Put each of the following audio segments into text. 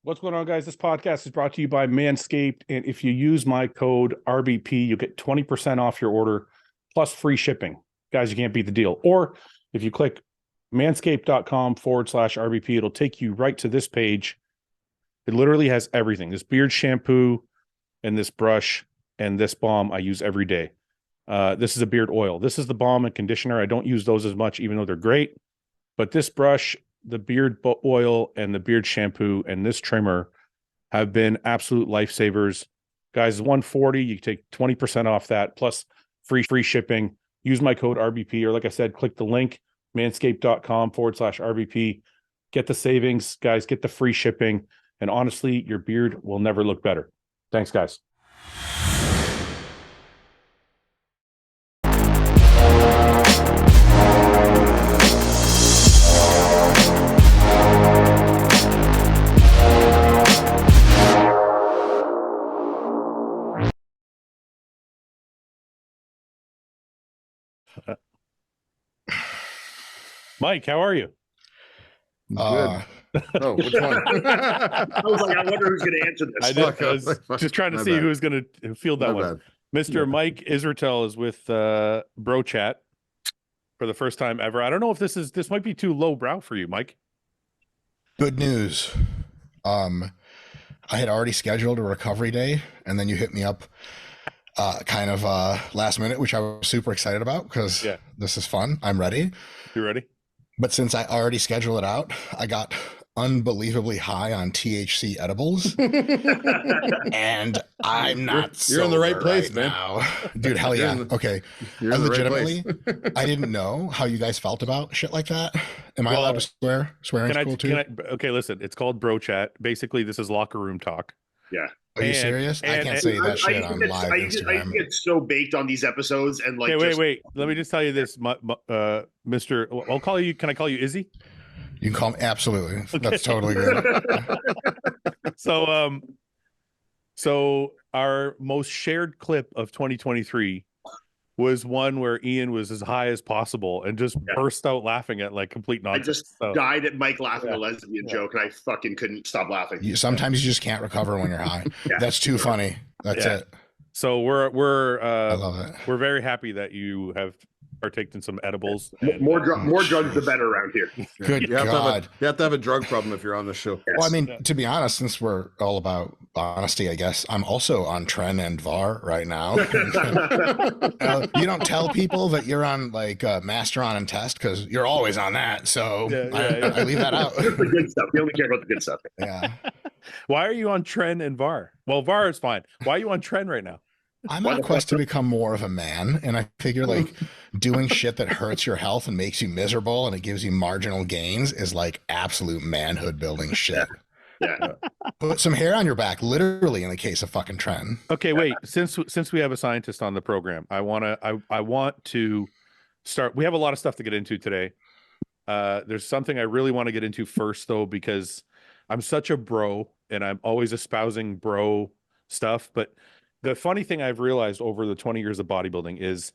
What's going on, guys? This podcast is brought to you by Manscaped. And if you use my code RBP, you'll get 20% off your order plus free shipping. Guys, you can't beat the deal. Or if you click manscaped.com/RBP, it'll take you right to this page. It literally has everything. This beard shampoo and this brush and this balm I use every day. This is a beard oil. This is the balm and conditioner. I don't use those as much, even though they're great. But this brush, the beard oil, and the beard shampoo and this trimmer have been absolute lifesavers. Guys, $140, you take 20% off that, plus free shipping. Use my code RBP, or like I said, click the link, manscaped.com/RBP. Get the savings, guys, get the free shipping. And honestly, your beard will never look better. Thanks, guys. Mike, how are you? Good. Oh, which one? I was like, I wonder who's going to answer this. I was just trying to see who's going to field that one. Mr. Mike Israetel is with Bro Chat for the first time ever. I don't know if this might be too low brow for you, Mike. Good news. I had already scheduled a recovery day, and then you hit me up kind of last minute, which I was super excited about because this is fun. I'm ready. You ready? But since I already scheduled it out, I got unbelievably high on THC edibles, and I'm not. You're in the right place, man. Now. Dude, hell yeah. Okay, I legitimately, I didn't know how you guys felt about shit like that. Am I allowed to swear? Swearing's cool too. Okay, listen. It's called Bro Chat. Basically, this is locker room talk. Yeah. Are you serious? I can't say that shit on live Instagram. I get so baked on these episodes and like. Okay, wait. Let me just tell you this, Mr. I'll call you. Can I call you Izzy? You can call me. Absolutely. Okay. That's totally good. So our most shared clip of 2023 was one where Iain was as high as possible and just burst out laughing at like complete nonsense. I just died at Mike laughing a lesbian joke, and I fucking couldn't stop laughing. Sometimes you just can't recover when you're high. That's too funny. That's it. So we're I love it. We're very happy that you have partaked in some edibles. More drugs, the better around here. Good God. You have to have a drug problem if you're on the show. Yes. Well, I mean, to be honest, since we're all about honesty, I guess I'm also on Tren and VAR right now. You don't tell people that you're on like Masteron and Test because you're always on that. So I leave that out. The good stuff. You only care about the good stuff. Yeah. Why are you on Tren and VAR? Well, VAR is fine. Why are you on Tren right now? I'm on a quest to become more of a man, and I figure like doing shit that hurts your health and makes you miserable and it gives you marginal gains is like absolute manhood building shit. Yeah. Put some hair on your back, literally, in the case of fucking Tren. Okay, wait. Since we have a scientist on the program, I want to start. We have a lot of stuff to get into today. There's something I really want to get into first, though, because I'm such a bro and I'm always espousing bro stuff, but the funny thing I've realized over the 20 years of bodybuilding is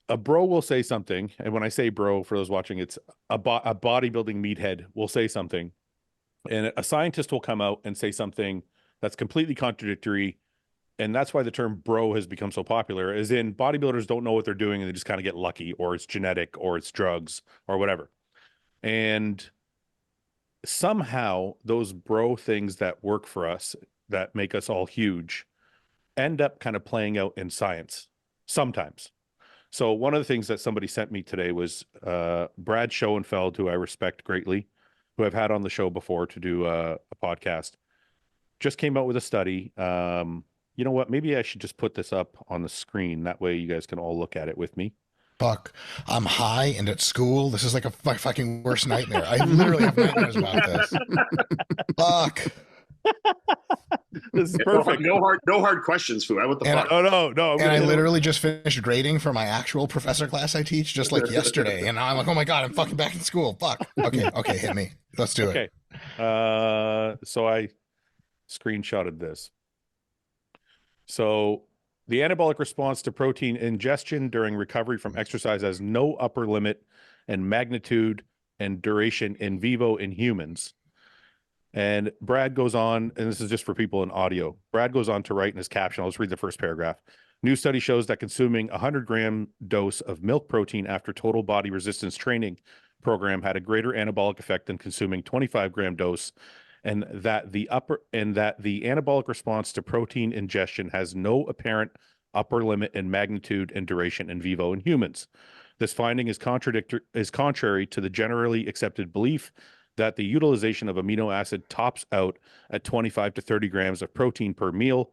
a bro will say something. And when I say bro, for those watching, it's a bodybuilding meathead will say something. And a scientist will come out and say something that's completely contradictory. And that's why the term bro has become so popular, as in bodybuilders don't know what they're doing and they just kind of get lucky, or it's genetic, or it's drugs, or whatever. And somehow those bro things that work for us, that make us all huge, end up kind of playing out in science sometimes. So one of the things that somebody sent me today was Brad Schoenfeld, who I respect greatly, who I've had on the show before to do a podcast, just came out with a study. You know what? Maybe I should just put this up on the screen. That way you guys can all look at it with me. Fuck, I'm high and at school. This is like my fucking worst nightmare. I literally have nightmares about this. Fuck. This is perfect. No hard questions, Fouad. What the fuck? No. And I literally just finished grading for my actual professor class I teach just like yesterday. And I'm like, oh my God, I'm fucking back in school. Fuck. Okay, hit me. Let's do it. So I screenshotted this. So the anabolic response to protein ingestion during recovery from exercise has no upper limit and magnitude and duration in vivo in humans. And Brad goes on, and this is just for people in audio. Brad goes on to write in his caption. I'll just read the first paragraph. New study shows that consuming a 100-gram dose of milk protein after total body resistance training program had a greater anabolic effect than consuming 25-gram dose, and that the anabolic response to protein ingestion has no apparent upper limit in magnitude and duration in vivo in humans. This finding is contrary to the generally accepted belief that the utilization of amino acid tops out at 25 to 30 grams of protein per meal,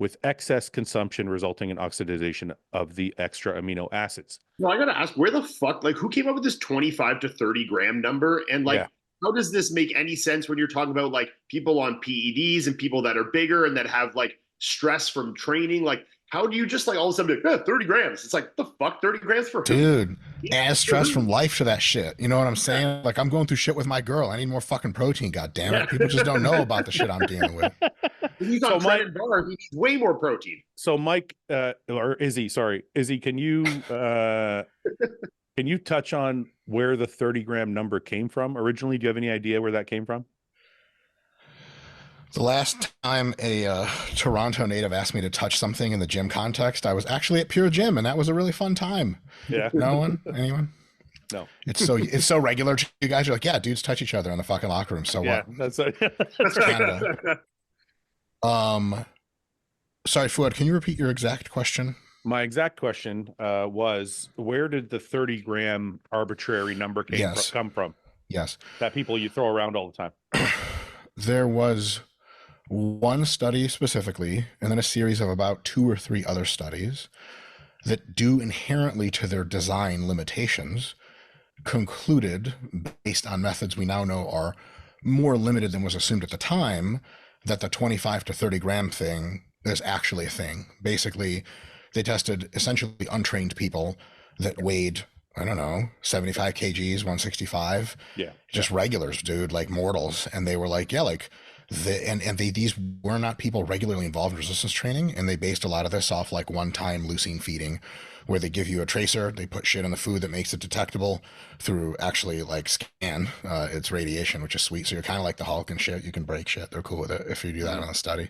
with excess consumption resulting in oxidation of the extra amino acids. Well, I gotta ask, where the fuck, like, who came up with this 25 to 30 gram number? And like, how does this make any sense when you're talking about like people on PEDs and people that are bigger and that have like stress from training? Like, how do you just like all of a sudden be like, 30 grams? It's like, the fuck, 30 grams for dude, add stress from life to that shit. You know what I'm saying? Like, I'm going through shit with my girl. I need more fucking protein, God damn it. People just don't know about the shit I'm dealing with. He's on Trent and Bar, he needs way more protein. So Mike, or Izzy, can you touch on where the 30-gram number came from originally? Do you have any idea where that came from? The last time a Toronto native asked me to touch something in the gym context, I was actually at Pure Gym, and that was a really fun time. Yeah. No one? Anyone? No. It's so regular. You guys are like, yeah, dudes touch each other in the fucking locker room. So yeah, what? That's Canada. Sorry, Fouad, can you repeat your exact question? My exact question was, where did the 30-gram arbitrary number come from? Yes. That people you throw around all the time. There was one study specifically, and then a series of about 2 or 3 other studies that, due inherently to their design limitations, concluded, based on methods we now know are more limited than was assumed at the time, that the 25 to 30 gram thing is actually a thing. Basically, they tested essentially untrained people that weighed, I don't know, 75 kgs, 165. Yeah. Just regulars, dude, like mortals. And they were like, yeah, like these were not people regularly involved in resistance training. And they based a lot of this off like one-time leucine feeding, where they give you a tracer, they put shit in the food that makes it detectable through actually like scan. It's radiation, which is sweet. So you're kind of like the Hulk and shit. You can break shit. They're cool with it if you do that in a study.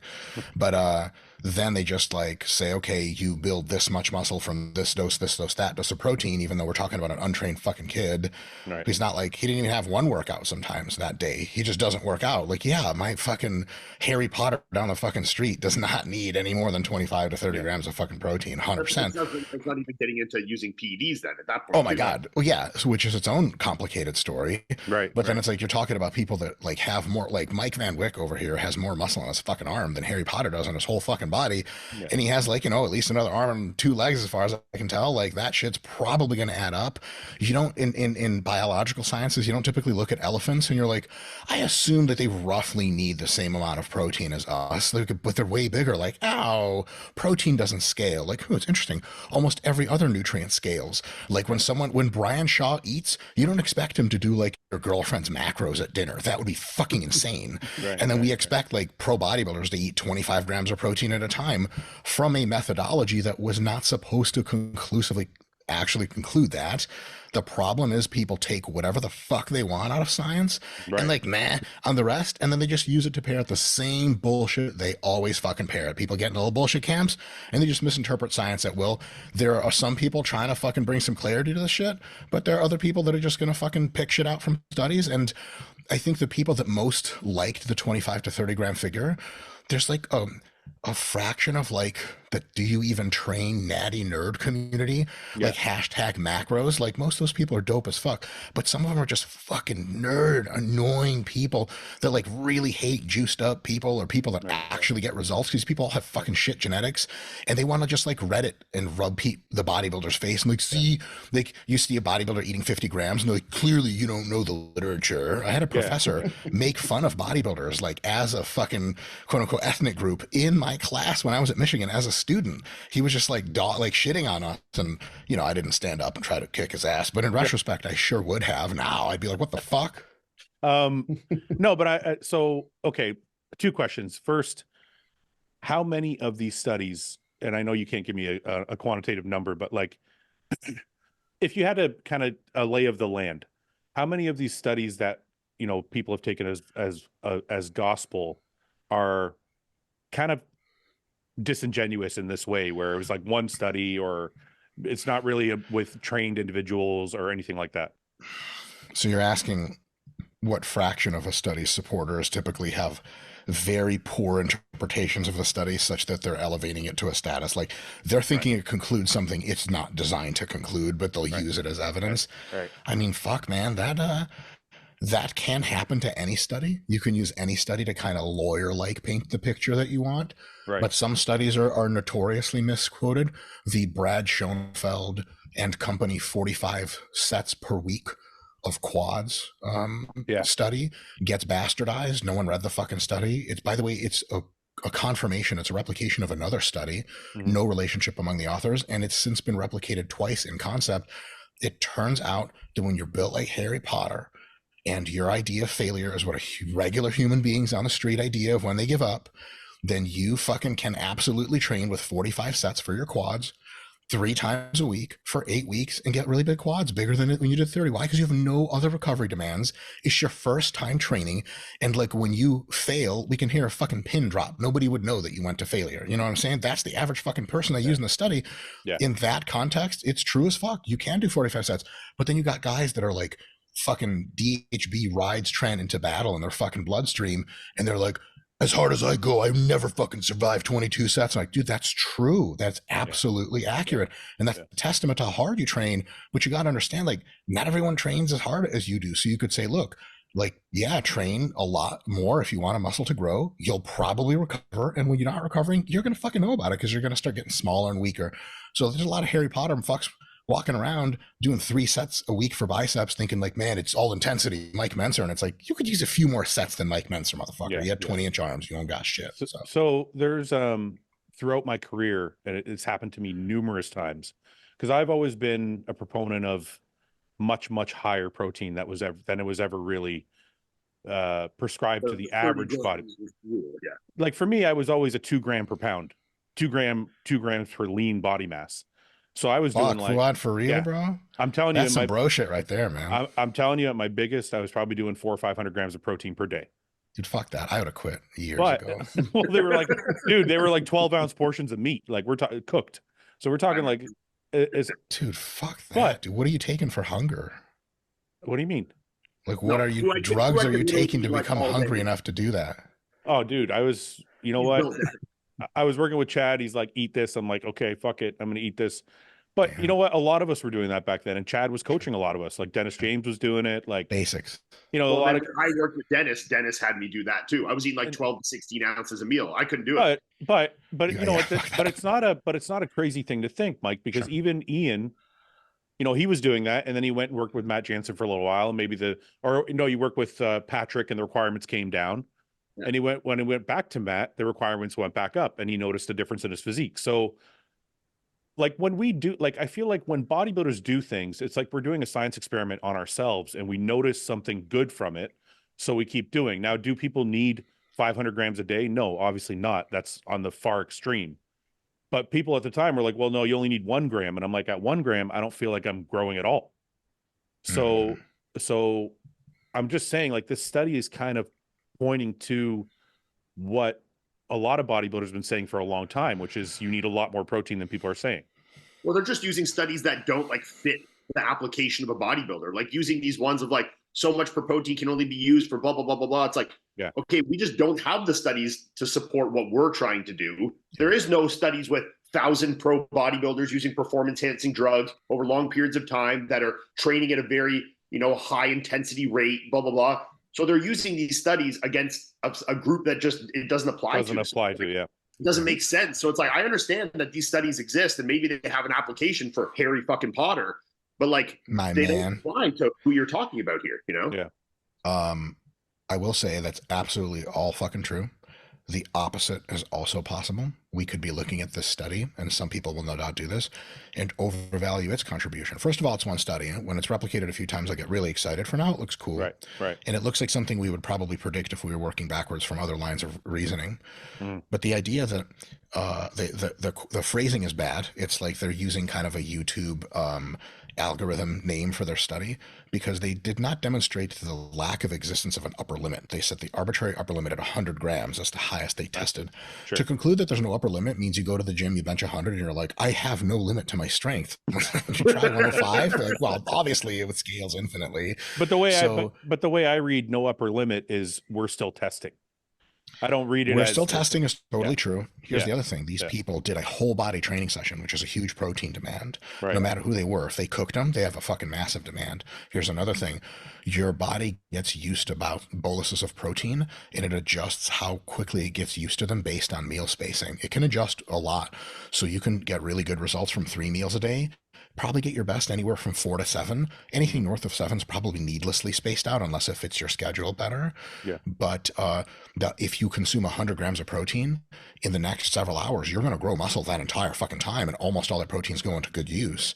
But then they just like say, okay, you build this much muscle from this dose, that dose of protein, even though we're talking about an untrained fucking kid. Right. He's not like, he didn't even have one workout sometimes that day. He just doesn't work out. Like, yeah, my fucking Harry Potter down the fucking street does not need any more than 25 to 30 grams of fucking protein, 100%. It's not even getting into using PEDs then at that point. Oh my God. Well, yeah. So, which is its own complicated story. Right. But then it's like, you're talking about people that like have more, like Mike Van Wyck over here has more muscle on his fucking arm than Harry Potter does on his whole fucking body. Yeah. And he has like, you know, at least another arm and 2 legs, as far as I can tell. Like, that shit's probably going to add up. You don't, in biological sciences, you don't typically look at elephants and you're like, I assume that they roughly need the same amount of protein as us, but they're way bigger. Like, ow, protein doesn't scale. Like, oh, it's interesting. Almost every other nutrient scales. Like when Brian Shaw eats, you don't expect him to do like your girlfriend's macros at dinner. That would be fucking insane. Right, and then we expect like pro bodybuilders to eat 25 grams of protein at a time from a methodology that was not supposed to conclusively actually conclude that. The problem is people take whatever the fuck they want out of science and like meh on the rest, and then they just use it to parrot the same bullshit they always fucking parrot. People get into little bullshit camps and they just misinterpret science at will. There are some people trying to fucking bring some clarity to the shit, but there are other people that are just gonna fucking pick shit out from studies. And I think the people that most liked the 25 to 30 gram figure, there's like a fraction of like the do you even train natty nerd community, like hashtag macros. Like, most of those people are dope as fuck, but some of them are just fucking nerd annoying people that like really hate juiced up people or people that actually get results, because people all have fucking shit genetics and they want to just like Reddit and rub the bodybuilder's face and like, see, like you see a bodybuilder eating 50 grams and they're like, clearly you don't know the literature. I had a professor make fun of bodybuilders like as a fucking quote unquote ethnic group in my class when I was at Michigan as a student. He was just like shitting on us, and you know, I didn't stand up and try to kick his ass, but in retrospect I sure would have. Now I'd be like, what the fuck? No, but so okay, 2 questions. First, how many of these studies, and I know you can't give me a quantitative number, but like if you had a kind of a lay of the land, how many of these studies that people have taken as gospel are kind of disingenuous in this way, where it was like one study, or it's not really with trained individuals or anything like that. So you're asking what fraction of a study's supporters typically have very poor interpretations of the study such that they're elevating it to a status. Like they're thinking it concludes something it's not designed to conclude, but they'll use it as evidence. Right. I mean, fuck, man, that can happen to any study. You can use any study to kind of lawyer-like paint the picture that you want. Right. But some studies are notoriously misquoted. The Brad Schoenfeld and company 45 sets per week of quads study gets bastardized. No one read the fucking study. It's, by the way, it's a confirmation. It's a replication of another study. No relationship among the authors. And it's since been replicated twice in concept. It turns out that when you're built like Harry Potter, and your idea of failure is what a regular human beings on the street idea of when they give up, then you fucking can absolutely train with 45 sets for your quads 3 times a week for 8 weeks and get really big quads, bigger than it when you did 30. Why? Because you have no other recovery demands. It's your first time training. And like when you fail, we can hear a fucking pin drop. Nobody would know that you went to failure. You know what I'm saying? That's the average fucking person they use in the study. In that context, it's true as fuck. You can do 45 sets. But then you got guys that are like, fucking DHB rides Trent into battle in their fucking bloodstream, and they're like, as hard as I go, I've never fucking survived 22 sets. I'm like, dude, that's true. That's absolutely accurate. And that's a testament to how hard you train. But you got to understand, like, not everyone trains as hard as you do. So you could say, look, like, yeah, train a lot more if you want a muscle to grow. You'll probably recover. And when you're not recovering, you're going to fucking know about it because you're going to start getting smaller and weaker. So there's a lot of Harry Potter and fucks walking around doing 3 sets a week for biceps thinking like, man, it's all intensity, Mike Menser. And it's like, you could use a few more sets than Mike Menser, motherfucker. You had 20-inch arms. You don't got shit. So there's throughout my career, and it's happened to me numerous times, because I've always been a proponent of much higher protein than it was ever really prescribed to the average body. Like for me, I was always a 2 gram per pound, 2 grams per lean body mass. So I was doing like Fouad, for real, bro. I'm telling you, that's some bro shit right there, man. I'm telling you, at my biggest, I was probably doing 400 or 500 grams of protein per day. Dude, fuck that. I would have quit years ago. Well, they were like, dude, they were like 12-ounce portions of meat, like we're talking cooked. So we're talking like, dude, fuck that. Dude, what are you taking for hunger? What do you mean? Like, what are you? Drugs are you taking to become hungry enough to do that? Oh, dude, I was. You know what? I was working with Chad. He's like, eat this. I'm like, okay, fuck it. I'm gonna eat this. But you know what? A lot of us were doing that back then, and Chad was coaching a lot of us. Like Dennis James was doing it. Like basics. You know, I worked with Dennis. Dennis had me do that too. I was eating like 12 to 16 ounces a meal. I couldn't do it. But you know what? But it's not a crazy thing to think, Mike, because even Iain, you know, he was doing that, and then he went and worked with Matt Jansen for a little while, and maybe you worked with Patrick, and the requirements came down. Yeah. And when he went back to Matt, the requirements went back up, and he noticed a difference in his physique. So, like when we do, like I feel like when bodybuilders do things, it's like we're doing a science experiment on ourselves, and we notice something good from it, so we keep doing. Now, do people need 500 grams a day? No, obviously not. That's on the far extreme. But people at the time were like, well, no, you only need 1 gram. And I'm like, at 1 gram, I don't feel like I'm growing at all. So I'm just saying, like, this study is kind of pointing to what a lot of bodybuilders have been saying for a long time, which is you need a lot more protein than people are saying. Well, they're just using studies that don't like fit the application of a bodybuilder, like using these ones of like so much per protein can only be used for blah, blah, blah, blah, blah. It's like, okay, we just don't have the studies to support what we're trying to do. There is no studies with 1,000 pro bodybuilders using performance enhancing drugs over long periods of time that are training at a very, high intensity rate, blah, blah, blah. So they're using these studies against a group that just, it doesn't apply to. It doesn't make sense. So it's like, I understand that these studies exist and maybe they have an application for Harry fucking Potter, but like they don't apply to who you're talking about here, Yeah. I will say that's absolutely all fucking true. The opposite is also possible. we could be looking at this study, and some people will no doubt do this, and overvalue its contribution. First of all, it's one study. When it's replicated a few times, I get really excited. For now, it looks cool. Right. And it looks like something we would probably predict if we were working backwards from other lines of reasoning. But the idea that the phrasing is bad. It's like they're using kind of a YouTube algorithm name for their study, because they did not demonstrate the lack of existence of an upper limit. They set the arbitrary upper limit at 100 grams. That's the highest they tested. Sure. To conclude that there's no upper limit means you go to the gym, you bench 100, and you're like, I have no limit to my strength. You try 105. Like, well, obviously it scales infinitely. But the way I read no upper limit is we're still testing. I don't read it We're as still testing is totally true. Here's the Yeah. other thing. These people did a whole body training session, which is a huge protein demand. Right. No matter who they were. If they cooked them, they have a fucking massive demand. Here's another thing. Your body gets used to about boluses of protein, and it adjusts how quickly it gets used to them based on meal spacing. It can adjust a lot. So you can get really good results from 3 meals a day. Probably get your best anywhere from 4 to 7. Anything north of 7 is probably needlessly spaced out unless it fits your schedule better. Yeah. But if you consume 100 grams of protein in the next several hours, you're going to grow muscle that entire fucking time, and almost all that protein's going to good use.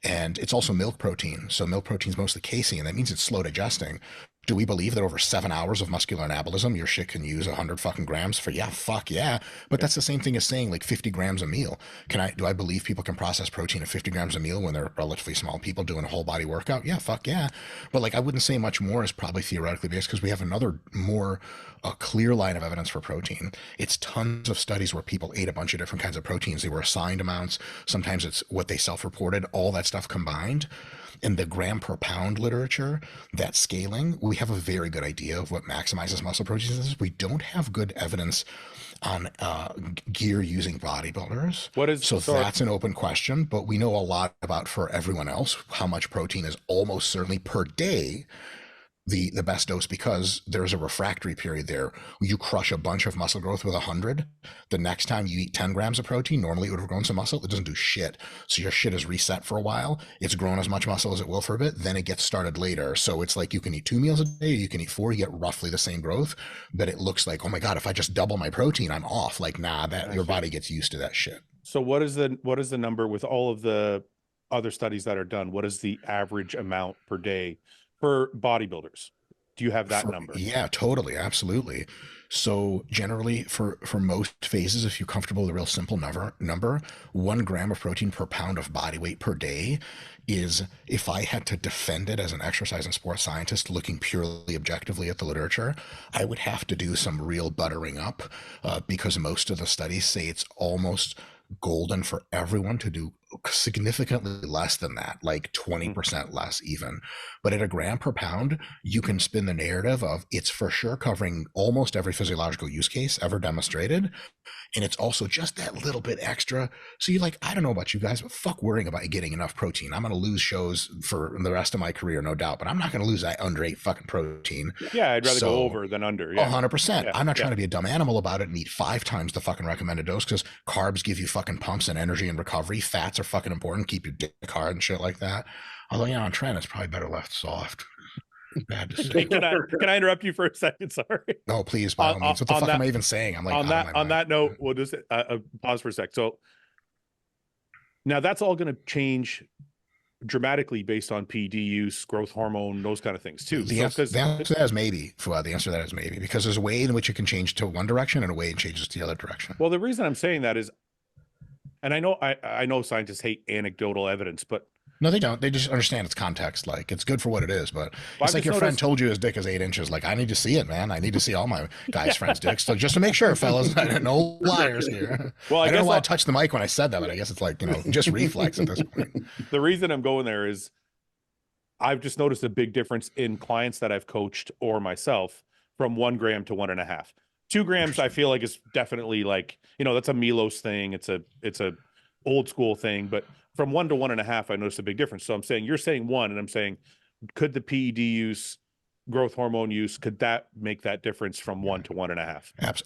And it's also milk protein. So milk protein is mostly casein, and that means it's slow digesting. Do we believe that over 7 hours of muscular anabolism, your shit can use 100 fucking grams for, yeah, fuck yeah. But that's the same thing as saying like 50 grams a meal. Do I believe people can process protein at 50 grams a meal when they're relatively small people doing a whole body workout? Yeah, fuck yeah. But like, I wouldn't say much more is probably theoretically based, because we have another more clear line of evidence for protein. It's tons of studies where people ate a bunch of different kinds of proteins. They were assigned amounts. Sometimes it's what they self-reported, all that stuff combined. In the gram per pound literature, that scaling, we have a very good idea of what maximizes muscle protein. We don't have good evidence on gear using bodybuilders. That's an open question, but we know a lot about, for everyone else, how much protein is almost certainly per day the best dose, because there's a refractory period there. You crush a bunch of muscle growth with 100. The next time you eat 10 grams of protein, normally it would have grown some muscle. It doesn't do shit. So your shit is reset for a while. It's grown as much muscle as it will for a bit. Then it gets started later. So it's like you can eat 2 meals a day, you can eat 4, you get roughly the same growth. But it looks like, oh my God, if I just double my protein, I'm off. Like, nah, your body gets used to that shit. So what is the number with all of the other studies that are done? What is the average amount per day for bodybuilders? Do you have that number? Yeah, totally. Absolutely. So generally for most phases, if you're comfortable with a real simple number, 1 gram of protein per pound of body weight per day is, if I had to defend it as an exercise and sports scientist looking purely objectively at the literature, I would have to do some real buttering up, because most of the studies say it's almost golden for everyone to do significantly less than that, like 20% less even. But at a gram per pound, you can spin the narrative of it's for sure covering almost every physiological use case ever demonstrated. And it's also just that little bit extra. So you're like, I don't know about you guys, but fuck worrying about getting enough protein. I'm going to lose shows for the rest of my career, no doubt, but I'm not going to lose that under 8 fucking protein. Yeah, I'd rather go over than under. Yeah. 100%. Yeah, I'm not trying to be a dumb animal about it and eat 5 times the fucking recommended dose, because carbs give you fucking pumps and energy and recovery. Fats are fucking important. Keep your dick hard and shit like that. Although, yeah, on trend, it's probably better left soft. Bad to say. Can I interrupt you for a second? Sorry. No, please, by all means. What the fuck am I even saying? I'm like, on that note, we'll just pause for a sec. So now that's all going to change dramatically based on PD use, growth hormone, those kind of things too. The answer to that is maybe, Fouad. The answer to that is maybe, because there's a way in which it can change to one direction and a way it changes to the other direction. Well, the reason I'm saying that is, and I know scientists hate anecdotal evidence, but no, they don't. They just understand its context. Like, it's good for what it is, but it's like your friend told you his dick is 8 inches. Like, I need to see it, man. I need to see all my guys' friends' dicks. So just to make sure, fellas, no liars here. Well, I don't know why I touched the mic when I said that, but I guess it's like, just reflex at this point. The reason I'm going there is I've just noticed a big difference in clients that I've coached or myself from 1 gram to 1.5. 2 grams, I feel like is definitely like, that's a Milos thing. It's a old school thing, but from 1 to 1.5, I noticed a big difference. So I'm saying, you're saying 1, and I'm saying, could the PED use growth hormone use, could that make that difference from 1 to 1.5?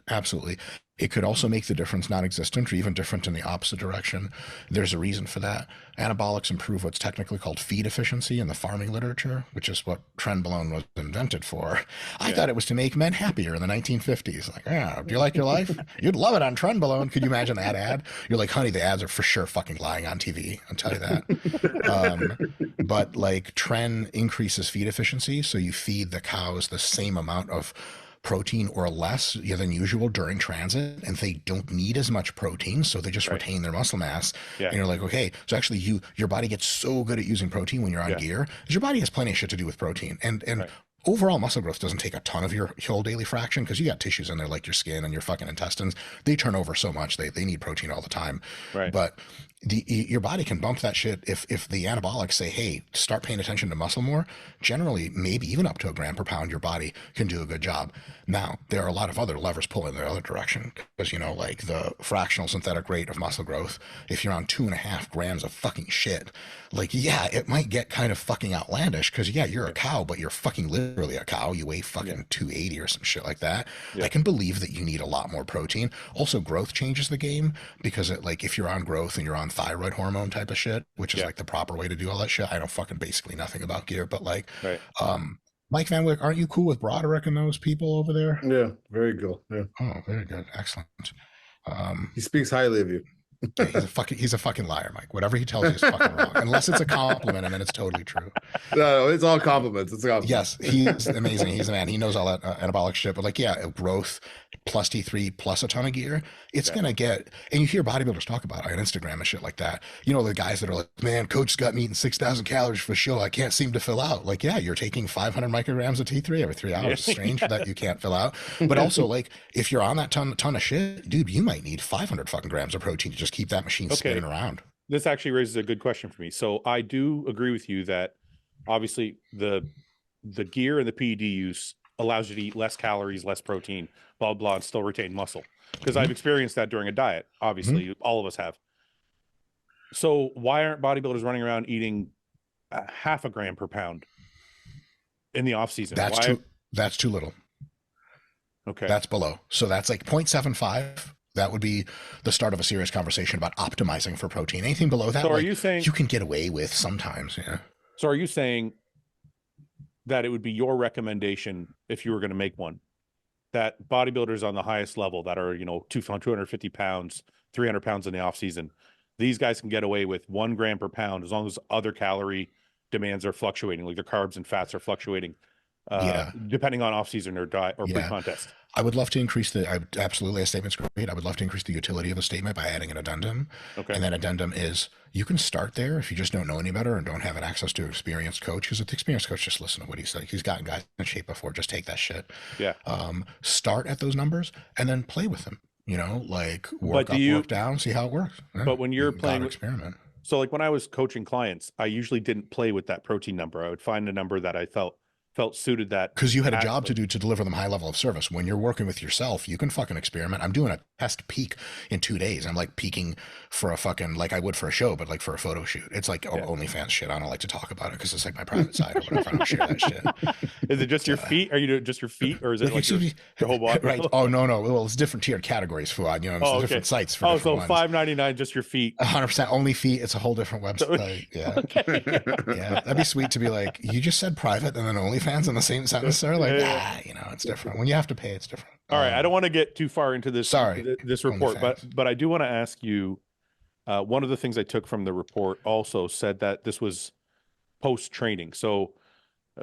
Absolutely. It could also make the difference non-existent or even different in the opposite direction. There's a reason for that. Anabolics improve what's technically called feed efficiency in the farming literature, which is what trenbolone was invented for. I thought it was to make men happier in the 1950s. Like, do you like your life? You'd love it on trenbolone. Could you imagine that ad? You're like, honey, the ads are for sure fucking lying on TV. I'll tell you that. But like tren increases feed efficiency, so you feed the cows the same amount of protein or less than usual during transit, and they don't need as much protein, so they just retain their muscle mass. And you're like, okay, so actually your body gets so good at using protein when you're on gear, because your body has plenty of shit to do with protein, and overall muscle growth doesn't take a ton of your whole daily fraction, because you got tissues in there like your skin and your fucking intestines. They turn over so much, they need protein all the time. But your body can bump that shit if the anabolics say, hey, start paying attention to muscle more. Generally, maybe even up to a gram per pound, your body can do a good job. Now, there are a lot of other levers pulling the other direction, because, like the fractional synthetic rate of muscle growth, if you're on 2.5 grams of fucking shit, like, it might get kind of fucking outlandish, because you're a cow, but you're fucking literally a cow. You weigh fucking 280 or some shit like that. I can believe that you need a lot more protein. Also, growth changes the game, because if you're on growth and you're on thyroid hormone type of shit, which is like the proper way to do all that shit. I know fucking basically nothing about gear, but Mike Van Wyck, aren't you cool with Broderick and those people over there? Yeah, very cool. Yeah. Oh, very good. Excellent. He speaks highly of you. He's a fucking liar, Mike. Whatever he tells you is fucking wrong, unless it's a compliment, and then it's totally true. No, it's all compliments. It's compliments. Yes, he's amazing. He's the man. He knows all that anabolic shit. But growth plus T3 plus a ton of gear, it's gonna get. And you hear bodybuilders talk about it on Instagram and shit like that. The guys that are like, man, coach's got me eating 6,000 calories for show. I can't seem to fill out. You're taking 500 micrograms of T3 every 3 hours. It's strange that you can't fill out. But also, if you're on that ton of shit, dude, you might need 500 fucking grams of protein to just keep that machine spinning around. This actually raises a good question for me. So I do agree with you that obviously the gear and the PED use allows you to eat less calories, less protein, blah, blah, and still retain muscle. Because I've experienced that during a diet. Obviously, all of us have. So why aren't bodybuilders running around eating 0.5 gram per pound in the off season? That's too little. Okay. That's below. So that's like 0.75. That would be the start of a serious conversation about optimizing for protein. Anything below that, so are you saying you can get away with sometimes? Yeah. So are you saying that it would be your recommendation, if you were going to make one, that bodybuilders on the highest level that are 250 pounds, 300 pounds in the off season, these guys can get away with 1 gram per pound as long as other calorie demands are fluctuating, like their carbs and fats are fluctuating, depending on off season or diet or pre-contest? I would love to increase absolutely, a statement's great. I would love to increase the utility of a statement by adding an addendum. Okay. And that addendum is, you can start there if you just don't know any better and don't have an access to an experienced coach, because the experienced coach, just listen to what he's like. He's gotten guys in shape before. Just take that shit. Yeah. Start at those numbers and then play with them, work up, work down, see how it works. Yeah. But when you're playing experiment. So when I was coaching clients, I usually didn't play with that protein number. I would find a number that I felt suited that, because you had a job to do to deliver them high level of service. When you're working with yourself, you can fucking experiment. I'm doing a test peak in 2 days. I'm peaking for a fucking, I would for a show, but for a photo shoot. It's OnlyFans shit. I don't like to talk about it because it's my private side or whatever. I don't share that shit. Is it just your feet? Are you doing just your feet, or is it your whole body? Right. Oh, no. Well, it's different tiered categories, Fouad. Different sites for different ones. So $5.99 just your feet. 100% only feet. It's a whole different website. Yeah. Okay. Yeah. That'd be sweet to be like, you just said private and then OnlyFans in the same sentence. It's different. When you have to pay, it's different. All right. I don't want to get too far into this report, but I do want to ask you, one of the things I took from the report also said that this was post-training. So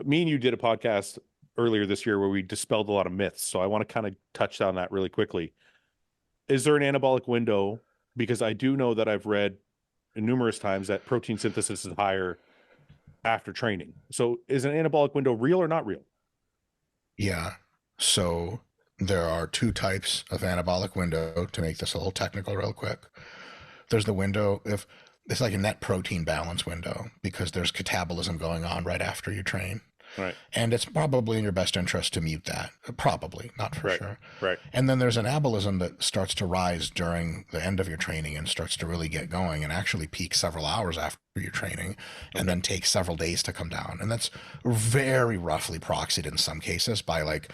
me and you did a podcast earlier this year where we dispelled a lot of myths. So I want to kind of touch on that really quickly. Is there an anabolic window? Because I do know that I've read numerous times that protein synthesis is higher after training. So is an anabolic window real or not real? Yeah. So there are 2 types of anabolic window, to make this a little technical real quick. There's the window, if it's like a net protein balance window, because there's catabolism going on right after you train. Right. And it's probably in your best interest to mute that. Probably, not for sure. Right. And then there's anabolism that starts to rise during the end of your training and starts to really get going and actually peak several hours after your training and then takes several days to come down. And that's very roughly proxied in some cases by like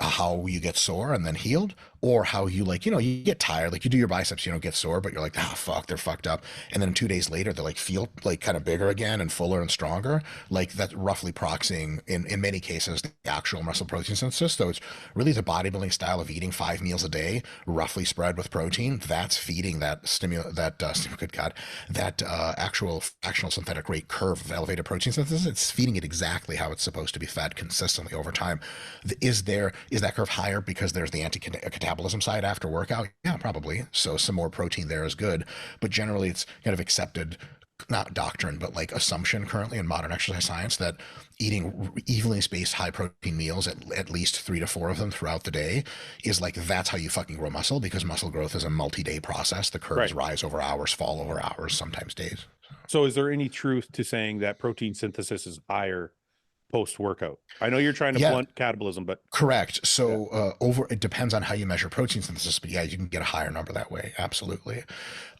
how you get sore and then healed, or how you like, you know, you get tired, like you do your biceps, you don't get sore, but you're like, ah, fuck, they're fucked up. And then 2 days later, they like feel like kind of bigger again and fuller and stronger. Like that's roughly proxying in many cases the actual muscle protein synthesis. So it's really the bodybuilding style of eating 5 meals a day, roughly spread with protein. That's feeding that good God, that actual fractional synthetic rate curve of elevated protein synthesis. It's feeding it exactly how it's supposed to be fed consistently over time. Is that curve higher because there's the anti-catabolism side after workout? Yeah, probably. So some more protein there is good. But generally, it's kind of accepted, not doctrine, but like assumption currently in modern exercise science that eating evenly spaced high protein meals, at least 3 to 4 of them throughout the day, is like that's how you fucking grow muscle, because muscle growth is a multi-day process. The curves rise over hours, fall over hours, sometimes days. So is there any truth to saying that protein synthesis is higher post-workout? I know you're trying to blunt catabolism, but correct. So it depends on how you measure protein synthesis, but yeah, you can get a higher number that way. Absolutely.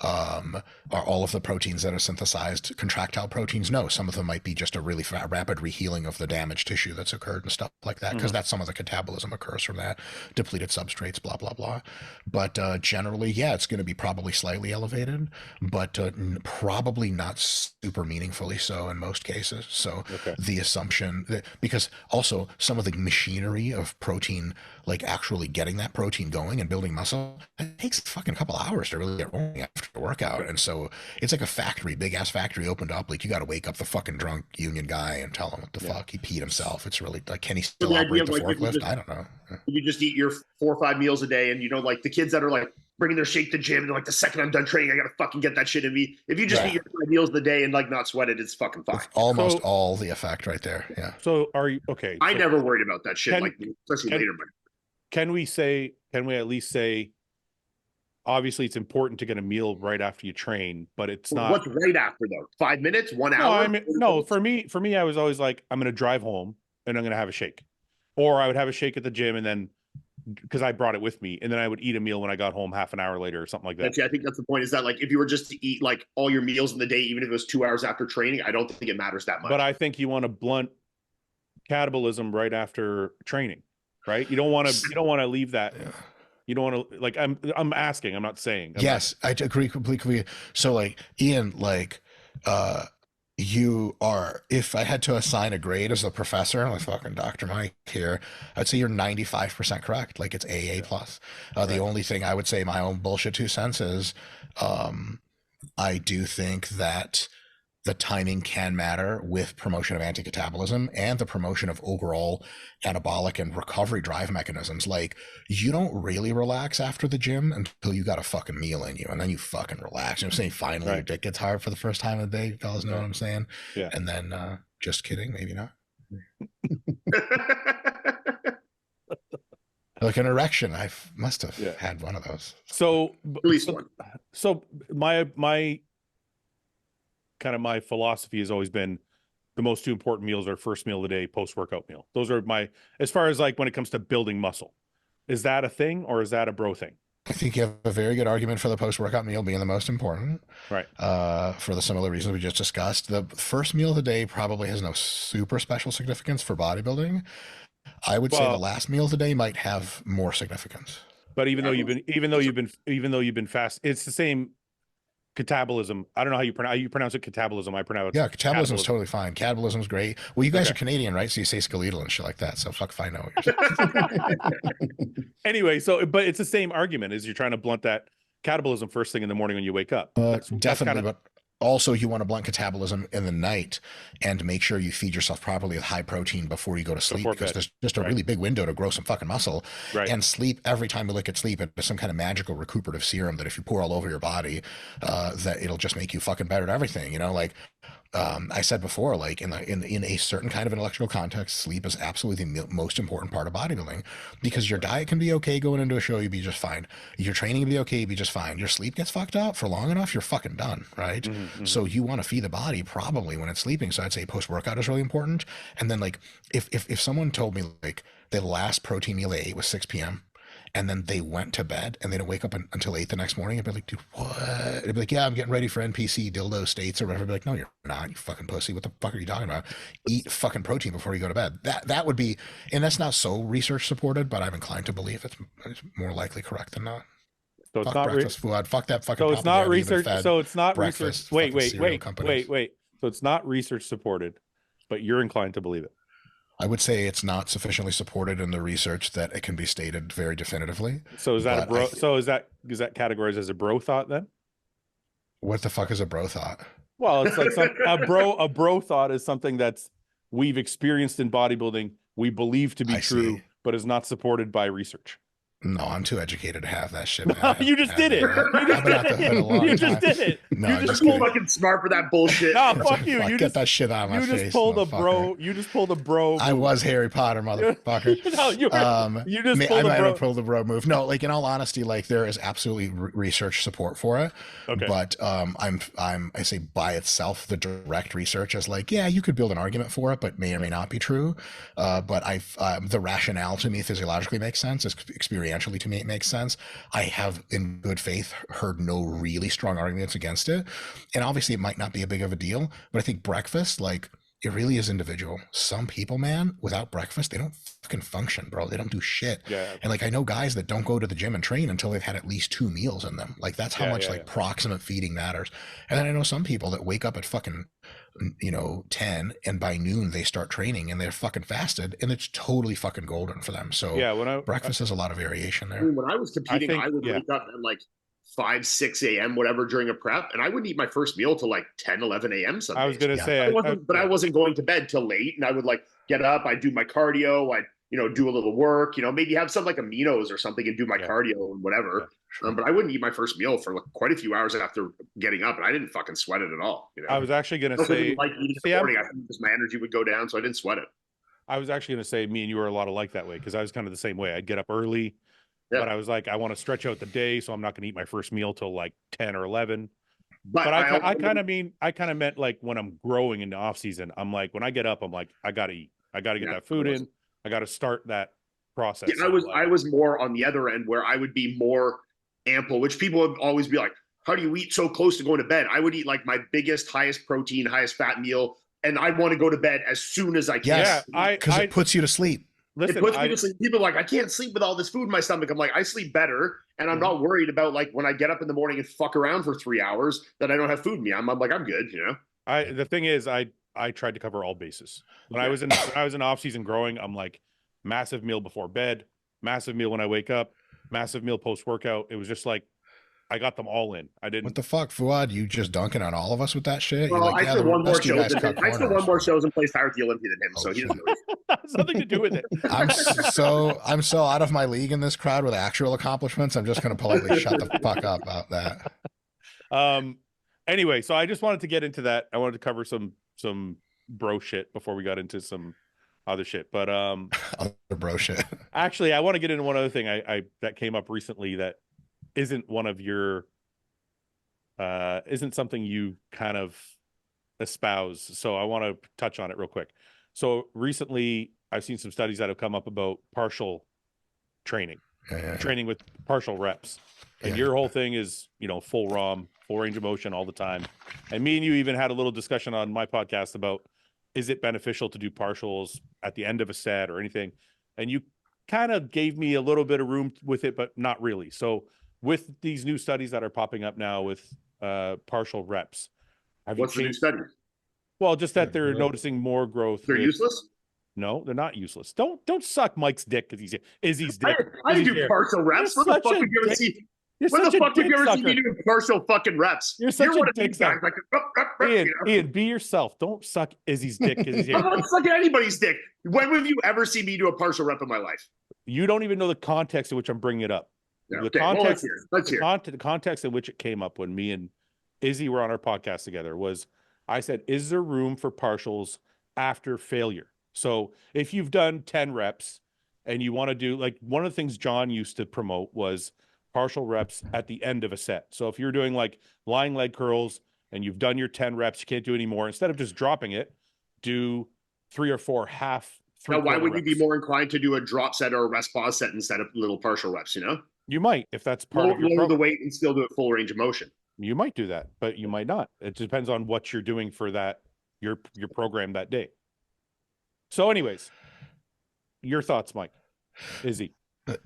Are all of the proteins that are synthesized contractile proteins? No, some of them might be just a really rapid rehealing of the damaged tissue that's occurred and stuff like that, because that's some of the catabolism occurs from that, depleted substrates, blah, blah, blah. But generally, yeah, it's going to be probably slightly elevated, but probably not super meaningfully so in most cases. So the assumption that, because also some of the machinery of protein, like actually getting that protein going and building muscle, it takes a fucking couple hours to really get rolling after the workout. And so it's like a factory, big ass factory opened up. Like you got to wake up the fucking drunk union guy and tell him what the fuck, he peed himself. It's really like, can he still operate the forklift? I don't know. You just eat your 4 or 5 meals a day, and you know, like the kids that are like bringing their shake to gym, and they're like, the second I'm done training, I gotta fucking get that shit in me. If you just eat your 5 meals a day and like not sweat it, it's fucking fine. It's almost all the effect right there. Yeah. So are you okay? I never worried about that shit, especially later. But can we at least say, obviously it's important to get a meal right after you train, but it's not. What's right after though? 5 minutes, 1 hour? No, I mean, no. For me, I was always like, I'm gonna drive home and I'm gonna have a shake, or I would have a shake at the gym and then, because I brought it with me, and then I would eat a meal when I got home half an hour later or something like that. I think that's the point, is that like if you were just to eat like all your meals in the day, even if it was 2 hours after training, I don't think it matters that much. But I think you want to blunt catabolism right after training, right? You don't want to leave that. You don't want to, like, I'm asking, I'm not saying. Yes, I agree completely. So like Iain, like you are, if I had to assign a grade as a professor, like fucking Dr. Mike here, I'd say you're 95% correct. Like it's AA plus. The only thing I would say, my own bullshit 2 cents, is I do think that the timing can matter with promotion of anti-catabolism and the promotion of overall anabolic and recovery drive mechanisms. Like you don't really relax after the gym until you got a fucking meal in you, and then you fucking relax. You know what I'm saying? Finally, your dick gets hard for the first time of the day. You fellas know what I'm saying? Yeah. And then, just kidding, maybe not. Like an erection. I must have had one of those. So at least one. So my kind of my philosophy has always been the most 2 important meals are first meal of the day, post-workout meal. Those are my, as far as like when it comes to building muscle. Is that a thing, or is that a bro thing? I think you have a very good argument for the post-workout meal being the most important. Right. For the similar reasons we just discussed. The first meal of the day probably has no super special significance for bodybuilding. I would say the last meal of the day might have more significance. But even though you've been fast, it's the same catabolism. I don't know how you pronounce it. Catabolism. I pronounce it. Yeah, catabolism is totally fine. Catabolism is great. Well, you guys are Canadian, right? So you say skeletal and shit like that. So fuck if I know what you're saying. Anyway, but it's the same argument, is you're trying to blunt that catabolism first thing in the morning when you wake up. Definitely, but also you want to blunt catabolism in the night and make sure you feed yourself properly with high protein before you go to sleep, because there's just a really big window to grow some fucking muscle. And sleep, every time you look at sleep, it's some kind of magical recuperative serum that if you pour all over your body, that it'll just make you fucking better at everything. You know, like I said before, like in a certain kind of intellectual context, sleep is absolutely the most important part of bodybuilding, because your diet can be okay going into a show, you'd be just fine. Your training can be okay, you'd be just fine. Your sleep gets fucked up for long enough, you're fucking done, right? So you want to feed the body probably when it's sleeping. So I'd say post workout is really important. And then like if someone told me like the last protein meal they ate was 6 p.m. and then they went to bed and they didn't wake up until 8 the next morning, I'd be like, dude, what? I'd be like, yeah, I'm getting ready for NPC dildo states or whatever. I'd be like, no, you're not, you fucking pussy. What the fuck are you talking about? Eat fucking protein before you go to bed. That would be, and that's not so research supported, but I'm inclined to believe it's more likely correct than not. So it's Fuck not breakfast food. Fuck that fucking. So it's not research. So it's not breakfast. Wait. So it's not research supported, but you're inclined to believe it. I would say it's not sufficiently supported in the research that it can be stated very definitively. So is that a bro? So is that categorized as a bro thought then? What the fuck is a bro thought? Well, it's like a bro thought is something that's we've experienced in bodybuilding, we believe to be true, but is not supported by research. No, I'm too educated to have that shit. No, you just did it. You just did it. No, you're just fucking smart for that bullshit. No, fuck you. You get just that shit out of my face. You just pulled a bro. You just pulled a bro. I was Harry Potter, motherfucker. No, you just pulled I might have pulled the bro move. No, like in all honesty, like there is absolutely research support for it. Okay. But I say by itself, the direct research is like, yeah, you could build an argument for it, but may or may not be true. But the rationale to me physiologically makes sense. Experientially to me it makes sense. I have in good faith heard no really strong arguments against it, and obviously it might not be a big of a deal, but I think breakfast, like, it really is individual. Some people, man, without breakfast they don't fucking function, bro. They don't do shit. And like I know guys that don't go to the gym and train until they've had at least 2 meals in them. Like that's how much proximate feeding matters. And then I know some people that wake up at fucking 10 and by noon they start training and they're fucking fasted and it's totally fucking golden for them. So breakfast has a lot of variation there. I mean, when I was competing, I would wake up at like 5, 6 a.m. whatever during a prep, and I wouldn't eat my first meal till like 10, 11 a.m. some days. I was gonna say I wasn't going to bed till late, and I would like get up, I'd do my cardio, I'd do a little work, maybe have some like aminos or something and do my cardio and whatever. But I wouldn't eat my first meal for like quite a few hours after getting up, and I didn't fucking sweat it at all. I was actually gonna say, like eating in the morning, I think just my energy would go down, so I didn't sweat it. I was actually gonna say me and you were a lot alike that way, because I was kind of the same way. I'd get up early. But I was like, I want to stretch out the day, so I'm not going to eat my first meal till like 10 or 11. But I kind of meant like when I'm growing in the off season, I'm like, when I get up, I'm like, I got to eat. I got to get that food in. I got to start that process. Yeah, I was more on the other end where I would be more ample, which people would always be like, how do you eat so close to going to bed? I would eat like my biggest, highest protein, highest fat meal, and I'd want to go to bed as soon as I can. Yeah, because it puts you to sleep. Listen, it puts me to sleep. People are like, I can't sleep with all this food in my stomach. I'm like, I sleep better, and I'm not worried about like when I get up in the morning and fuck around for 3 hours that I don't have food in me. I'm like, I'm good, The thing is, I tried to cover all bases. When I was in off season growing, I'm like, massive meal before bed, massive meal when I wake up, massive meal post workout. It was just like I got them all in. I didn't. What the fuck, Fouad? You just dunking on all of us with that shit? Well, I still won more shows. I still won more shows and placed higher at the Olympia than him, so he doesn't know. Has nothing to do with it. I'm so out of my league in this crowd with actual accomplishments. I'm just going to politely shut the fuck up about that. Anyway, so I just wanted to get into that. I wanted to cover some bro shit before we got into some other shit. But other bro shit. Actually, I want to get into one other thing I that came up recently that isn't one of your isn't something you kind of espouse. So I want to touch on it real quick. So recently I've seen some studies that have come up about partial training, training with partial reps. And your whole thing is, full ROM, full range of motion all the time. And me and you even had a little discussion on my podcast about, is it beneficial to do partials at the end of a set or anything? And you kind of gave me a little bit of room with it, but not really. So with these new studies that are popping up now with partial reps, what's the new study? Well, just that they're noticing more growth. They're useless? No, they're not useless. Don't suck Mike's dick because he's Izzy's dick. I do partial reps. When the fuck have you ever seen? When the fuck have you ever seen me do partial fucking reps? You're such a dick sucker. Ian, be yourself. Don't suck Izzy's dick because he's here. I'm not sucking anybody's dick. When have you ever seen me do a partial rep in my life? You don't even know the context in which I'm bringing it up. Yeah, the context, let's hear. The context in which it came up when me and Izzy were on our podcast together was I said, is there room for partials after failure? So if you've done 10 reps and you want to do, like, one of the things John used to promote was partial reps at the end of a set. So if you're doing like lying leg curls and you've done your 10 reps, you can't do any more, instead of just dropping it, do 3 or 4 half Now, why 3/4 would you be reps. more inclined to do a drop set or a rest pause set instead of little partial reps? You know, You might, if that's part of your lower the program. weight and still do it full range of motion. You might do that, but you might not. It depends on what you're doing for that, your program that day. So anyways, your thoughts, Mike. Izzy.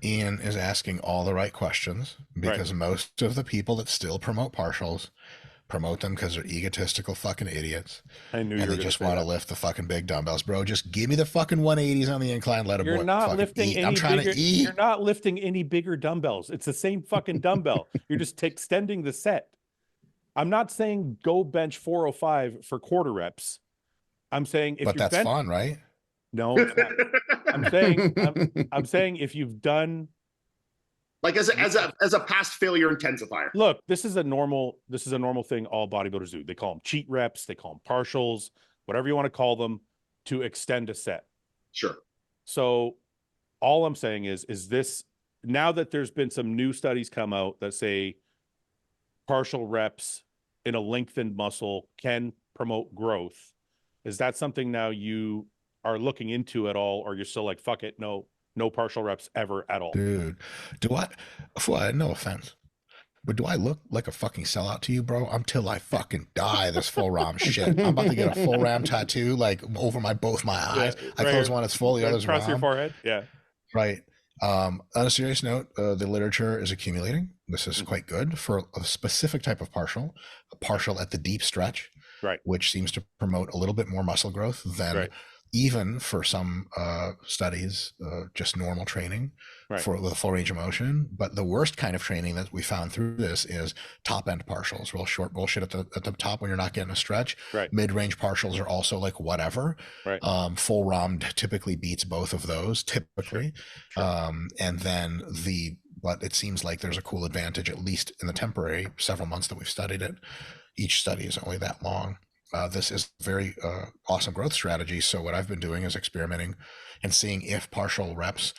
Ian is asking all the right questions, because most of the people that still promote partials promote them because they're egotistical fucking idiots. I knew and you were they just want to lift the fucking big dumbbells, bro. Just give me the fucking 180s on the incline. Let a You're boy not lifting eat. any I'm trying bigger, to eat. You're not lifting any bigger dumbbells. It's the same fucking dumbbell. You're just extending the set. I'm not saying go bench 405 for quarter reps. I'm saying if but you're that's fun, right? No, it's not. I'm saying if you've done, like as a past failure intensifier. Look, this is a normal thing all bodybuilders do. They call them cheat reps, they call them partials, whatever you want to call them, to extend a set. Sure. So all I'm saying is this, now that there's been some new studies come out that say partial reps in a lengthened muscle can promote growth, is that something now you are looking into at all, or you're still like, fuck it, no partial reps ever at all? Dude, no offense, but do I look like a fucking sellout to you, bro? Until I fucking die, this full ram shit. I'm about to get a full ram tattoo, like over both my eyes. Yeah, I close one, it's full, the other's across your ram. forehead. Yeah. Right. On a serious note, the literature is accumulating. This is quite good for a specific type of partial, a partial at the deep stretch, right, which seems to promote a little bit more muscle growth than even for some studies, just normal training with a full range of motion. But the worst kind of training that we found through this is top end partials, real short bullshit at the top when you're not getting a stretch. Mid range partials are also like whatever. Full ROM typically beats both of those typically. And then but it seems like there's a cool advantage, at least in the temporary several months that we've studied it. Each study is only that long. This is a very awesome growth strategy. So what I've been doing is experimenting and seeing if partial reps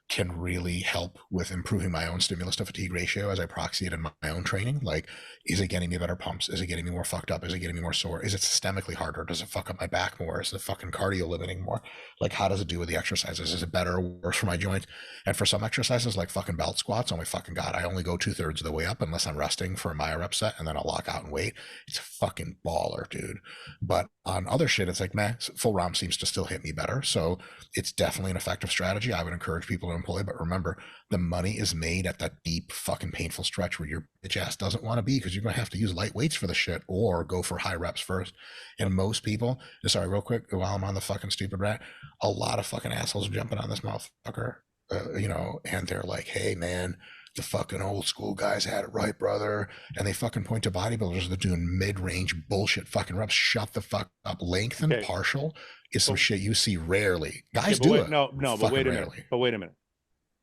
can really help with improving my own stimulus to fatigue ratio as I proxy it in my own training. Like, is it getting me better pumps? Is it getting me more fucked up? Is it getting me more sore? Is it systemically harder? Does it fuck up my back more? Is the fucking cardio limiting more? Like, how does it do with the exercises? Is it better or worse for my joints? And for some exercises like fucking belt squats, oh my fucking God, I only go 2/3 of the way up unless I'm resting for my rep set, and then I'll lock out and wait. It's a fucking baller, dude. But on other shit, it's like, man, full ROM seems to still hit me better. So it's definitely an effective strategy I would encourage people to employ. But remember, the money is made at that deep fucking painful stretch where your bitch ass doesn't want to be, because you're going to have to use light weights for the shit or go for high reps first. And most people, sorry, real quick, while I'm on the fucking stupid rat, a lot of fucking assholes are jumping on this motherfucker, and they're like, hey man, the fucking old school guys had it right, brother. And they fucking point to bodybuilders that are doing mid-range bullshit fucking reps. Shut the fuck up. Lengthen partial is some shit you see rarely. Guys do it. No, but wait a minute.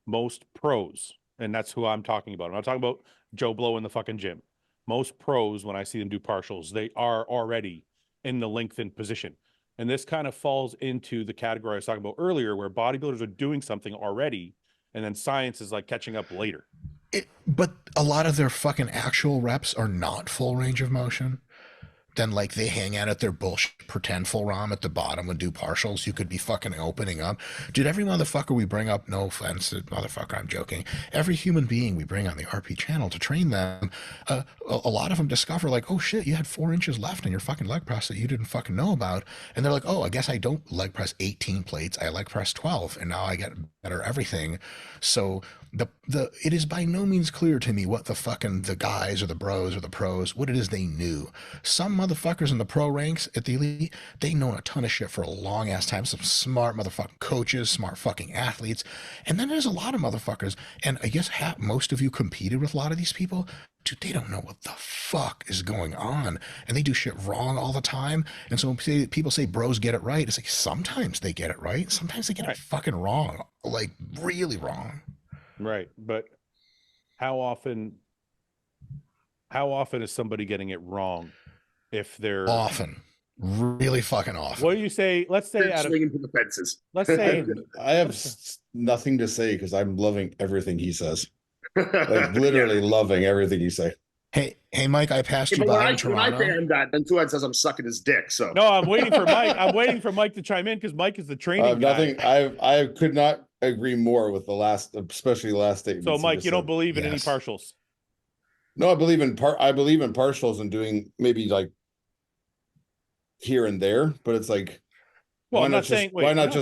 Most pros, and that's who I'm talking about. I'm not talking about Joe Blow in the fucking gym. Most pros, when I see them do partials, they are already in the lengthened position. And this kind of falls into the category I was talking about earlier, where bodybuilders are doing something already, and then science is like catching up later. But a lot of their fucking actual reps are not full range of motion. Then like they hang out at their bullshit pretend full ROM at the bottom and do partials. You could be fucking opening up. Dude, every motherfucker we bring up, no offense, motherfucker, I'm joking. Every human being we bring on the RP channel to train them, a lot of them discover like, oh shit, you had 4 inches left in your fucking leg press that you didn't fucking know about. And they're like, oh, I guess I don't leg press 18 plates. I leg press 12. And now I get better everything. So it is by no means clear to me what the guys or the bros or the pros, what it is they knew. Some motherfuckers in the pro ranks at the elite, they know a ton of shit for a long ass time. Some smart motherfucking coaches, smart fucking athletes. And then there's a lot of motherfuckers. And I guess most of you competed with a lot of these people. Dude, they don't know what the fuck is going on. And they do shit wrong all the time. And so when people say bros get it right, it's like sometimes they get it right. Sometimes they get it fucking wrong. Like really wrong. Right. But how often is somebody getting it wrong if they're often? really fucking awful. What do you say? Let's say out of, swinging for the fences. let's say I have nothing to say because I'm loving everything he says. Like literally loving everything you say. Hey, Mike, I passed you But by in when I Toronto. say I'm that, then Fouad says I'm sucking his dick. So no, I'm waiting for Mike. I'm waiting for Mike to chime in because Mike is the training guy. Nothing. I could not agree more with the last, especially the last statement. So, Mike, you don't believe in any Yes. partials? No, I believe in partials and doing maybe like here and there, but it's like, Well, why I'm not not just saying. Wait, why not no.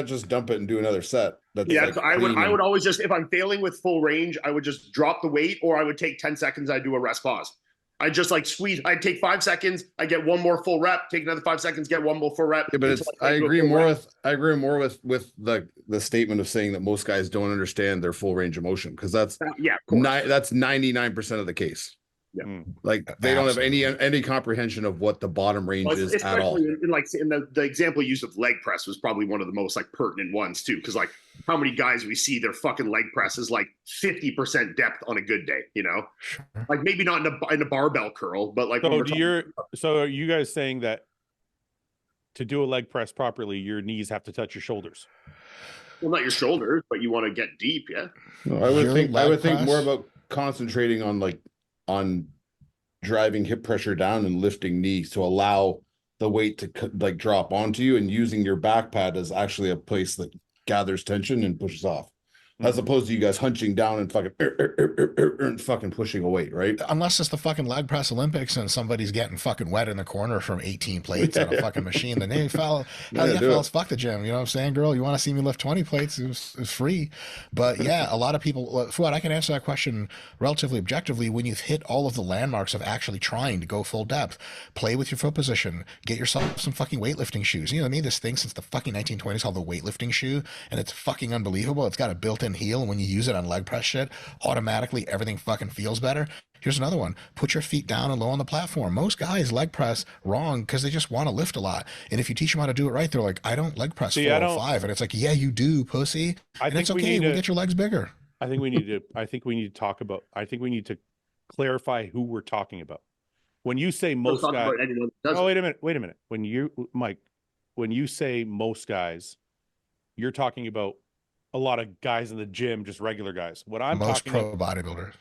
just dump it and do another set? That's yeah, like I clean would and- always just, if I'm failing with full range, I would just drop the weight, or I would take 10 seconds. I do a rest pause. I just like squeeze. I take 5 seconds. I get one more full rep. Take another 5 seconds. Get one more full rep. Yeah, but it's until I do a agree full more rep. with the statement of saying that most guys don't understand their full range of motion, because that's Yeah, of course. that's 99% of the case. Yeah. Like they don't have Absolutely. any comprehension of what the bottom range Well, is at all. especially in the example used of leg press was probably one of the most like pertinent ones too, because like how many guys we see their fucking leg press is like 50% depth on a good day, you know, Sure. like maybe not in a barbell curl, but like when So we're so are you guys saying that to do a leg press properly, your knees have to touch your shoulders? well, not your shoulders, but you want to get deep, yeah. No, I would Your think leg more press? about concentrating on driving hip pressure down and lifting knees to allow the weight to like drop onto you, and using your back pad as actually a place that gathers tension and pushes off, as opposed to you guys hunching down and fucking pushing a weight, right? Unless it's the fucking leg press Olympics and somebody's getting fucking wet in the corner from 18 plates on a fucking machine, then hey, hell yeah, fellas, fuck the gym. You know what I'm saying, girl? You want to see me lift 20 plates? It's free. But yeah, a lot of people, Fouad, I can answer that question relatively objectively. When you've hit all of the landmarks of actually trying to go full depth, play with your foot position, get yourself some fucking weightlifting shoes. You know, I made this thing since the fucking 1920s called the weightlifting shoe, and it's fucking unbelievable. It's got a built-in heel, and when you use it on leg press shit, automatically everything fucking feels better. Here's another one. Put your feet down and low on the platform. Most guys leg press wrong because they just want to lift a lot. And if you teach them how to do it right, they're like, I don't leg press 405. And it's like, yeah, you do, pussy. And it's okay. We'll get your legs bigger. I think we need to talk about, I think we need to clarify who we're talking about. When you say most guys, oh, wait a minute. When you, Mike, when you say most guys, you're talking about a lot of guys in the gym, just regular guys. What I'm most talking pro bodybuilders.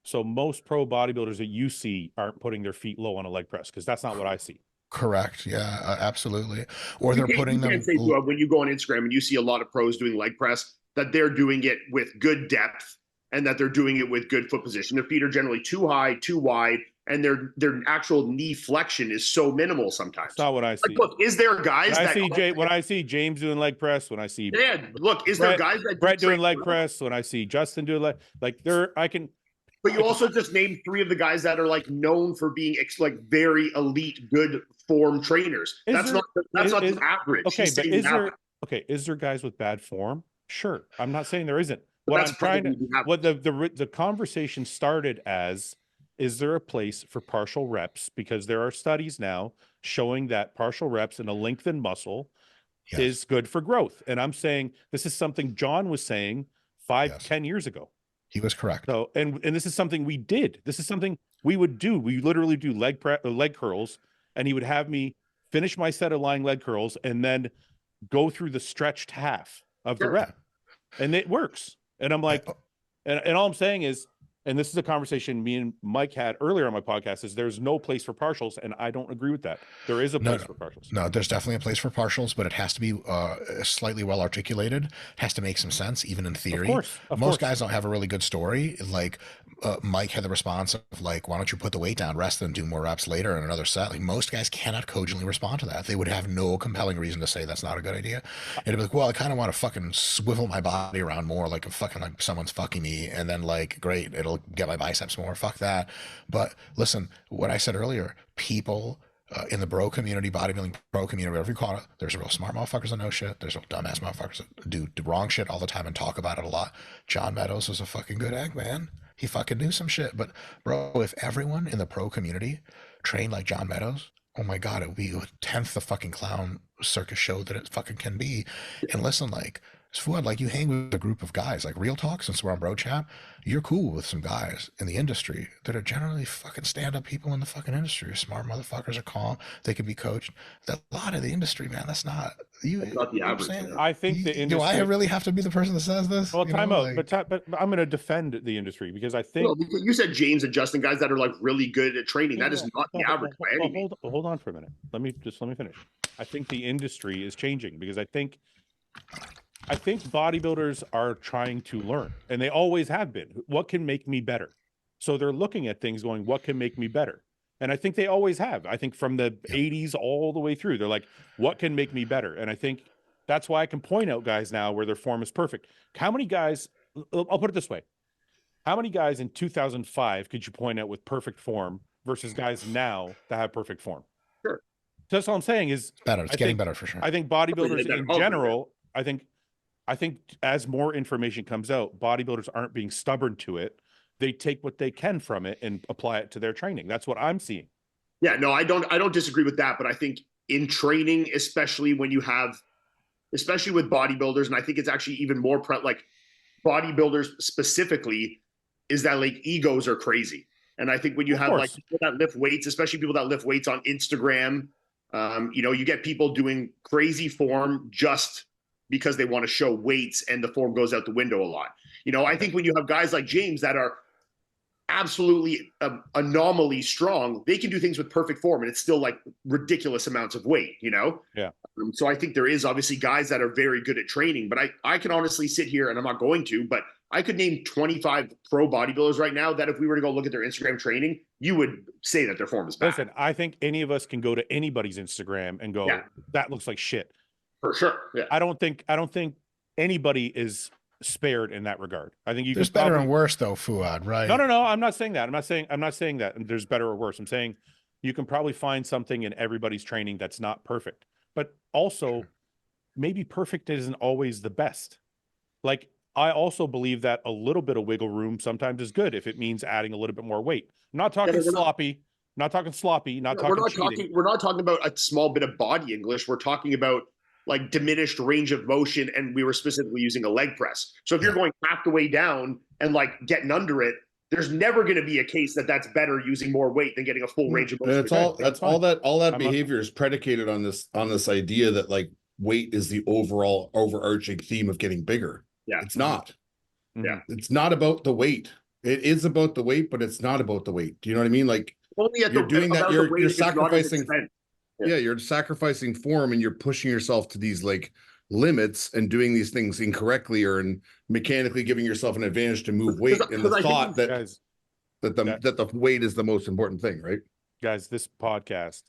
So most pro bodybuilders that you see aren't putting their feet low on a leg press, because that's not what I see. Correct. Yeah, absolutely. Or they're putting them. Say, when you go on Instagram and you see a lot of pros doing leg press, that they're doing it with good depth and that they're doing it with good foot position. Their feet are generally too high, too wide, and their actual knee flexion is so minimal sometimes. That's not what I see. Like, look, is there guys when I see James doing leg press, when I see look, is there guys that Brett doing leg press, when I see Justin doing like I can. But you also just named 3 of the guys that are like known for being like very elite, good form trainers. That's not the average. Okay, is there guys with bad form? Sure, I'm not saying there isn't. What I'm trying to, what the conversation started as, is there a place for partial reps? Because there are studies now showing that partial reps in a lengthened muscle is good for growth. And I'm saying this is something John was saying 10 years ago. He was correct. So, and this is something we did. This is something we would do. We literally do leg curls, and he would have me finish my set of lying leg curls and then go through the stretched half of the rep, and it works. And I'm like, and all I'm saying is, and this is a conversation me and Mike had earlier on my podcast, is there's no place for partials, and I don't agree with that. There is a place for partials. No, there's definitely a place for partials, but it has to be slightly well articulated. It has to make some sense, even in theory. Of course. Most guys don't have a really good story. Like Mike had the response of like, why don't you put the weight down, rest, and do more reps later in another set? Like most guys cannot cogently respond to that. They would have no compelling reason to say that's not a good idea. It'd be like, well, I kind of want to fucking swivel my body around more, like fucking like someone's fucking me, and then like, great, it'll get my biceps more. Fuck that. But listen, what I said earlier, people in the bro community, bodybuilding pro community, whatever you call it, there's real smart motherfuckers that know shit. There's real dumbass motherfuckers that do wrong shit all the time and talk about it a lot. John Meadows was a fucking good egg, man. He fucking knew some shit. But bro, if everyone in the pro community trained like John Meadows, oh my God, it would be a 10th the fucking clown circus show that it fucking can be. And listen, like, Fouad, like you hang with a group of guys, like real talk, since we're on bro chat, you're cool with some guys in the industry that are generally fucking stand-up people in the fucking industry. Smart motherfuckers are calm. They can be coached. A lot of the industry, man, that's not you. That's not the You know what I'm average. saying? I think the Do I industry. really have to be the person that says this? Well, You time know, out, like, but I'm going to defend the industry because I think. Well, because you said James and Justin, guys that are like really good at training. That is not the average by any means. Hold on for a minute. Let me finish. I think the industry is changing because I think bodybuilders are trying to learn, and they always have been. What can make me better? So they're looking at things going, what can make me better? And I think they always have. I think from the 80s all the way through, they're like, what can make me better? And I think that's why I can point out guys now where their form is perfect. How many guys, I'll put it this way. How many guys in 2005 could you point out with perfect form versus guys now that have perfect form? Sure. So that's all I'm saying is better. It's getting better for sure. I think bodybuilders in general, I think as more information comes out, bodybuilders aren't being stubborn to it. They take what they can from it and apply it to their training. That's what I'm seeing. Yeah, no, I don't disagree with that, but I think in training, especially when you have, especially with bodybuilders, and I think it's actually even more like bodybuilders specifically, is that like egos are crazy. And I think when you have like people that lift weights, especially people that lift weights on Instagram, you know, you get people doing crazy form just because they want to show weights and the form goes out the window a lot. You know, I think when you have guys like James that are absolutely anomaly strong, they can do things with perfect form and it's still like ridiculous amounts of weight, you know? Yeah. So I think there is obviously guys that are very good at training, but I can honestly sit here and I'm not going to, but I could name 25 pro bodybuilders right now that if we were to go look at their Instagram training, you would say that their form is bad. Listen, I think any of us can go to anybody's Instagram and go, that looks like shit. For sure. Yeah. I don't think anybody is spared in that regard. I think there's better and worse though, Fouad, right? No. I'm not saying that. I'm not saying that there's better or worse. I'm saying you can probably find something in everybody's training that's not perfect, but also maybe perfect isn't always the best. Like I also believe that a little bit of wiggle room sometimes is good if it means adding a little bit more weight. I'm not talking sloppy. Not talking sloppy. Not talking cheating. We're not talking about a small bit of body English. We're talking about like diminished range of motion, and we were specifically using a leg press. So if you're going half the way down and like getting under it, there's never going to be a case that that's better using more weight than getting a full range of motion. All that behavior is predicated on this idea that like weight is the overall overarching theme of getting bigger. Yeah, it's not. Yeah, it's not about the weight. It is about the weight, but it's not about the weight. Do you know what I mean? Like only at you're doing that. You're sacrificing. Yeah, you're sacrificing form and you're pushing yourself to these like limits and doing these things incorrectly or mechanically giving yourself an advantage to move weight in the thought that the weight is the most important thing, right? Guys, this podcast,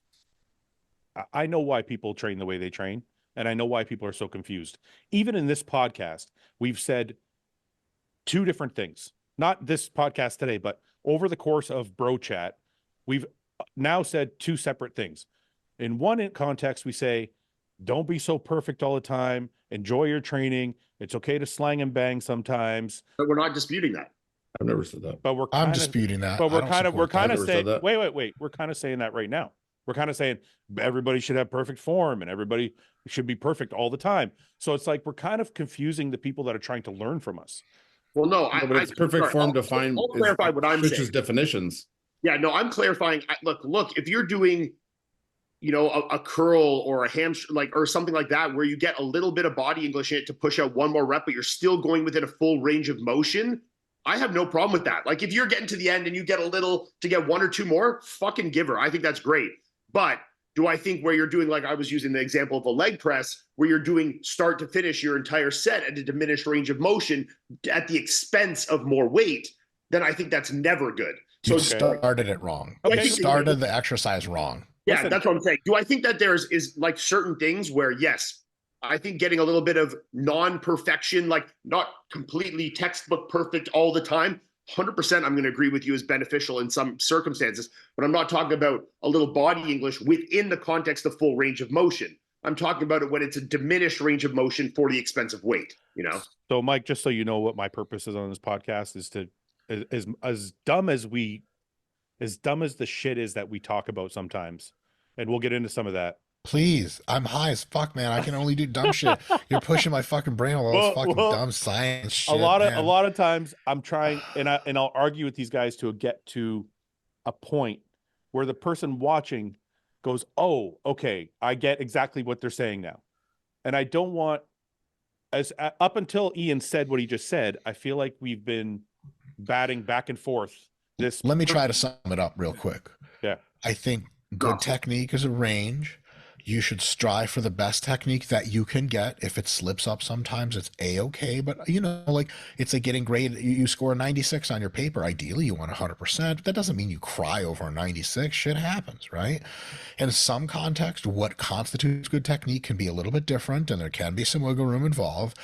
I know why people train the way they train, and I know why people are so confused. Even in this podcast, we've said two different things. Not this podcast today, but over the course of Bro Chat, we've now said two separate things. In one context, we say, don't be so perfect all the time. Enjoy your training. It's okay to slang and bang sometimes. But we're not disputing that. I've never said that. But I'm disputing that. But we're kind of saying, wait. We're kind of saying that right now. We're kind of saying everybody should have perfect form and everybody should be perfect all the time. So it's like we're kind of confusing the people that are trying to learn from us. Well, no, but it's perfect form defined. I'll clarify what I'm saying. Definitions. Yeah, no, I'm clarifying. Look, if you're doing, you know, a curl or a hamstring, like, or something like that, where you get a little bit of body English in it to push out one more rep, but you're still going within a full range of motion, I have no problem with that. Like, if you're getting to the end and you get a little to get one or two more, fucking give her. I think that's great. But do I think where you're doing, like I was using the example of a leg press, where you're doing start to finish your entire set at a diminished range of motion at the expense of more weight, then I think that's never good. So you started it wrong. Okay. You started the exercise wrong. Yeah, that's what I'm saying. Do I think that is like certain things where, yes, I think getting a little bit of non-perfection, like not completely textbook perfect all the time, 100% I'm going to agree with you is beneficial in some circumstances, but I'm not talking about a little body English within the context of full range of motion. I'm talking about it when it's a diminished range of motion for the expense of weight, you know? So Mike, just so you know what my purpose is on this podcast is to, as dumb as the shit is that we talk about sometimes, and we'll get into some of that. Please, I'm high as fuck, man. I can only do dumb shit. You're pushing my fucking brain with all this fucking dumb science shit, a lot of times I'm trying, and I'll argue with these guys to get to a point where the person watching goes, "Oh, okay, I get exactly what they're saying now," and I don't want, as up until Iain said what he just said, I feel like we've been batting back and forth. Let me try to sum it up real quick. Yeah. I think good technique is a range. You should strive for the best technique that you can get. If it slips up sometimes, it's a-okay. But, you know, like, it's like getting grade. You score a 96 on your paper. Ideally, you want 100%. That doesn't mean you cry over a 96. Shit happens, right? In some context, what constitutes good technique can be a little bit different, and there can be some wiggle room involved.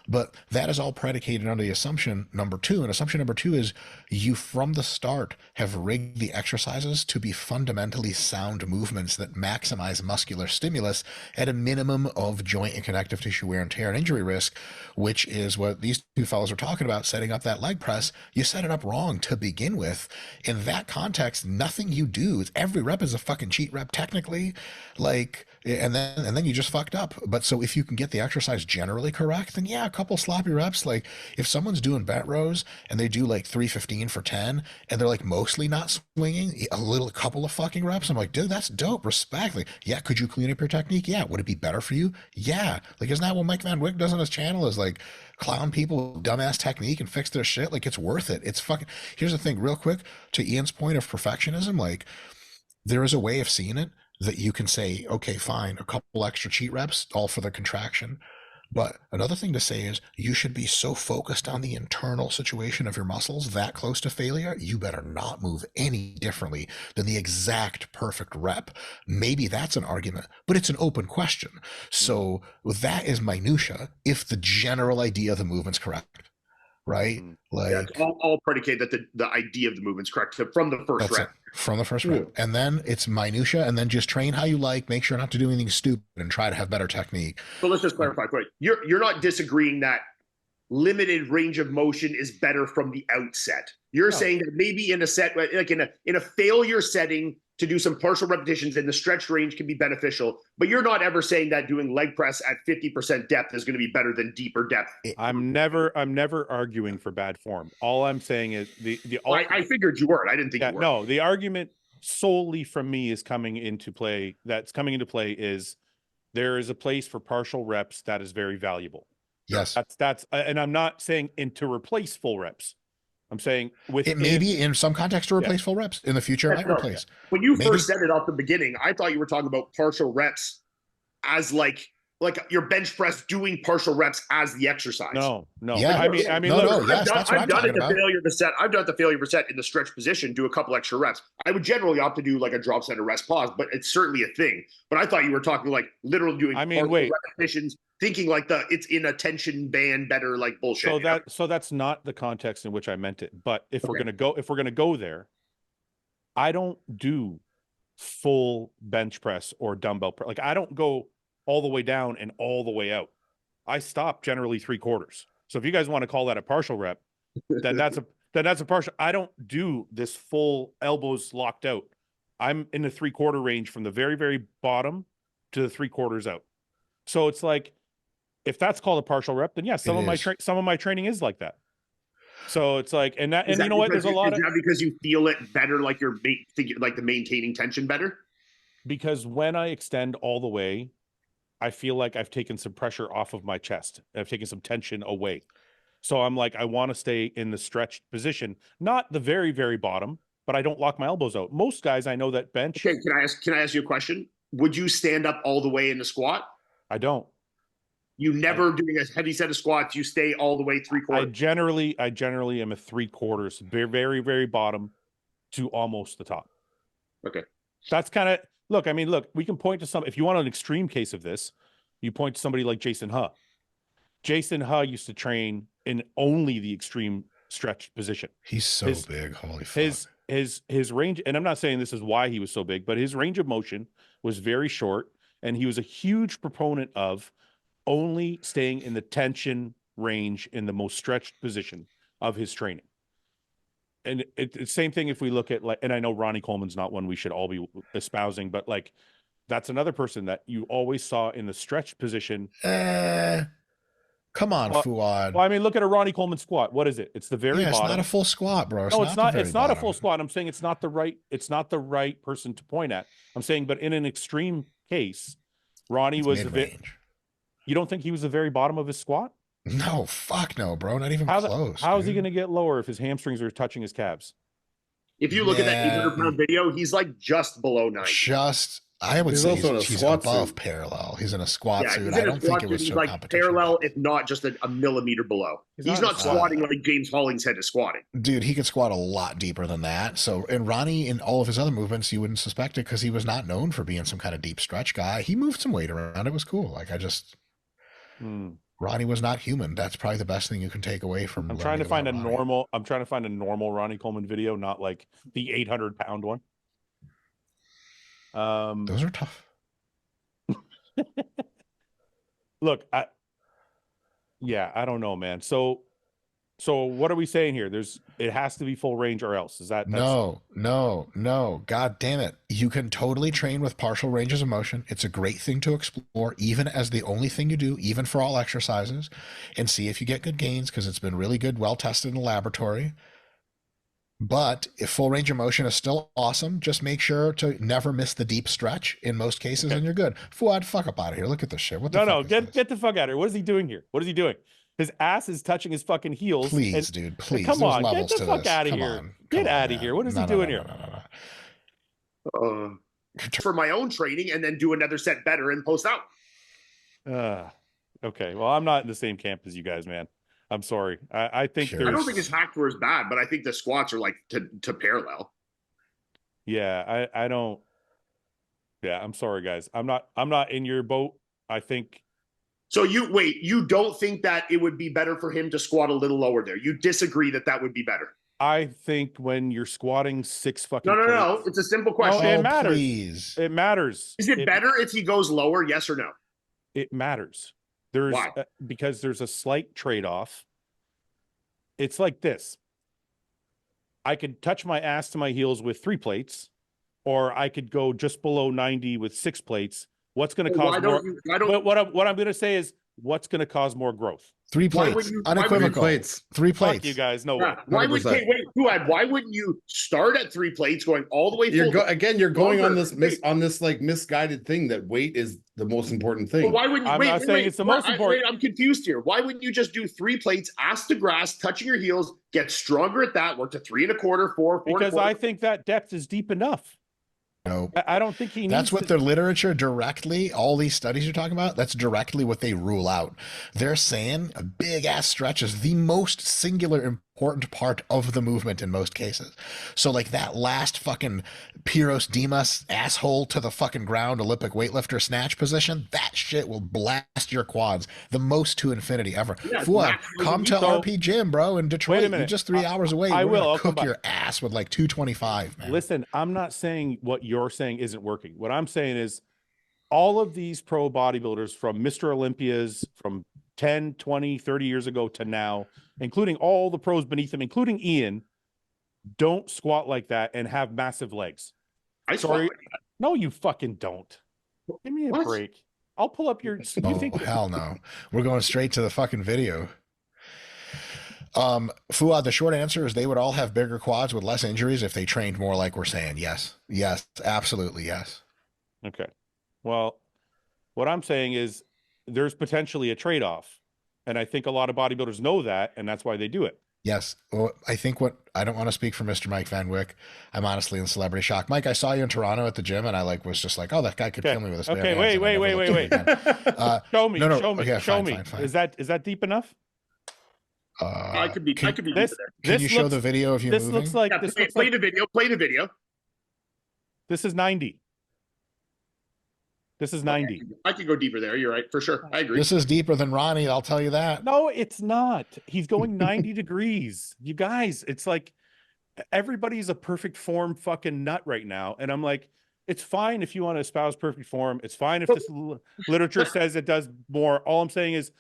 But that is all predicated on the assumption number two. And assumption number two is you from the start have rigged the exercises to be fundamentally sound movements that maximize muscular stimulus at a minimum of joint and connective tissue wear and tear and injury risk, which is what these two fellows are talking about, setting up that leg press. You set it up wrong to begin with. In that context, nothing you do, every rep is a fucking cheat rep technically. Like, and then you just fucked up. But so if you can get the exercise generally correct, then yeah, a couple sloppy reps. Like if someone's doing bent rows and they do like 315 for 10 and they're like mostly not swinging, a couple of fucking reps, I'm like, dude, that's dope. Respect. Like, yeah, could you clean up your technique? Yeah. Would it be better for you? Yeah. Like, isn't that what Mike Van Wyck does on his channel, is like clown people with dumbass technique and fix their shit? Like, it's worth it. It's fucking, here's the thing real quick to Ian's point of perfectionism. Like, there is a way of seeing it that you can say, okay, fine, a couple extra cheat reps, all for the contraction. But another thing to say is you should be so focused on the internal situation of your muscles that close to failure, you better not move any differently than the exact perfect rep. Maybe that's an argument, but it's an open question. So that is minutia if the general idea of the movement's correct. Right? Like, yeah, it's all predicated that the idea of the movement's correct from the first rep. From the first rep. And then it's minutia, and then just train how you like, make sure not to do anything stupid, and try to have better technique. So let's just clarify quick. You're not disagreeing that limited range of motion is better from the outset. You're saying that maybe in a set, like in a failure setting, to do some partial repetitions in the stretch range can be beneficial, but you're not ever saying that doing leg press at 50% depth is going to be better than deeper depth. I'm never arguing for bad form. All I'm saying is I figured you weren't. I didn't think you were. No, the argument solely from me is coming into play is there is a place for partial reps that is very valuable. Yes. That's and I'm not saying to replace full reps. I'm saying it may be in some context to replace full reps. In the future, it might replace. When you first said it off the beginning, I thought you were talking about partial reps as like your bench press doing partial reps as the exercise. No. Yeah. I mean, I've done it the failure to set. I've done the failure to set in the stretch position, do a couple extra reps. I would generally opt to do like a drop set or rest pause, but it's certainly a thing. But I thought you were talking like literally doing repetitions, thinking like it's in a tension band better, like bullshit. So that's not the context in which I meant it. But if we're gonna go there, I don't do full bench press or dumbbell press. Like I don't go all the way down and all the way out. I stop generally 3/4. So if you guys want to call that a partial rep, then that's a partial. I don't do this full elbows locked out. I'm in the 3/4 range from the very, very bottom to the 3/4 out. So it's like, if that's called a partial rep, then yeah, some of my training is like that. So it's like, and you know what? There's a lot of, is that because you feel it better, like you're like the maintaining tension better? Because when I extend all the way, I feel like I've taken some pressure off of my chest. I've taken some tension away. So I'm like, I want to stay in the stretched position, not the very, very bottom, but I don't lock my elbows out. Most guys I know that bench. Okay, can I ask you a question? Would you stand up all the way in the squat? I don't. You never doing a heavy set of squats, you stay all the way 3/4. I generally am a 3/4, very, very, very bottom to almost the top. Okay. That's kind of, look, we can point to some, if you want an extreme case of this, you point to somebody like Jason Huh. Jason Huh used to train in only the extreme stretched position. He's so big. Holy fuck. His range, and I'm not saying this is why he was so big, but his range of motion was very short, and he was a huge proponent of only staying in the tension range in the most stretched position of his training. And it's same thing if we look at, like, and I know Ronnie Coleman's not one we should all be espousing, but like That's another person that you always saw in the stretch position. Come on, Fouad. Well, I mean, look at a Ronnie Coleman squat. What is it? It's the very bottom. It's not a full squat, bro. No, it's not. It's not a full squat. I'm saying it's not the right person to point at. I'm saying, but in an extreme case, Ronnie was mid-range. You don't think he was the very bottom of his squat? No, fuck no, bro. Not even close. How is he going to get lower if his hamstrings are touching his calves? If you look at that 800-pound video, he's like just below 90. I would say he's above parallel. He's in a squat suit. I don't think it was so like parallel, if not just a millimeter below. He's not squatting like James Hollingshead is squatting. Dude, he could squat a lot deeper than that. So, and Ronnie, in all of his other movements, you wouldn't suspect it because he was not known for being some kind of deep stretch guy. He moved some weight around. It was cool. Like Ronnie was not human. That's probably the best thing you can take away from. I'm trying to find a normal Ronnie Coleman video, not like the 800-pound one. Those are tough. Look, I don't know, man. So what are we saying here? It has to be full range or else. Is that no. God damn it. You can totally train with partial ranges of motion. It's a great thing to explore, even as the only thing you do, even for all exercises, and see if you get good gains, because it's been really good, well tested in the laboratory. But if full range of motion is still awesome, just make sure to never miss the deep stretch in most cases, and you're good. Fouad, fuck up out of here. Look at this shit. What the fuck get the fuck out of here. What is he doing here? What is he doing? His ass is touching his fucking heels. Please, dude, please. Come on, get the fuck out of here. Get out of here. What is he doing here? For my own training, and then do another set better and post out. Okay. Well, I'm not in the same camp as you guys, man. I'm sorry. I think I don't think his hack tour is bad, but I think the squats are like to parallel. Yeah, I don't. Yeah, I'm sorry, guys. I'm not in your boat. I think. So you don't think that it would be better for him to squat a little lower there? You disagree that would be better? I think when you're squatting 6 fucking. No. It's a simple question. No, it matters. Please. It matters. Is it better if he goes lower? Yes or no? It matters. Because there's a slight trade-off. It's like this. I could touch my ass to my heels with 3 plates, or I could go just below 90 with 6 plates. What's going to cause more? What I'm going to say is, what's going to cause more growth? 3 plates. Unequivocal. 3 plates. Fuck you guys. No way. Why wouldn't you start at 3 plates going all the way full? You're going on this like misguided thing that weight is the most important thing. Well, why wouldn't you? I'm not saying it's the most important. I'm confused here. Why wouldn't you just do 3 plates, ass to grass, touching your heels, get stronger at that, work to 3 1/4, 4, because I think that depth is deep enough. No, I don't think he needs. That's what the literature directly, all these studies you're talking about, that's directly what they rule out. They're saying a big ass stretch is the most singular important part of the movement in most cases. So like that last fucking Pyros Dimas asshole to the fucking ground Olympic weightlifter snatch position, that shit will blast your quads the most to infinity ever. Yeah, Fouad, come to RP Gym, bro, in Detroit. You're just 3 hours away. I will cook your ass with like 225, man. Listen, I'm not saying what you're saying isn't working. What I'm saying is all of these pro bodybuilders, from Mr. Olympias from 10, 20, 30 years ago to now, including all the pros beneath them, including Iain, don't squat like that and have massive legs. Sorry. No, you fucking don't. Give me a break. I'll pull up your. Hell no. We're going straight to the fucking video. Fouad, the short answer is they would all have bigger quads with less injuries if they trained more like we're saying. Yes, absolutely, yes. Okay. Well, what I'm saying is there's potentially a trade-off, and I think a lot of bodybuilders know that, and that's why they do it. Yes. Well, I don't want to speak for Mr. Mike Van Wyck. I'm honestly in celebrity shock. Mike, I saw you in Toronto at the gym, and I was just like, oh, that guy could kill me with a spare hands. Okay, wait. Show me. Okay, show me. Fine. Is that deep enough? I could be deeper there. Can you show the video of you moving? Looks like play the video. This is 90. This is 90. I could go deeper there. You're right, for sure. I agree. This is deeper than Ronnie, I'll tell you that. No, it's not. He's going 90 degrees. You guys, it's like everybody's a perfect form fucking nut right now. And I'm like, it's fine if you want to espouse perfect form. It's fine if this literature says it does more. All I'm saying is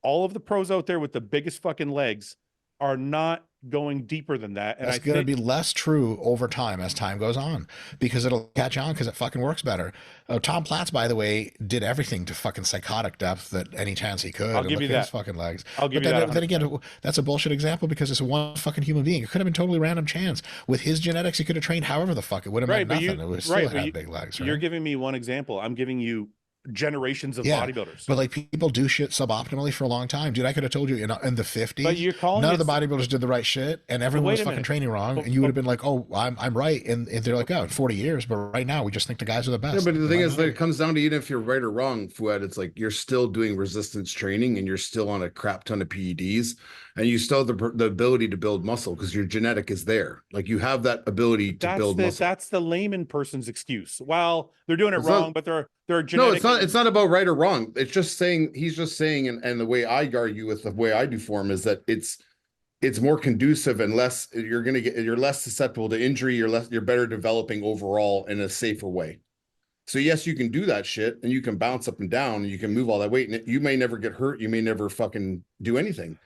all of the pros out there with the biggest fucking legs are not going deeper than that. And that's going to be less true over time as time goes on, because it'll catch on because it fucking works better. Tom Platz, by the way, did everything to fucking psychotic depth that any chance he could. I'll give you that. His fucking legs. I'll give you that. Then again, that's a bullshit example because it's one fucking human being. It could have been totally random chance. With his genetics, he could have trained however the fuck. It would have meant nothing. It would still have big legs. Right? You're giving me one example. I'm giving you generations of bodybuilders. But like people do shit suboptimally for a long time. Dude, I could have told you in the 50s, but you're calling none of the bodybuilders did the right shit and everyone was fucking training wrong. And you would have been like, oh, I'm right. And they're like, oh, in 40 years. But right now we just think the guys are the best. Yeah, but the thing is, like, it comes down to even if you're right or wrong, Fouad, it's like you're still doing resistance training and you're still on a crap ton of PEDs and you still have the ability to build muscle because your genetic is there. Like you have that ability to build muscle. That's the layman person's excuse. Well, they're doing it wrong, but they're genetic. No, it's not about right or wrong. It's just saying, he's just saying, and the way I argue with the way I do form is that it's more conducive and less, you're less susceptible to injury, you're better developing overall in a safer way. So yes, you can do that shit and you can bounce up and down and you can move all that weight and you may never get hurt, you may never fucking do anything.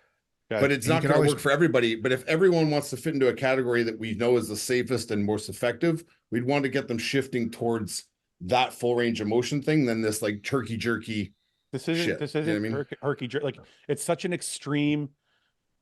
But it's not going to work for everybody. But if everyone wants to fit into a category that we know is the safest and most effective, we'd want to get them shifting towards that full range of motion thing than this like turkey jerky. This isn't herky jerky. Like it's such an extreme.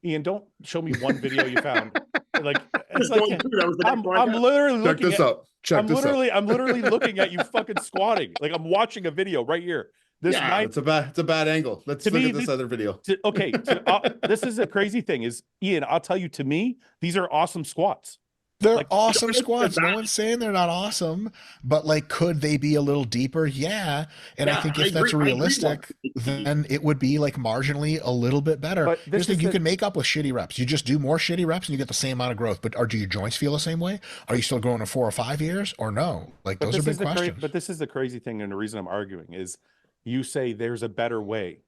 Iain, don't show me one video you found. Like it's like I'm literally looking Check this up. I'm literally looking at you fucking squatting. Like I'm watching a video right here. It's a bad angle. Let's look at this other video. This is a crazy thing. Is Iain? I'll tell you. To me, these are awesome squats. They're awesome squats. No one's saying they're not awesome, but like, could they be a little deeper? Yeah. And I think if that's realistic, then it would be like marginally a little bit better. But here's the thing, you can make up with shitty reps. You just do more shitty reps and you get the same amount of growth. But do your joints feel the same way? Are you still growing in 4 or 5 years or no? Like those are big questions. But this is the crazy thing. And the reason I'm arguing is you say there's a better way,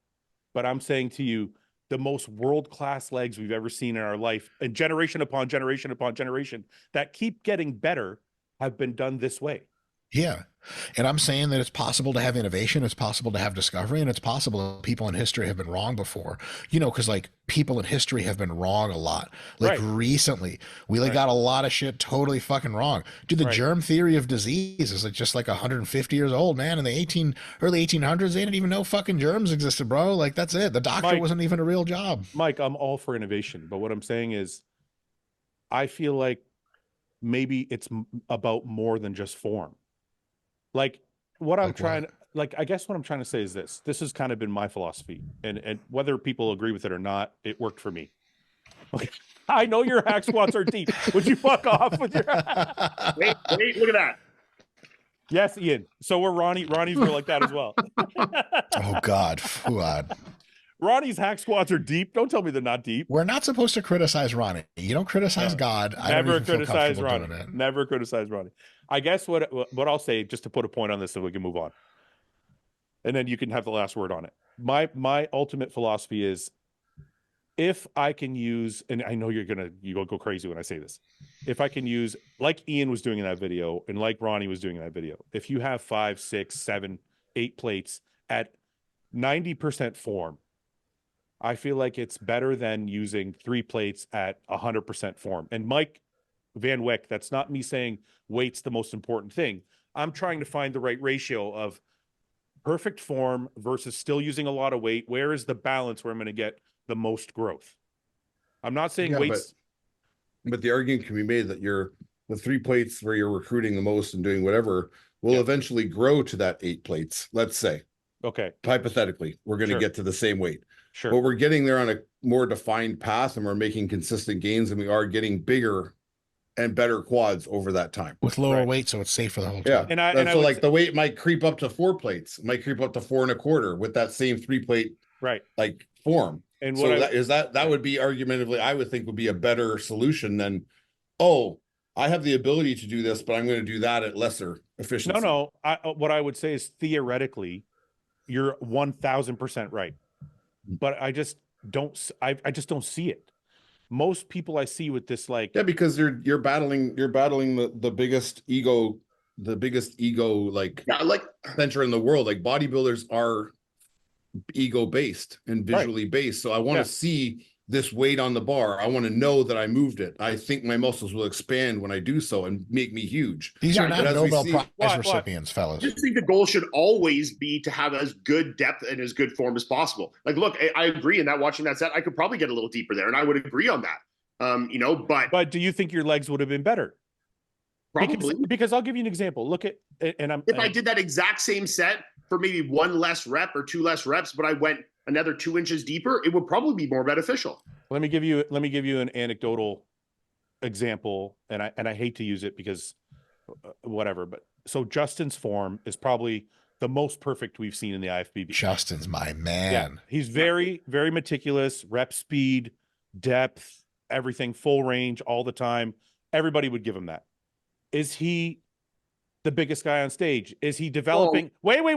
but I'm saying to you, the most world-class legs we've ever seen in our life, and generation upon generation upon generation that keep getting better have been done this way. Yeah. And I'm saying that it's possible to have innovation, it's possible to have discovery, and it's possible that people in history have been wrong before. You know, because like people in history have been wrong a lot. Like recently, we got a lot of shit totally fucking wrong. Dude, the germ theory of disease is like just like 150 years old, man. In the early 1800s, they didn't even know fucking germs existed, bro. Like that's it. The doctor wasn't even a real job. Mike, I'm all for innovation, but what I'm saying is, I feel like maybe it's about more than just form. Like what I'm trying, I guess what I'm trying to say is this has kind of been my philosophy, and whether people agree with it or not, it worked for me. Okay. I know your hack squats are deep. Would you fuck off with your wait, look at that. Yes, Iain. So we're Ronnie's were like that as well. Oh God, Fouad. Ronnie's hack squats are deep. Don't tell me they're not deep. We're not supposed to criticize Ronnie. You don't criticize God. Never criticize Ronnie. Never criticize Ronnie. I guess what I'll say, just to put a point on this so we can move on, and then you can have the last word on it. My ultimate philosophy is, if I can use, and I know you'll go crazy when I say this, if I can use, like Iain was doing in that video and like Ronnie was doing in that video, if you have 5, 6, 7, 8 plates at 90% form, I feel like it's better than using 3 plates at 100% form. And Mike Van Wyck, that's not me saying weight's the most important thing. I'm trying to find the right ratio of perfect form versus still using a lot of weight. Where is the balance where I'm going to get the most growth? I'm not saying weights. But the argument can be made that the 3 plates where you're recruiting the most and doing whatever will eventually grow to that 8 plates. Let's say, okay, hypothetically, we're going to get to the same weight. Sure. But we're getting there on a more defined path and we're making consistent gains and we are getting bigger and better quads over that time. With lower weight, so it's safe for the whole time. Yeah. And so like the weight might creep up to 4 plates, might creep up to 4 1/4 with that same 3 plate like form. And so that would be argumentatively, I would think would be a better solution than, oh, I have the ability to do this, but I'm going to do that at lesser efficiency. No. What I would say is theoretically, you're 1000% right. But I just don't see it. Most people I see with this, like, because you're battling the biggest ego like center in the world. Like bodybuilders are ego based and visually based. So I want to see this weight on the bar. I want to know that I moved it. I think my muscles will expand when I do so and make me huge. These are not Nobel Prize What? recipients, fellas. I just think the goal should always be to have as good depth and as good form as possible. Like, look, I agree in that watching that set, I could probably get a little deeper there, and I would agree on that. You know, but do you think your legs would have been better? Probably. Because I'll give you an example. Look at, if I did that exact same set for maybe one less rep or two less reps, but I went another 2 inches deeper, it would probably be more beneficial. Let me give you an anecdotal example, and I hate to use it because whatever, but so Justin's form is probably the most perfect we've seen in the IFBB. Justin's my man. Yeah, he's very, very meticulous, rep speed, depth, everything, full range all the time. Everybody would give him that. Is he the biggest guy on stage? Is he developing? Wait. Let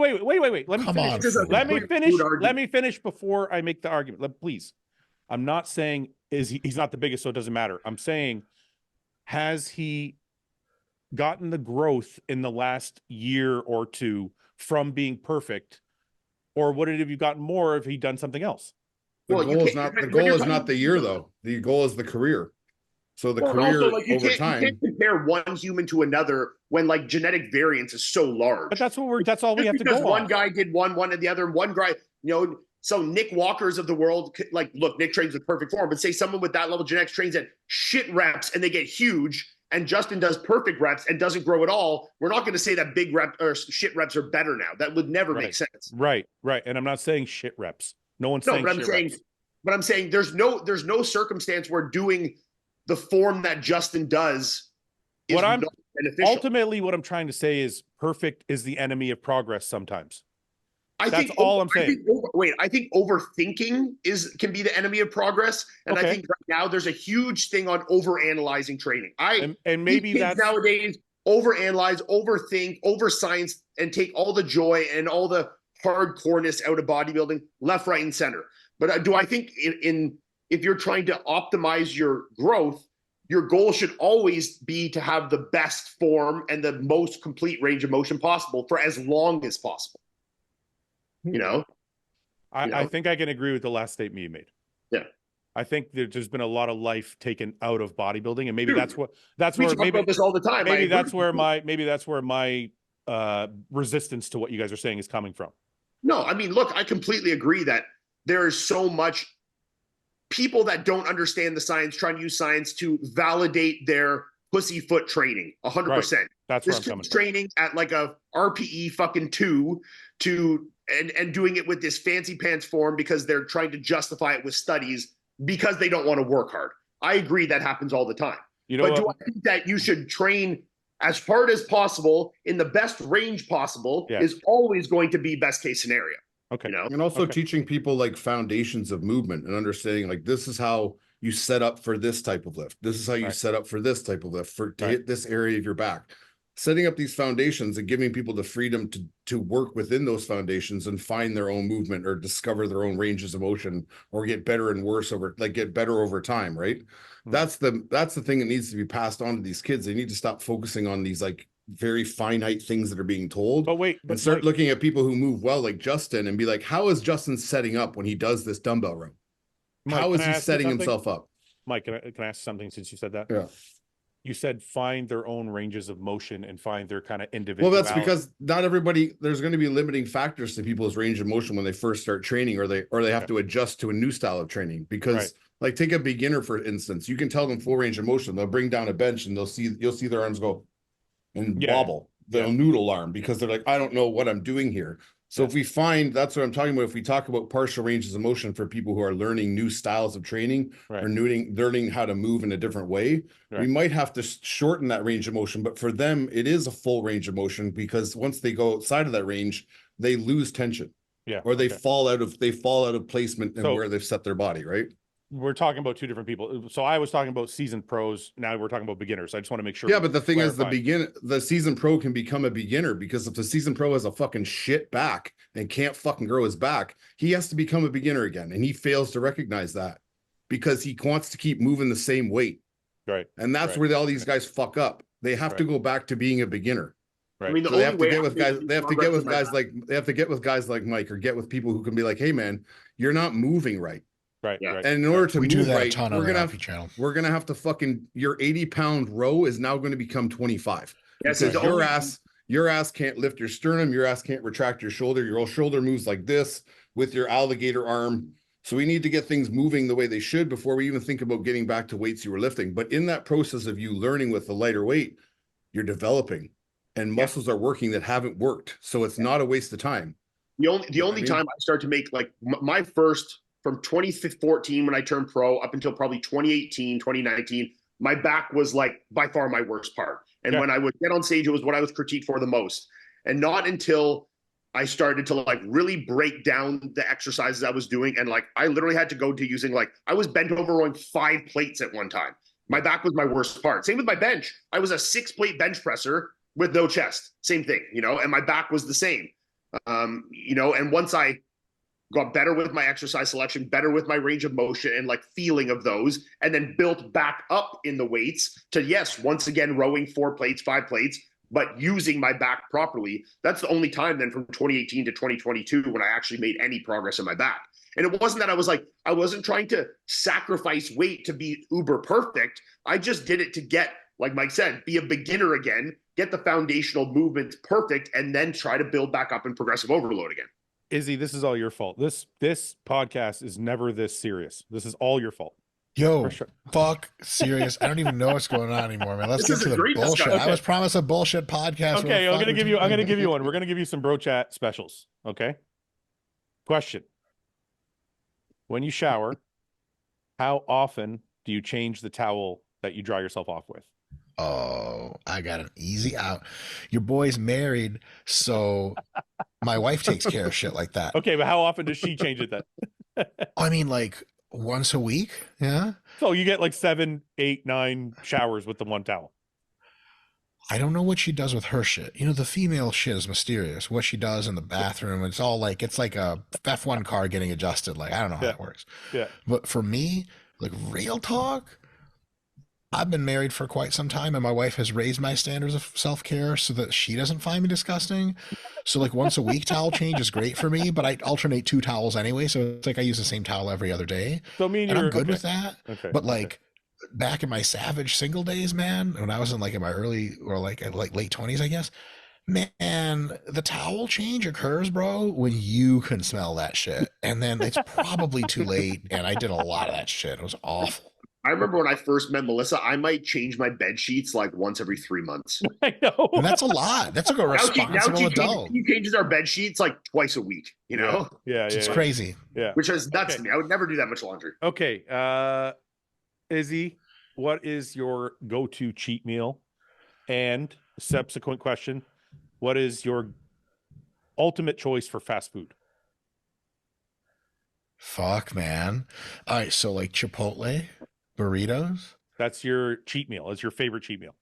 me finish before I make the argument. Please. I'm not saying he's not the biggest, so it doesn't matter. I'm saying, has he gotten the growth in the last year or two from being perfect, or would it have you gotten more if he'd done something else? The goal is not the year though. The goal is the career. So the career also, like, over time. You can't compare one human to another when like genetic variance is so large. But that's all we have to go on. Because one guy did one and the other, and one guy, you know, so Nick Walkers of the world, like, look, Nick trains with perfect form, but say someone with that level of genetics trains at shit reps and they get huge, and Justin does perfect reps and doesn't grow at all. We're not going to say that big rep or shit reps are better now. That would never make sense. Right. And I'm not saying shit reps. No one's saying shit reps. But I'm saying there's no circumstance where doing the form that Justin does is not beneficial. Ultimately, what I'm trying to say is perfect is the enemy of progress sometimes. I think overthinking can be the enemy of progress. And I think right now there's a huge thing on overanalyzing training. And maybe that's nowadays overanalyze, overthink, overscience, and take all the joy and all the hardcoreness out of bodybuilding, left, right, and center. But do I think if you're trying to optimize your growth, your goal should always be to have the best form and the most complete range of motion possible for as long as possible. You know? I think I can agree with the last statement you made. Yeah. I think there's been a lot of life taken out of bodybuilding, and maybe we talk about this all the time. Maybe that's where my resistance to what you guys are saying is coming from. No, I mean, look, I completely agree that there is so much people that don't understand the science trying to use science to validate their pussyfoot training 100%. Right. That's where I'm coming from. Training at like a RPE fucking 2 and doing it with this fancy pants form because they're trying to justify it with studies because they don't want to work hard. I agree that happens all the time. Do I think that you should train as hard as possible in the best range possible is always going to be best case scenario. Okay. And also teaching people like foundations of movement and understanding like this is how you set up for this type of lift. This is how you set up for this type of lift to hit this area of your back. Setting up these foundations and giving people the freedom to work within those foundations and find their own movement or discover their own ranges of motion or get better and worse get better over time, right? Mm-hmm. That's the thing that needs to be passed on to these kids. They need to stop focusing on these like very finite things that are being told. And start looking at people who move well like Justin and be like, how is Justin setting up when he does this dumbbell row? How is he setting himself up? Mike, can I ask something since you said that? Yeah. You said find their own ranges of motion and find their kind of individual. Well, that's because not everybody, there's going to be limiting factors to people's range of motion when they first start training, or they have to adjust to a new style of training. Because like take a beginner, for instance, you can tell them full range of motion. They'll bring down a bench and you'll see their arms go and wobble. They'll noodle arm because they're like, I don't know what I'm doing here. So if we find, that's what I'm talking about. If we talk about partial ranges of motion for people who are learning new styles of training or learning how to move in a different way, we might have to shorten that range of motion. But for them, it is a full range of motion because once they go outside of that range, they lose tension. Yeah. Or they fall out of placement and where they've set their body, right? We're talking about two different people. So I was talking about seasoned pros. Now we're talking about beginners. I just want to make sure. Yeah, but the thing is, the seasoned pro can become a beginner because if the seasoned pro has a fucking shit back and can't fucking grow his back, he has to become a beginner again, and he fails to recognize that because he wants to keep moving the same weight. Right. And that's where all these guys fuck up. They have to go back to being a beginner. Right. I mean, they have to get with guys. They have to get with guys like Mike, or get with people who can be like, "Hey, man, you're not moving right. Right. Yeah. Right. And in order to We do move that a right, ton on we're the gonna Hockey have channel. we're gonna have to fucking your 80-pound row is now going to become 25 Yeah, so because the only- your ass can't lift your sternum, your ass can't retract your shoulder, your whole shoulder moves like this with your alligator arm. So we need to get things moving the way they should before we even think about getting back to weights you were lifting. But in that process of you learning with the lighter weight, you're developing and muscles are working that haven't worked. So it's not a waste of time. The only time I start to make like my first from 2014 when I turned pro up until probably 2018, 2019, my back was like by far my worst part. And when I would get on stage, it was what I was critiqued for the most. And not until I started to like really break down the exercises I was doing. And like, I literally had to go to using like, I was bent over rowing 5 plates at one time. My back was my worst part. Same with my bench. I was a 6-plate bench presser with no chest. Same thing, and my back was the same. And once I got better with my exercise selection, better with my range of motion and like feeling of those, and then built back up in the weights to, yes, once again, rowing 4 plates, 5 plates, but using my back properly. That's the only time then from 2018 to 2022 when I actually made any progress in my back. And it wasn't that I wasn't trying to sacrifice weight to be uber perfect. I just did it to get, like Mike said, be a beginner again, get the foundational movements perfect, and then try to build back up in progressive overload again. Izzy, this is all your fault. This podcast is never this serious. This is all your fault. Yo, fuck serious. I don't even know what's going on anymore, man. Let's get to the bullshit. Okay. I was promised a bullshit podcast. Okay, I'm gonna give you one. We're gonna give you some bro chat specials. Okay. Question. When you shower, how often do you change the towel that you dry yourself off with? Oh, I got an easy out. Your boy's married, so my wife takes care of shit like that. Okay, but how often does she change it then? I mean, like once a week. Yeah. So you get like 7, 8, 9 showers with the one towel. I don't know what she does with her shit. The female shit is mysterious. What she does in the bathroom, it's like a F1 car getting adjusted. Like, I don't know how that works. Yeah. But for me, like real talk, I've been married for quite some time, and my wife has raised my standards of self-care so that she doesn't find me disgusting. So like once a week towel change is great for me, but I alternate 2 towels anyway. So it's like I use the same towel every other day. So I'm good with that. Okay. But like back in my savage single days, man, when I was in my early or like late 20s, I guess, man, the towel change occurs, bro, when you can smell that shit. And then it's probably too late. And I did a lot of that shit. It was awful. I remember when I first met Melissa, I might change my bed sheets like once every 3 months. I know. And that's a lot. That's like a responsible adult. He changes our bed sheets like twice a week, Yeah. It's crazy. Yeah. Which is nuts to me. I would never do that much laundry. Okay. Izzy, what is your go-to cheat meal? And subsequent question, what is your ultimate choice for fast food? Fuck, man. All right, so like Chipotle, burritos. That's your cheat meal. It's your favorite cheat meal.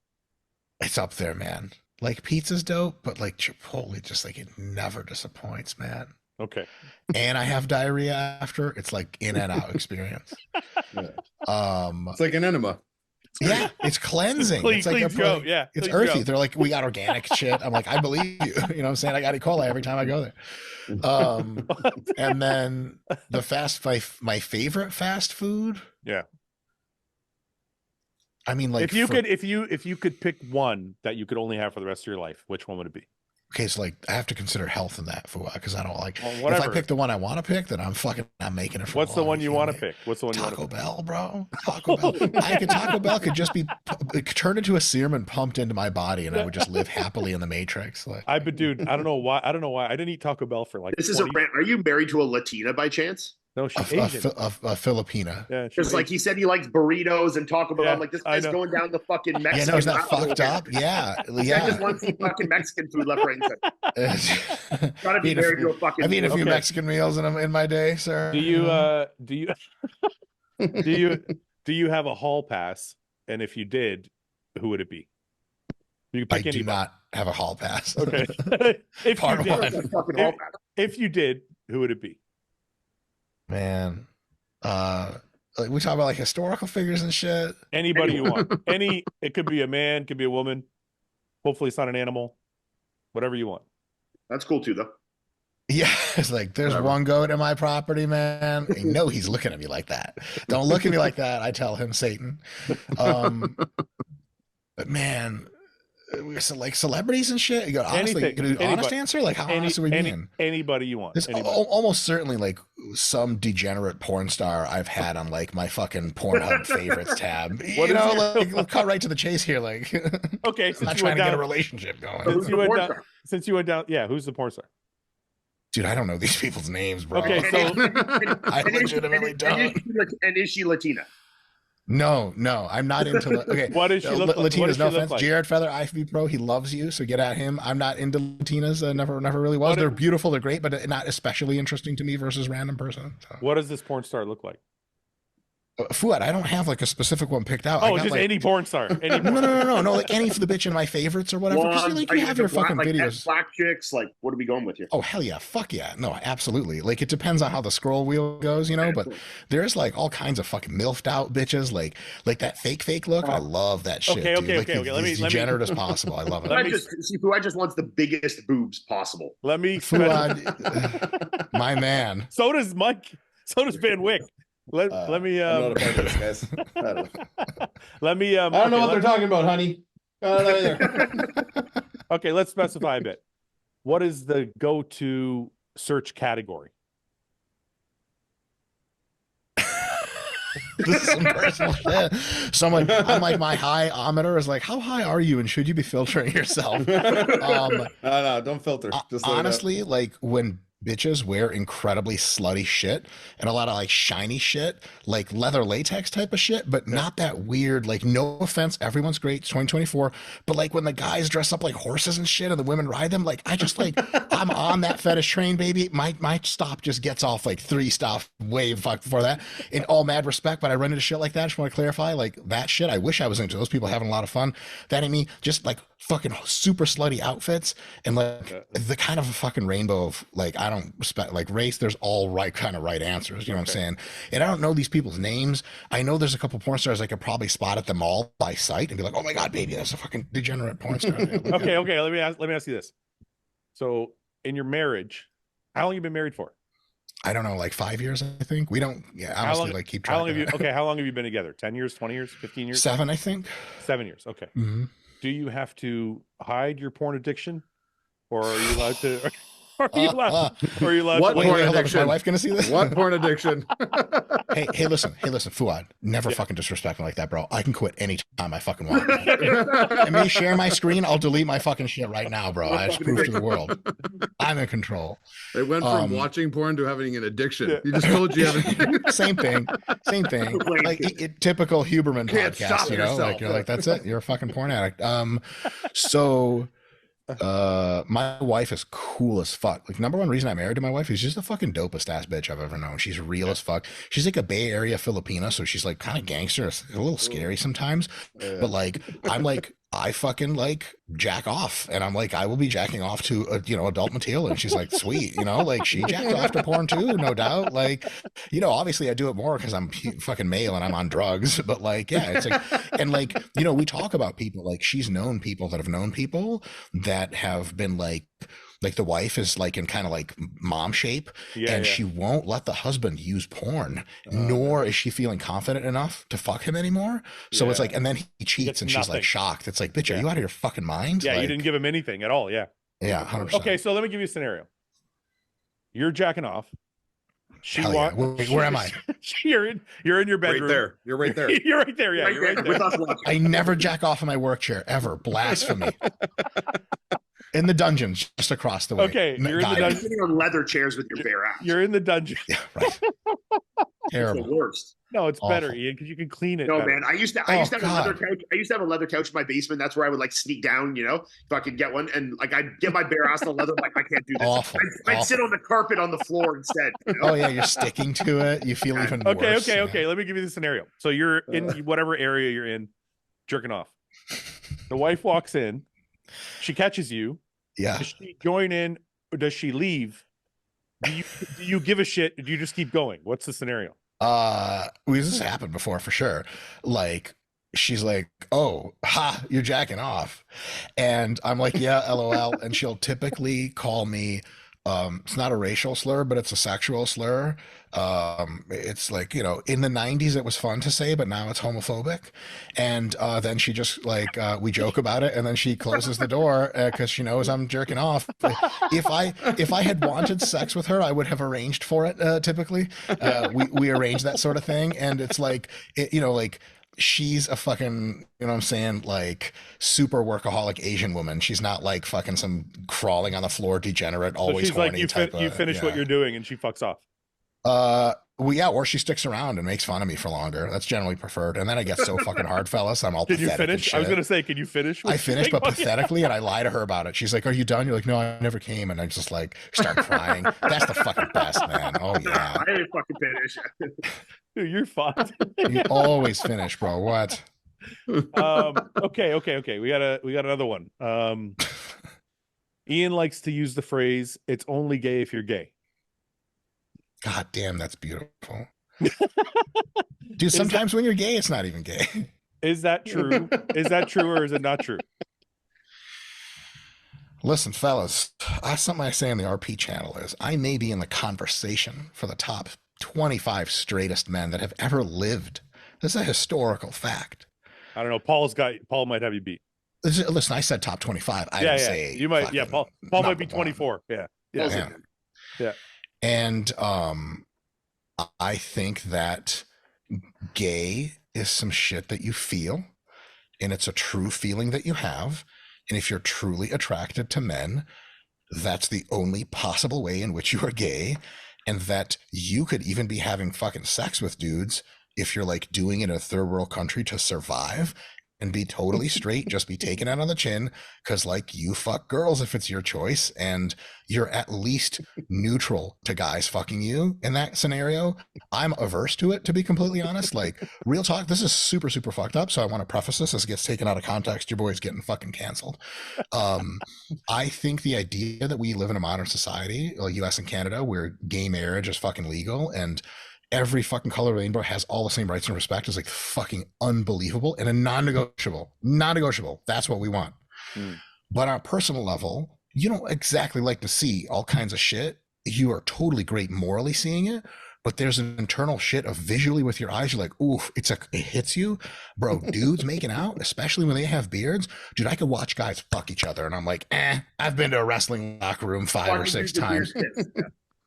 It's up there, man. Like pizza's dope, but like Chipotle, just like it never disappoints, man. Okay. And I have diarrhea after. It's like in and out experience. It's like an enema. Yeah, it's cleansing. It's like it's earthy. They're like, we got organic shit. I'm like, I believe you. You know what I'm saying? I got E. coli every time I go there. And then my favorite fast food. Yeah. I mean, like if you could pick one that you could only have for the rest of your life, which one would it be? Okay, so like I have to consider health in that food because I don't like. Well, if I pick the one I want to pick, then I'm making it. What's the one you want to pick? What's the one? Taco Bell, bro. Taco Bell. Taco Bell could just be turned into a serum and pumped into my body, and I would just live happily in the Matrix. Like, dude, I don't know why. I didn't eat Taco Bell for like. This is a rant. Are you married to a Latina by chance? No, she's Asian. A Filipina. Yeah, just like he said, he likes burritos and Taco Bell. Yeah, I'm like, this guy's going down the fucking Mexican. Yeah, no, is that fucked up? Yeah, yeah. I just want to see fucking Mexican food left, right, and center. Gotta be married to a fucking. I've eaten a few Mexican meals in my day, sir. Do you have a hall pass? And if you did, who would it be? You could pick do not have a hall pass. Okay. If you did, who would it be? Man, like we talk about like historical figures and shit. Anybody you want. It could be a man, could be a woman. Hopefully it's not an animal. Whatever you want. That's cool too, though. Yeah, it's like there's Whatever. one goat in my property, man. I know he's looking at me like that. Don't look at me like that. I tell him, Satan. Um, but man, so like celebrities and shit. You go honestly, Anything, you gonna do honest anybody, answer? Like how honest are we being? anybody you want. There's Anybody. almost certainly like some degenerate porn star I've had on like my fucking Pornhub favorites tab. What You is know, your- like we'll cut right to the chase here. Like, Okay, I'm since not you trying went to get a down, relationship going. Who's the porn star? since you went down, yeah, who's the porn star? Dude, I don't know these people's names, bro. Okay, so I legitimately don't. And is she Latina? No, I'm not into. Okay, what does she look like? What Latinas, does no she look offense. like? Jared Feather, IFB Pro, he loves you, so get at him. I'm not into Latinas. Never really was. What They're if- beautiful, they're great, but not especially interesting to me versus random person. So. What does this porn star look like? Fouad, I don't have like a specific one picked out. Oh, I it's got, just like, any porn star. Any porn no, like any of the bitch in my favorites or whatever. Because like you have your fucking videos. Black chicks, like what are we going with here? Oh hell yeah, fuck yeah, no, absolutely. Like it depends on how the scroll wheel goes, you know. But there's like all kinds of fucking milfed out bitches, like that fake look. I love that shit. Okay, dude. okay, Like, okay. Let me degenerate as possible. I love it. Let me- Fouad just wants the biggest boobs possible. Let me. Fouad, my man. So does Mike. So does Van Wyck. Let me. I'm not a part of this, guys. I don't know, Let me. I don't know what they're talking about, honey. I don't know either. Okay, let's specify a bit. What is the go-to search category? This is some personal shit. So I'm like my high-ometer is like, how high are you, and should you be filtering yourself? No, don't filter. Just Honestly, like when bitches wear incredibly slutty shit and a lot of like shiny shit, like leather latex type of shit, but not that weird. Like, no offense, everyone's great, it's 2024, but like when the guys dress up like horses and shit and the women ride them, like I just like I'm on that fetish train, baby. My stop just gets off like 3 stops way fuck before that. In all mad respect, but I run into shit like that. I just want to clarify, like that shit. I wish I was into those people having a lot of fun. That ain't me. Just like fucking super slutty outfits and like the kind of a fucking rainbow of like I don't respect like race. There's all right kind of right answers. You know what I'm saying? And I don't know these people's names. I know there's a couple porn stars I could probably spot at the mall by sight and be like, oh my god, baby, that's a fucking degenerate porn star. Okay. Let me ask you this. So, in your marriage, how long you been married for? I don't know, like 5 years, I think. We don't, honestly, like keep track. How long have you? Okay, how long have you been together? 10 years, 20 years, 15 years? 7, I think. 7 years. Okay. Mm-hmm. Do you have to hide your porn addiction, or are you allowed to? Are you allowed? Are you allowed? What to, Wait, porn hold on, is addiction? my wife gonna see this? What porn addiction? Hey, listen, Fouad, never fucking disrespect me like that, bro. I can quit anytime I fucking want. And me share my screen, I'll delete my fucking shit right now, bro. I just proved to the world I'm in control. It went from watching porn to having an addiction. Yeah. You just told you haven't. Same thing. Like typical Huberman Can't podcast, stop you know, yourself. like you're like, that's it. You're a fucking porn addict. So my wife is cool as fuck. Like, number one reason I'm married to my wife is she's the fucking dopest ass bitch I've ever known. She's real as fuck. She's like a Bay Area Filipina, so she's like kind of gangster. It's a little scary sometimes, but like I'm like I fucking like jack off, and I'm like I will be jacking off to adult Matilda, and she's like sweet, like she jacks off to porn too, no doubt. Like, obviously I do it more because I'm fucking male and I'm on drugs, but like yeah, it's like, and like we talk about people, like she's known people that have known people that have been like the wife is like in kind of like mom shape, and she won't let the husband use porn, nor is she feeling confident enough to fuck him anymore. So it's like, and then he cheats and she's like shocked. It's like, bitch, are you out of your fucking mind? Yeah, like, you didn't give him anything at all. Yeah. Yeah, 100%. Okay, so let me give you a scenario. You're jacking off. Hell yeah. Where am I? You're in your bedroom. Right there. You're right there. You're right there. Yeah, you're right there. With us watching. I never jack off in my work chair ever. Blasphemy. In the dungeons just across the way. Okay, you're in the Got it. You're dungeon. sitting on leather chairs with your bare ass. You're in the dungeon. Yeah, right. It's the Terrible. worst. No, it's better, Awful. Ian, because you can clean it. No, better. man. I used to have a leather couch. I used to have a leather couch in my basement. That's where I would like sneak down, if I could get one, and like I'd get my bare ass on the leather. Like I can't do this. Awful. I'd sit on the carpet on the floor instead. Oh yeah, you're sticking to it. You feel even Okay, worse. okay. Let me give you the scenario. So you're in whatever area you're in, jerking off. The wife walks in. She catches you. Yeah. Does she join in or does she leave? Do you give a shit? Or do you just keep going? What's the scenario? This has happened before for sure. Like she's like, oh, ha, you're jacking off. And I'm like, yeah, LOL. And she'll typically call me It's not a racial slur, but it's a sexual slur. It's like, you know, in the 90s it was fun to say, but now it's homophobic. And then she just like we joke about it, and then she closes the door because she knows I'm jerking off. If I had wanted sex with her, I would have arranged for it. Typically, we arrange that sort of thing, and it's like you know, like she's a fucking, you know what I'm saying, like super workaholic Asian woman. She's not like fucking some crawling on the floor degenerate, always she's like, horny you finish what you're doing and she fucks off. Well, yeah, or she sticks around and makes fun of me for longer. That's generally preferred. And then I get so fucking hard, fellas. I'm all Can you pathetic. finish? I was gonna say, can you finish? I finished, but pathetically, and I lie to her about it. She's like, "Are you done?" You're like, "No, I never came." And I just like start crying. That's the fucking best, man. Oh yeah. I didn't fucking finish. Dude, you're fucked. You always finish, bro. What? Okay. We got another one. Ian likes to use the phrase, "It's only gay if you're gay." God damn, that's beautiful. Dude, sometimes when you're gay, it's not even gay. Is that true? Is that true, or is it not true? Listen, fellas, something I say on the RP channel is I may be in the conversation for the top 25 straightest men that have ever lived. This is a historical fact. I don't know. Paul might have you beat. Listen, I said top 25. I didn't say you might. Yeah, Paul might be 24. Yeah. And I think that gay is some shit that you feel, and it's a true feeling that you have. And if you're truly attracted to men, that's the only possible way in which you are gay, and that you could even be having fucking sex with dudes if you're like doing it in a third world country to survive and be totally straight, just be taken out on the chin, because like you fuck girls if it's your choice, and you're at least neutral to guys fucking you in that scenario. I'm averse to it, to be completely honest. Like, real talk, this is super, super fucked up, so I want to preface this. This gets taken out of context, your boy's getting fucking canceled. I think the idea that we live in a modern society, like US and Canada, where gay marriage is fucking legal and every fucking color rainbow has all the same rights and respect is like fucking unbelievable and a non-negotiable. That's what we want. But on a personal level, you don't exactly like to see all kinds of shit. You are totally great morally seeing it, but there's an internal shit of visually with your eyes. You're like, oof, it hits you, bro. Dudes making out, especially when they have beards, dude. I could watch guys fuck each other, and I'm like, I've been to a wrestling locker room 5 or 6 times.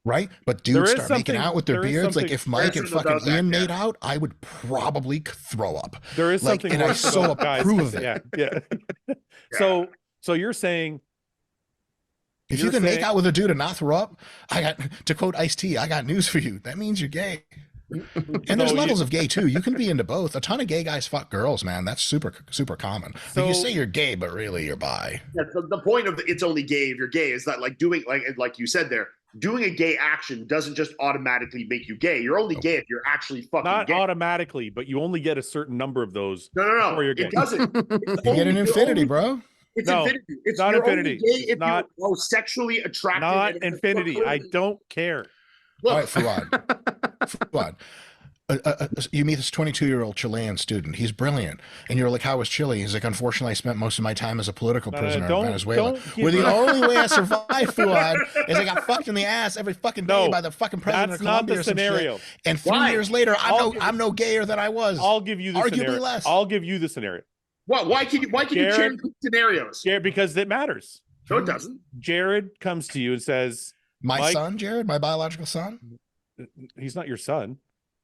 Right? But dudes start making out with their beards. Like if Mike and fucking Ian made out, I would probably throw up. There is like, something, and I so approve of it. Yeah. So you're saying, if you can make out with a dude and not throw up, to quote Ice-T, I got news for you. That means you're gay. And there's levels of gay too. You can be into both. A ton of gay guys fuck girls, man. That's super, super common. So you say you're gay, but really you're bi. Yeah, the point of it's only gay if you're gay is that like doing like you said there, doing a gay action doesn't just automatically make you gay. You're only gay if you're actually fucking not gay. automatically, but you only get a certain number of those. No. Before you're gay. It doesn't. You get an infinity, bro. It's no, infinity. It's not infinity. Only gay if not, you're sexually attracted. Not infinity. I don't care. Look, all right, Fouad. You meet this 22-year-old Chilean student. He's brilliant. And you're like, how was Chile? He's like, unfortunately, I spent most of my time as a political prisoner in Venezuela. Where the only way I survived, Fouad, is I got fucked in the ass every fucking day by the fucking president of Colombia. That's not the scenario. And 3 years later, I'm no gayer than I was. I'll give you the arguably scenario. Less. I'll give you the scenario. What? Why can you change scenarios? Jared, because it matters. No, it doesn't. Jared comes to you and says, my son, Jared, my biological son? He's not your son.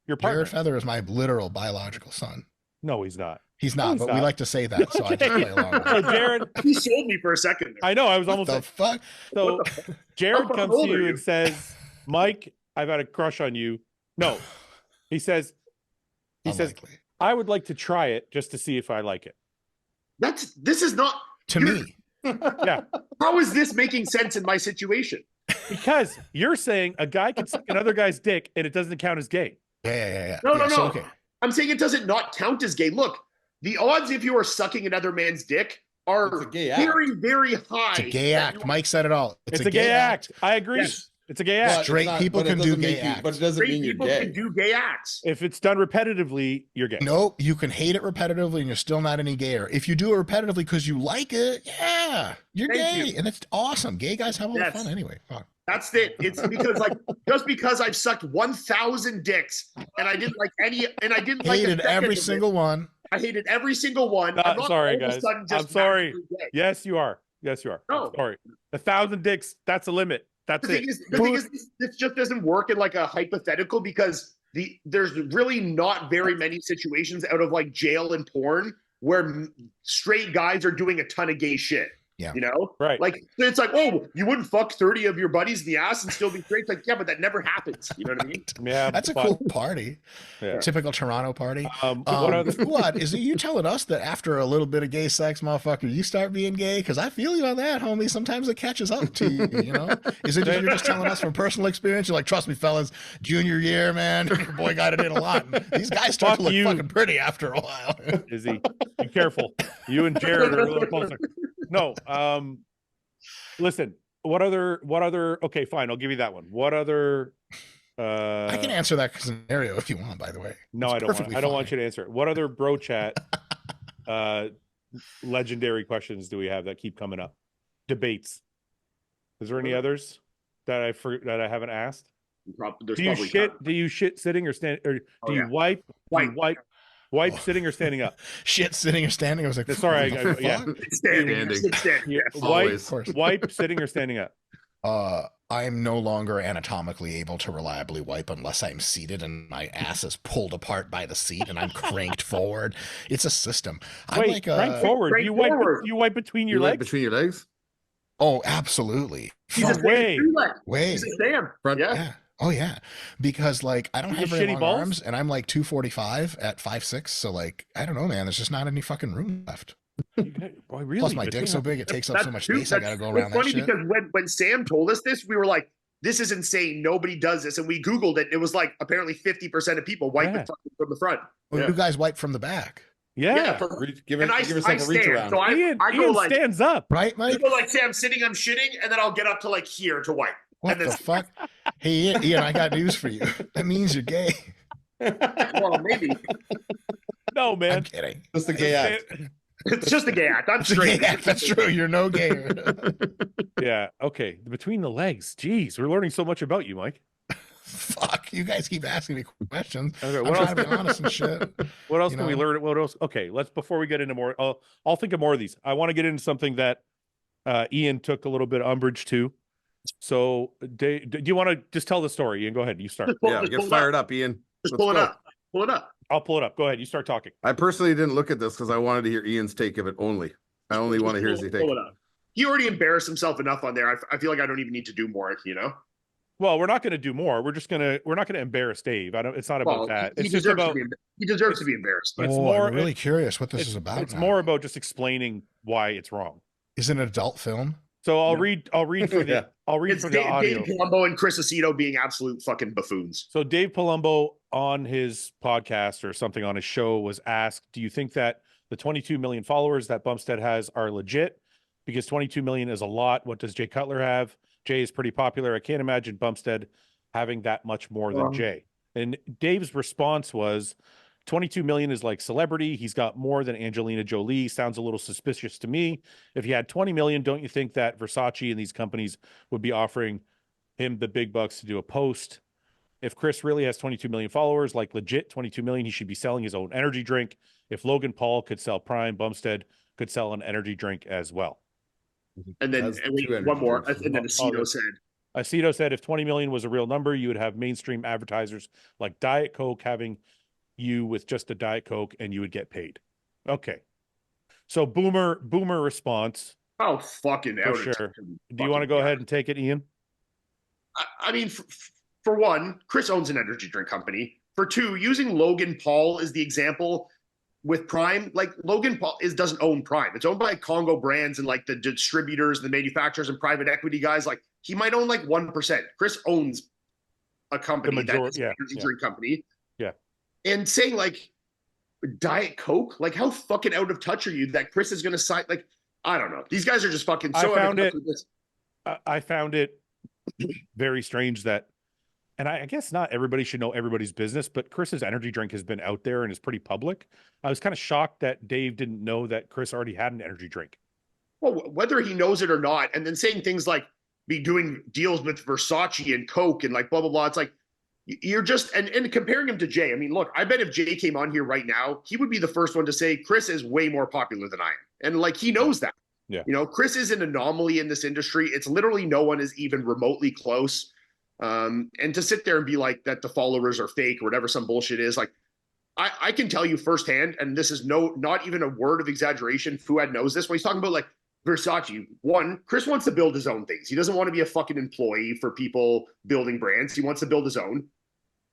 Your partner. Jared Feather is my literal biological son. No, he's not. He's not, but we like to say that, so I just play along. So Jared, he sold me for a second there. I know. I was almost the fuck. So Jared comes to you and says, "Mike, I've had a crush on you." No, he says, "I would like to try it just to see if I like it." This is not to me. Yeah. How is this making sense in my situation? Because you're saying a guy can suck another guy's dick and it doesn't count as gay. Yeah. No. So, okay. I'm saying it doesn't not count as gay. Look, the odds if you are sucking another man's dick are very, very high. It's a gay act. Mike said it all. It's a gay act. I agree. Yes. It's a gay act. Straight people can do gay acts. But it doesn't Straight mean you're people gay. can do gay acts. If it's done repetitively, you're gay. Nope, you can hate it repetitively and you're still not any gayer. If you do it repetitively because you like it, yeah, you're Thank gay. you. And it's awesome. Gay guys have all the Yes. fun anyway. Fuck. That's it. It's because like just because I've sucked 1,000 dicks and I didn't like any, and I didn't like a Hated second every of it, single one. I hated every single one. I'm not Sorry, all of a guys. sudden just I'm sorry. magically gay. Yes, you are. Yes, you are. No. I'm sorry. 1,000 dicks. That's a limit. That's The it. thing is, this just doesn't work in like a hypothetical because there's really not very many situations out of like jail and porn where straight guys are doing a ton of gay shit. Yeah. You know? Right. Like, it's like, oh, you wouldn't fuck 30 of your buddies in the ass and still be straight. It's like, yeah, but that never happens. You know what I mean? Yeah, That's a but- cool party. Yeah. Typical Toronto party. What other- Fouad, is it you telling us that after a little bit of gay sex, motherfucker, you start being gay? Because I feel you on that, homie. Sometimes it catches up to you, you know? Is it you're just telling us from personal experience? You're like, trust me, fellas, junior year, man, your boy got it in a lot. And these guys start Fuck to look you. fucking pretty after a while. Izzy, be careful. You and Jared are a little closer. No. Listen, what other, okay, fine. I'll give you that one. What other, I can answer that scenario if you want, by the way. no, It's I don't want, perfectly I don't fine. want you to answer it. What other bro chat, legendary questions do we have that keep coming up? Debates. Is there any others that I haven't asked? There's Do you probably shit? not. Do you shit sitting or stand? Or do Oh, you yeah. wipe? Do you Wipe. wipe sitting or standing up? Shit, sitting or standing. I was like, Sorry, what the yeah. fuck? It's standing. Standing. It's standing. Yeah, Yes. wipe, Always. Of course. wipe, sitting or standing up. I'm no longer anatomically able to reliably wipe unless I'm seated and my ass is pulled apart by the seat and I'm cranked forward. It's a system. I'm Wait, like, crank forward. crank You wipe. forward. You wipe between your You like legs. between your legs? oh, absolutely. He's No a way. Way. He's a Sam. Front- Yeah. Yeah. Oh yeah. Because like I don't You have get very shitty long balls? arms and I'm like 245 at 5'6". So like I don't know, man. There's just not any fucking room left. Boy, really? Plus my Between- dick's so big it takes up so much space. I gotta go It's around that funny shit. because when Sam told us this, we were like, this is insane. Nobody does this. And we Googled it. And it was like apparently 50% of people wipe Yeah. it from the front. Well, Yeah. you guys wipe from the back, Yeah. Give And I yourself a reach stand. around. So I go Ian like, stands up. right, I Mike? go like, Sam, sitting, I'm shitting. And then I'll get up to like here to wipe. What and the then- fuck? Hey, Ian, I got news for you. That means you're gay. Well, maybe. No, I'm man. kidding. Just a gay act. It's just a gay act. I'm It's a straight. gay act. That's true. You're no gayer. Yeah. Okay. Between the legs. Jeez, we're learning so much about you, Mike. Fuck. You guys keep asking me questions. Okay. I'm What trying else? to be honest and shit. What else you can we know? learn? What else? Okay. Let's before we get into more. I'll think of more of these. I want to get into something that Ian took a little bit of umbrage to. So, do you want to just tell the story? Ian, go ahead. You start. Yeah, Just get pull it fired up. up, Ian. Just Let's pull it go. up. Pull it up. I'll pull it up. Go ahead. You start talking. I personally didn't look at this because I wanted to hear Ian's take of it only. I only want to hear his take. Pull it up. He already embarrassed himself enough on there. I feel like I don't even need to do more, you know? Well, we're not going to do more. We're not going to embarrass Dave. It's not about Well, that. he It's just deserves about. he deserves to be embarrassed. It's Oh, more- I'm really curious what this is about. It's now. more about just explaining why it's wrong. Is it an adult film? So I'll Yeah. read for the Yeah. I'll read It's for the audio. Dave Colombo and Chris Aceto being absolute fucking buffoons. So Dave Palumbo on his podcast or something on his show was asked, do you think that the 22 million followers that Bumstead has are legit? Because 22 million is a lot. What does Jay Cutler have? Jay is pretty popular. I can't imagine Bumstead having that much more than Jay. And Dave's response was 22 million is like celebrity. He's got more than Angelina Jolie. Sounds a little suspicious to me. If he had 20 million, don't you think that Versace and these companies would be offering him the big bucks to do a post? If Chris really has 22 million followers, like legit 22 million, he should be selling his own energy drink. If Logan Paul could sell Prime, Bumstead could sell an energy drink as well. And then Has and two one more. energy drinks. And then Oh, Aceto said, Aceto said if 20 million was a real number, you would have mainstream advertisers like Diet Coke having you with just a Diet Coke and you would get paid. Okay. So boomer response oh, fucking for out. sure. Do you want to go ahead and take it, Ian? I mean, for one, Chris owns an energy drink company. For two, using Logan Paul as the example with Prime, like Logan Paul doesn't own Prime. It's owned by Congo Brands and like the distributors, the manufacturers, and private equity guys. Like he might own like 1%. Chris owns a company that's an energy drink company. Yeah. And saying like Diet Coke, like how fucking out of touch are you that Chris is going to sign? Like I don't know. These guys are just fucking so I out found of it. touch with this. I found it very strange that, and I guess not everybody should know everybody's business, but Chris's energy drink has been out there and is pretty public. I was kind of shocked that Dave didn't know that Chris already had an energy drink. Well, whether he knows it or not, and then saying things like be doing deals with Versace and Coke and like blah blah blah. It's like you're just and comparing him to Jay. I mean, look, I bet if Jay came on here right now, he would be the first one to say Chris is way more popular than I am, and like he knows that. Yeah. You know, Chris is an anomaly in this industry. It's literally no one is even remotely close. And to sit there and be like that the followers are fake or whatever some bullshit is, like I can tell you firsthand, and this is not even a word of exaggeration. Fouad knows this when he's talking about like Versace. One, Chris wants to build his own things. He doesn't want to be a fucking employee for people building brands. He wants to build his own.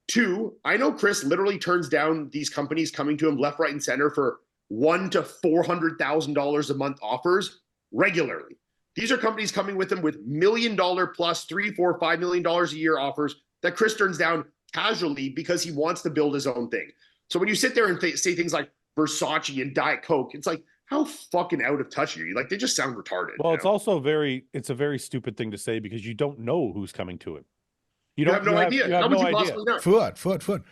Two, I know Chris literally turns down these companies coming to him left, right, and center for $100,000 to $400,000 a month offers regularly. These are companies coming with him with $1 million plus, $3, $4, $5 million a year offers that Chris turns down casually because he wants to build his own thing. So when you sit there and say things like Versace and Diet Coke, it's like, how fucking out of touch are you? Like, they just sound retarded. Well, it's also it's a very stupid thing to say because you don't know who's coming to him. You have no idea. You have no idea. Fouad.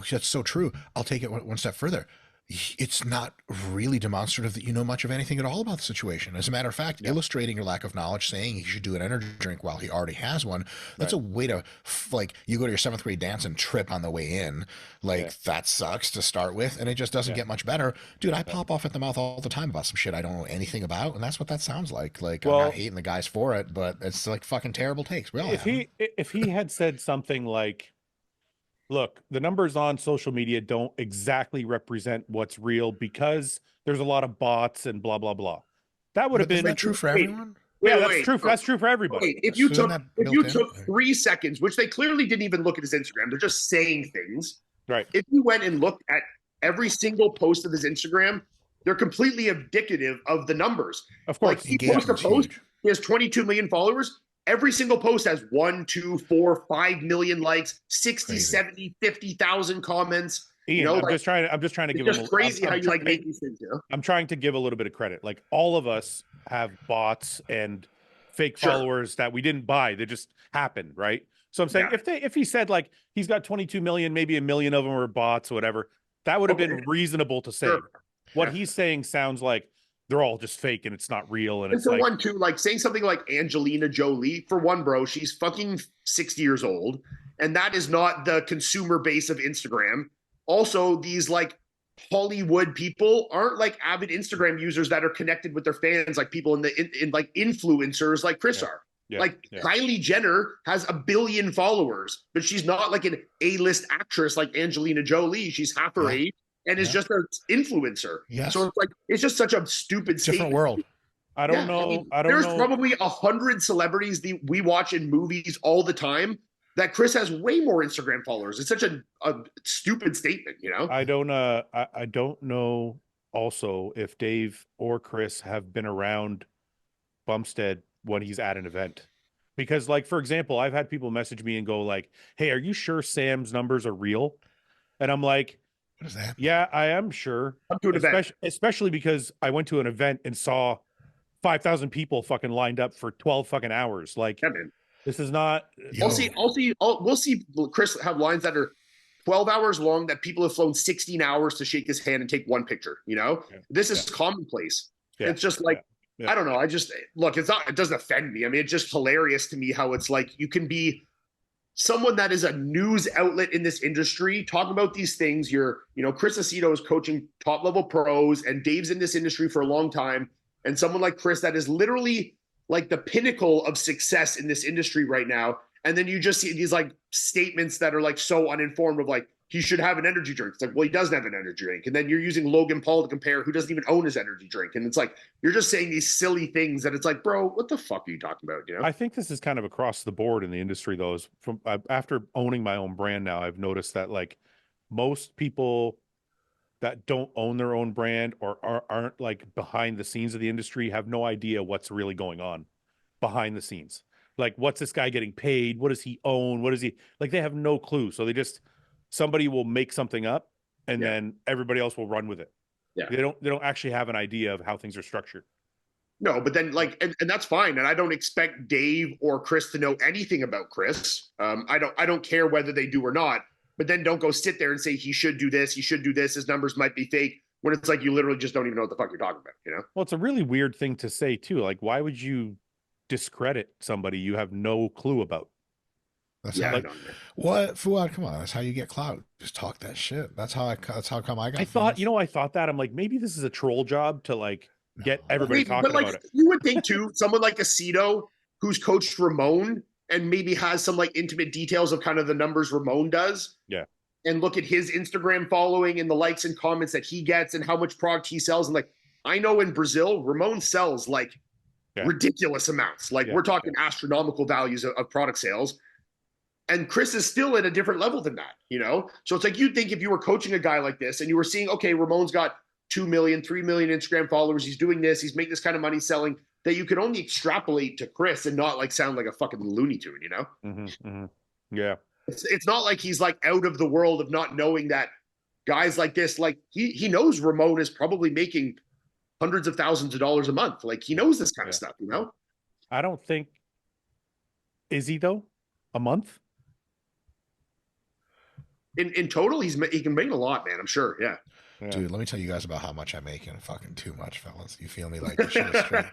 That's so true. I'll take it one step further. It's not really demonstrative that you know much of anything at all about the situation. As a matter of fact, illustrating your lack of knowledge, saying he should do an energy drink while he already has one, that's a way to, like, you go to your 7th grade dance and trip on the way in. Like, that sucks to start with, and it just doesn't get much better. Dude, I pop off at the mouth all the time about some shit I don't know anything about, and that's what that sounds like. Like, well, I'm not hating the guys for it, but it's like fucking terrible takes. We all if he had said something like, look, the numbers on social media don't exactly represent what's real because there's a lot of bots and blah, blah, blah. That would have been true for everyone. That's true. That's true for everybody. If you took 3 seconds, which they clearly didn't even look at his Instagram, they're just saying things. Right. If you went and looked at every single post of his Instagram, they're completely indicative of the numbers. Of course. Like, he posts a post, he has 22 million followers. Every single post has 1, 2, 4, 5 million likes, 60, 70, 50,000 comments. Ian, you know, I'm just trying to give him just crazy how you like make these things, you know? I'm trying to give a little bit of credit. Like, all of us have bots and fake followers that we didn't buy. They just happened, right? So I'm saying if he said like he's got 22 million, maybe 1 million of them are bots or whatever, that would have been reasonable to say. What he's saying sounds like they're all just fake and it's not real. And it's like, one, too, like saying something like Angelina Jolie, for one, bro, she's fucking 60 years old. And that is not the consumer base of Instagram. Also, these like Hollywood people aren't like avid Instagram users that are connected with their fans, like people in like influencers like Chris are. Kylie Jenner has 1 billion followers, but she's not like an A-list actress like Angelina Jolie. She's half her age. And is just an influencer. So it's like, it's just such a stupid different world. I don't know. There's probably 100 celebrities we watch in movies all the time that Chris has way more Instagram followers. It's such a stupid statement, you know? I don't know also if Dave or Chris have been around Bumstead when he's at an event. Because, like, for example, I've had people message me and go like, hey, are you sure Sam's numbers are real? And I'm like, what is that? Yeah, I am sure. I'm to an event. Especially because I went to an event and saw 5,000 people fucking lined up for 12 fucking hours. Like, this is not. We'll see Chris have lines that are 12 hours long that people have flown 16 hours to shake his hand and take one picture. You know, this is commonplace. It's just like, I don't know. I just look, it doesn't offend me. I mean, it's just hilarious to me how it's like you can be someone that is a news outlet in this industry, talk about these things. Chris Aceto is coaching top level pros and Dave's in this industry for a long time. And someone like Chris, that is literally like the pinnacle of success in this industry right now. And then you just see these like statements that are like so uninformed of like, he should have an energy drink. It's like, well, he doesn't have an energy drink. And then you're using Logan Paul to compare who doesn't even own his energy drink. And it's like, you're just saying these silly things that it's like, bro, what the fuck are you talking about? You know? I think this is kind of across the board in the industry though. Is from after owning my own brand now, I've noticed that like most people that don't own their own brand or aren't like behind the scenes of the industry have no idea what's really going on behind the scenes. Like, what's this guy getting paid? What does he own? What is he like? They have no clue. So somebody will make something up and then everybody else will run with it. They don't actually have an idea of how things are structured. No, but then like, and that's fine. And I don't expect Dave or Chris to know anything about Chris. I don't care whether they do or not. But then don't go sit there and say he should do this, he should do this. His numbers might be fake when it's like you literally just don't even know what the fuck you're talking about. You know? Well, it's a really weird thing to say too. Like, why would you discredit somebody you have no clue about? That's Yeah, like, what, Fouad? Come on, that's how you get clout. Just talk that shit. That's how come I got. I thought, you know, I thought that I'm like, maybe this is a troll job to like get everybody talking but like, about it. You would think too, someone like Aceto, who's coached Ramon and maybe has some like intimate details of kind of the numbers Ramon does. Yeah. And look at his Instagram following and the likes and comments that he gets and how much product he sells. And like, I know in Brazil, Ramon sells like ridiculous amounts. Like we're talking astronomical values of product sales. And Chris is still at a different level than that, you know? So it's like, you'd think if you were coaching a guy like this and you were seeing, okay, Ramon's got 2 million, 3 million Instagram followers. He's doing this. He's making this kind of money selling, that you could only extrapolate to Chris and not like sound like a fucking Looney Tune, you know? Yeah. It's not like he's like out of the world of not knowing that guys like this, like he knows Ramon is probably making hundreds of thousands of dollars a month. Like he knows this kind of stuff, you know? I don't think, is he though? A month? In total, he can make a lot, man. I'm sure. Yeah. Dude, let me tell you guys about how much I make, and fucking too much, fellas. You feel me? Like the shit is straight.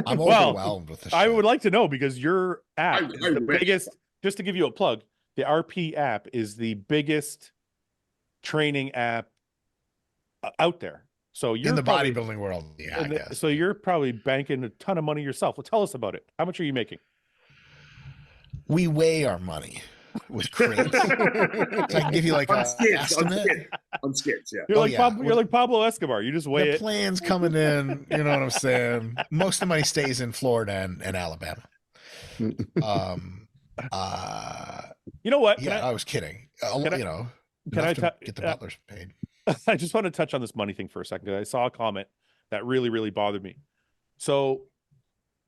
I'm overwhelmed with this shit. I would like to know, because your app is the biggest, just to give you a plug, the RP app is the biggest training app out there. So you're in the bodybuilding world. Yeah, I guess. So you're probably banking a ton of money yourself. Well, tell us about it. How much are you making? We weigh our money with crates. So I can give you like an estimate. On skids, yeah. You're like Pablo Escobar. You just weigh the plan's coming in. You know what I'm saying? Most of the money stays in Florida and Alabama. You know what? Yeah, I was kidding. Can I get the butlers paid? I just want to touch on this money thing for a second, because I saw a comment that really, really bothered me. So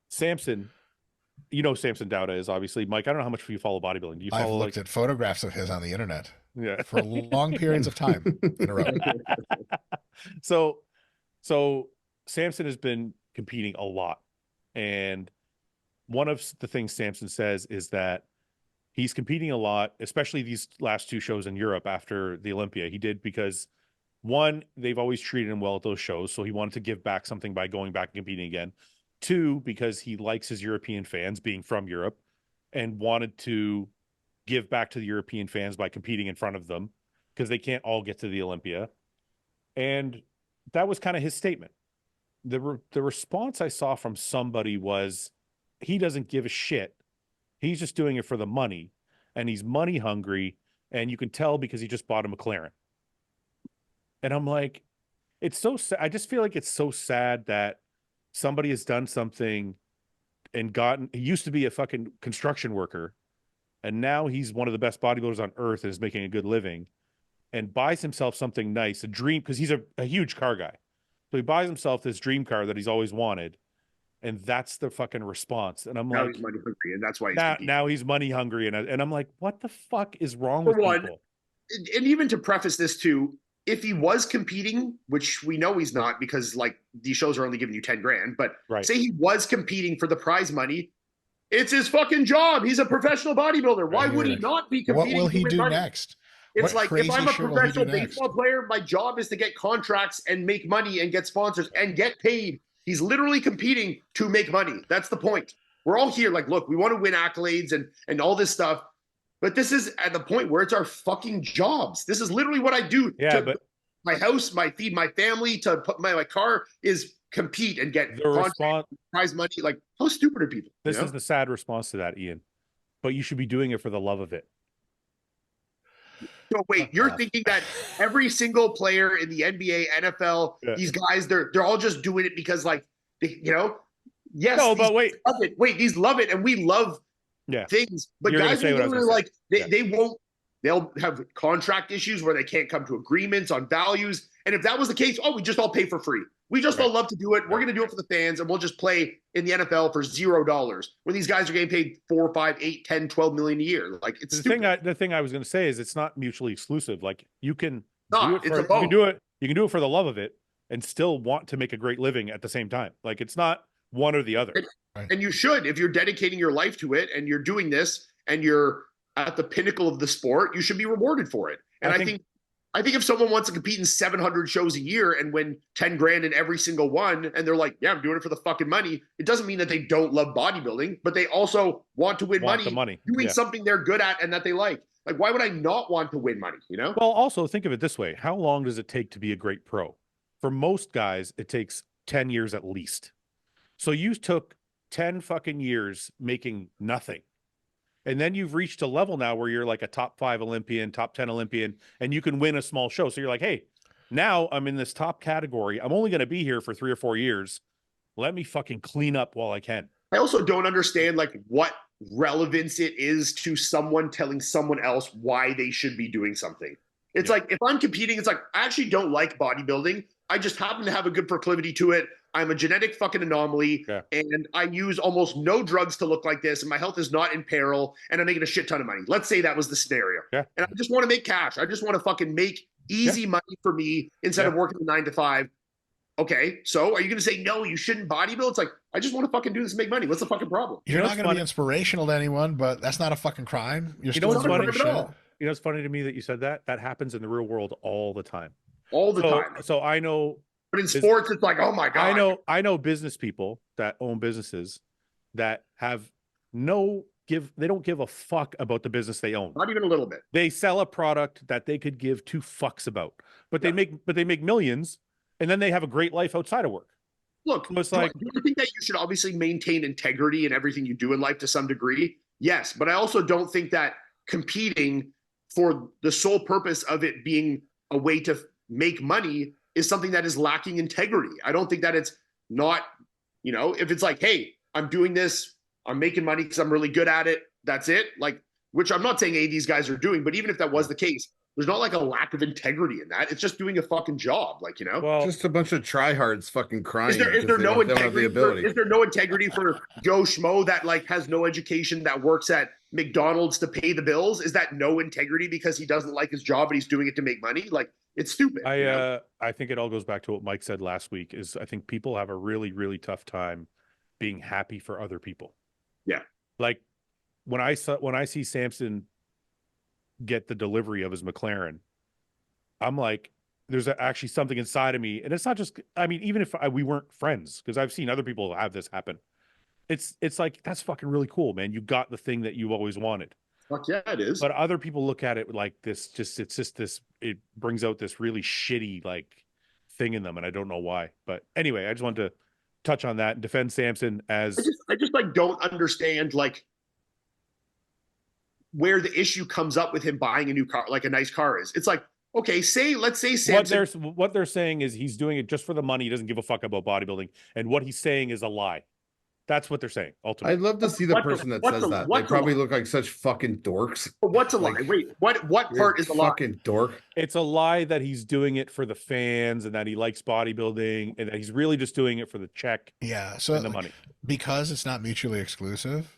Samson, you know, Samson Dauda is obviously, Mike, I don't know how much you follow bodybuilding. Do you follow? I've looked at photographs of his on the internet for long periods of time in a row. So Samson has been competing a lot. And one of the things Samson says is that he's competing a lot, especially these last two shows in Europe after the Olympia. He did because, one, they've always treated him well at those shows, so he wanted to give back something by going back and competing again. Two, because he likes his European fans, being from Europe, and wanted to give back to the European fans by competing in front of them, because they can't all get to the Olympia. And that was kind of his statement. The response I saw from somebody was, he doesn't give a shit. He's just doing it for the money, and he's money hungry, and you can tell because he just bought a McLaren. And I'm like, it's so sad. I just feel like it's so sad that somebody has done something and he used to be a fucking construction worker, and now he's one of the best bodybuilders on earth and is making a good living, and buys himself something nice, a dream, because he's a huge car guy. So he buys himself this dream car that he's always wanted. And that's the fucking response. And I'm like, he's money hungry, and that's why now he's money hungry. And I'm like, what the fuck is wrong with people? And even to preface this too, if he was competing, which we know he's not, because like these shows are only giving you 10 grand, but say he was competing for the prize money, it's his fucking job. He's a professional bodybuilder. Why would he not be competing? What will he do next? It's like, if I'm a professional baseball player, my job is to get contracts and make money and get sponsors and get paid. He's literally competing to make money. That's the point. We're all here like, look, we want to win accolades and all this stuff. But this is at the point where it's our fucking jobs. This is literally what I do. Yeah, but my house, feed my family, to put my car is compete and get prize money. Like, how stupid are people? This is the sad response to that, Ian. But you should be doing it for the love of it. So wait, you're thinking that every single player in the NBA, NFL, these guys, they're all just doing it because, like, yes. No, but wait. Love it. Wait, these love it, and we love things. But guys are literally like, they won't. They'll have contract issues where they can't come to agreements on values. And if that was the case, we just all pay for free. We just all love to do it. We're going to do it for the fans, and we'll just play in the NFL for $0. When these guys are getting paid 4, 5, 8, 10, 12 million a year. Like, it's the thing I was going to say is, it's not mutually exclusive. Like, you can do it for the love of it and still want to make a great living at the same time. Like, it's not one or the other. And you should, if you're dedicating your life to it and you're doing this and you're at the pinnacle of the sport, you should be rewarded for it. And I think if someone wants to compete in 700 shows a year and win 10 grand in every single one, and they're like, yeah, I'm doing it for the fucking money, it doesn't mean that they don't love bodybuilding, but they also want to win money doing something they're good at and that they like. Like, why would I not want to win money, you know? Well, also think of it this way. How long does it take to be a great pro? For most guys, it takes 10 years at least. So you took 10 fucking years making nothing. And then you've reached a level now where you're like a top 5 Olympian, top 10 Olympian, and you can win a small show. So you're like, hey, now I'm in this top category. I'm only going to be here for 3 or 4 years. Let me fucking clean up while I can. I also don't understand like what relevance it is to someone telling someone else why they should be doing something. It's like, if I'm competing, it's like, I actually don't like bodybuilding. I just happen to have a good proclivity to it. I'm a genetic fucking anomaly, and I use almost no drugs to look like this, and my health is not in peril, and I'm making a shit ton of money. Let's say that was the scenario. And I just want to make cash. I just want to fucking make easy money for me instead of working 9 to 5. Okay, so are you going to say, no, you shouldn't bodybuild? It's like, I just want to fucking do this and make money. What's the fucking problem? You're not going to be inspirational to anyone, but that's not a fucking crime. You're still doing funny shit. You know, it's funny to me that you said that. That happens in the real world all the time. All the time. So I know. But in sports, it's like, oh my God. I know business people that own businesses that have they don't give a fuck about the business they own. Not even a little bit. They sell a product that they could give 2 fucks about. But they make millions, and then they have a great life outside of work. Look, so it's like, do you think that you should obviously maintain integrity in everything you do in life to some degree? Yes, but I also don't think that competing for the sole purpose of it being a way to make money is something that is lacking integrity. I don't think that it's not, you know, if it's like, hey, I'm doing this, I'm making money because I'm really good at it, that's it. Like, which I'm not saying these guys are doing, but even if that was the case, there's not like a lack of integrity in that. It's just doing a fucking job, like, you know? Well, just a bunch of tryhards fucking crying. Is there no integrity? Is there no integrity for Joe Schmo that like has no education, that works at McDonald's to pay the bills? Is that no integrity because he doesn't like his job and he's doing it to make money? Like, it's stupid. I think it all goes back to what Mike said last week. Is I think people have a really, really tough time being happy for other people. Yeah. Like when I see Samson get the delivery of his McLaren, I'm like, there's actually something inside of me, and it's not just. I mean, even if we weren't friends, because I've seen other people have this happen. It's like, that's fucking really cool, man. You got the thing that you always wanted. Fuck yeah, it is. But other people look at it like this. It brings out this really shitty like thing in them, and I don't know why. But anyway, I just wanted to touch on that and defend Samson as I just like don't understand like where the issue comes up with him buying a new car, like a nice car is. It's like, okay, let's say Samson. What they're saying is he's doing it just for the money. He doesn't give a fuck about bodybuilding, and what he's saying is a lie. That's what they're saying. Ultimately, I'd love to see the person that says that. They probably look like such fucking dorks. What's a lie? Wait, what part is a lie? Fucking dork. It's a lie that he's doing it for the fans and that he likes bodybuilding and that he's really just doing it for the check. Yeah, so and the money. Because it's not mutually exclusive.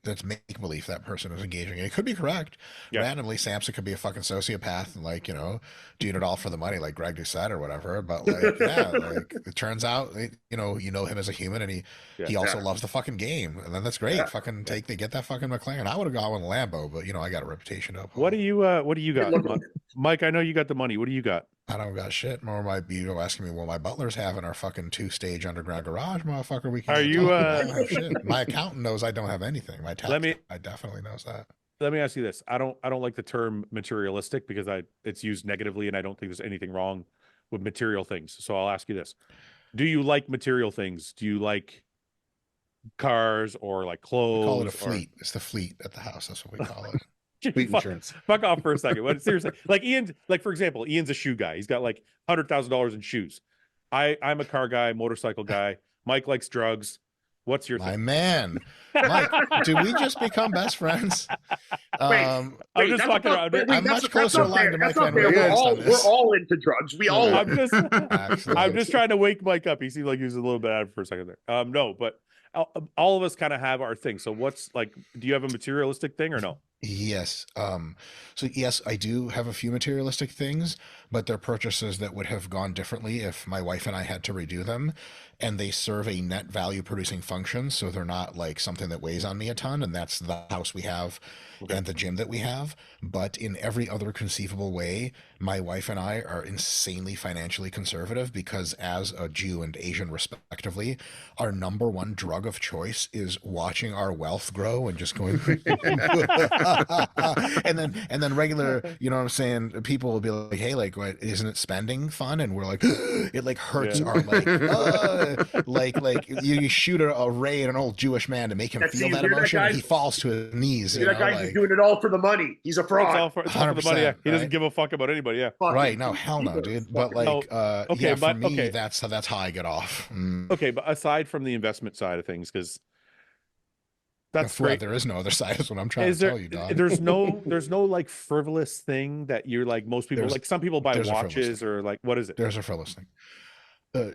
That's make believe that person is engaging. It could be correct. Yeah. Randomly, Samson could be a fucking sociopath and like, you know, doing it all for the money, like Greg Doucette or whatever. But like, yeah, like it turns out, you know him as a human, and he also loves the fucking game, and then that's great. Yeah. Fucking get that fucking McLaren. I would have gone with Lambo, but you know, I got a reputation up. What do you got, Mike? I know you got the money. What do you got? I don't got shit. Nor might be asking me what my butlers have in our fucking 2-stage underground garage, motherfucker. We can't. Are you? Shit. My accountant knows I don't have anything. My tax guy definitely knows that. Let me ask you this. I don't like the term materialistic because it's used negatively, and I don't think there's anything wrong with material things. So I'll ask you this: do you like material things? Do you like cars or like clothes? We call it a fleet. It's the fleet at the house. That's what we call it. Fuck off for a second. What, seriously, like Ian, like for example, Ian's a shoe guy. He's got like $100,000 in shoes. I'm a car guy, motorcycle guy. Mike likes drugs. What's your thing? Man, Mike? Did we just become best friends? I'm just fucking around. I'm much closer aligned to Mike than we're all into drugs. We all. I'm just trying to wake Mike up. He seemed like he was a little bit out of it for a second there. No, but all of us kind of have our thing. So what's like? Do you have a materialistic thing or no? Yes. So yes, I do have a few materialistic things, but they're purchases that would have gone differently if my wife and I had to redo them, and they serve a net value producing function, so they're not like something that weighs on me a ton, and that's the house we have Okay. and the gym that we have. But in every other conceivable way, my wife and I are insanely financially conservative because as a Jew and Asian respectively, our number one drug of choice is watching our wealth grow and just going and then regular, you know what I'm saying, people will be like, hey, like, what, isn't it spending fun? And we're like, it like hurts Yeah. our like you shoot a ray at an old Jewish man to make him feel that emotion, and he falls to his knees. That guy's just doing it all for the money. He's a fraud. It's all for the money. Yeah. He doesn't right? give a fuck about anybody. Yeah. Right? No, hell no, dude. But like, okay, yeah, for but me, okay. that's how I get off. Okay, but aside from the investment side of things, because that's Fouad, great. there is no other side. Is what I'm trying to tell you, dog. There's no like frivolous thing that you're like most people like. Some people buy watches or like, what is it? There's a frivolous thing.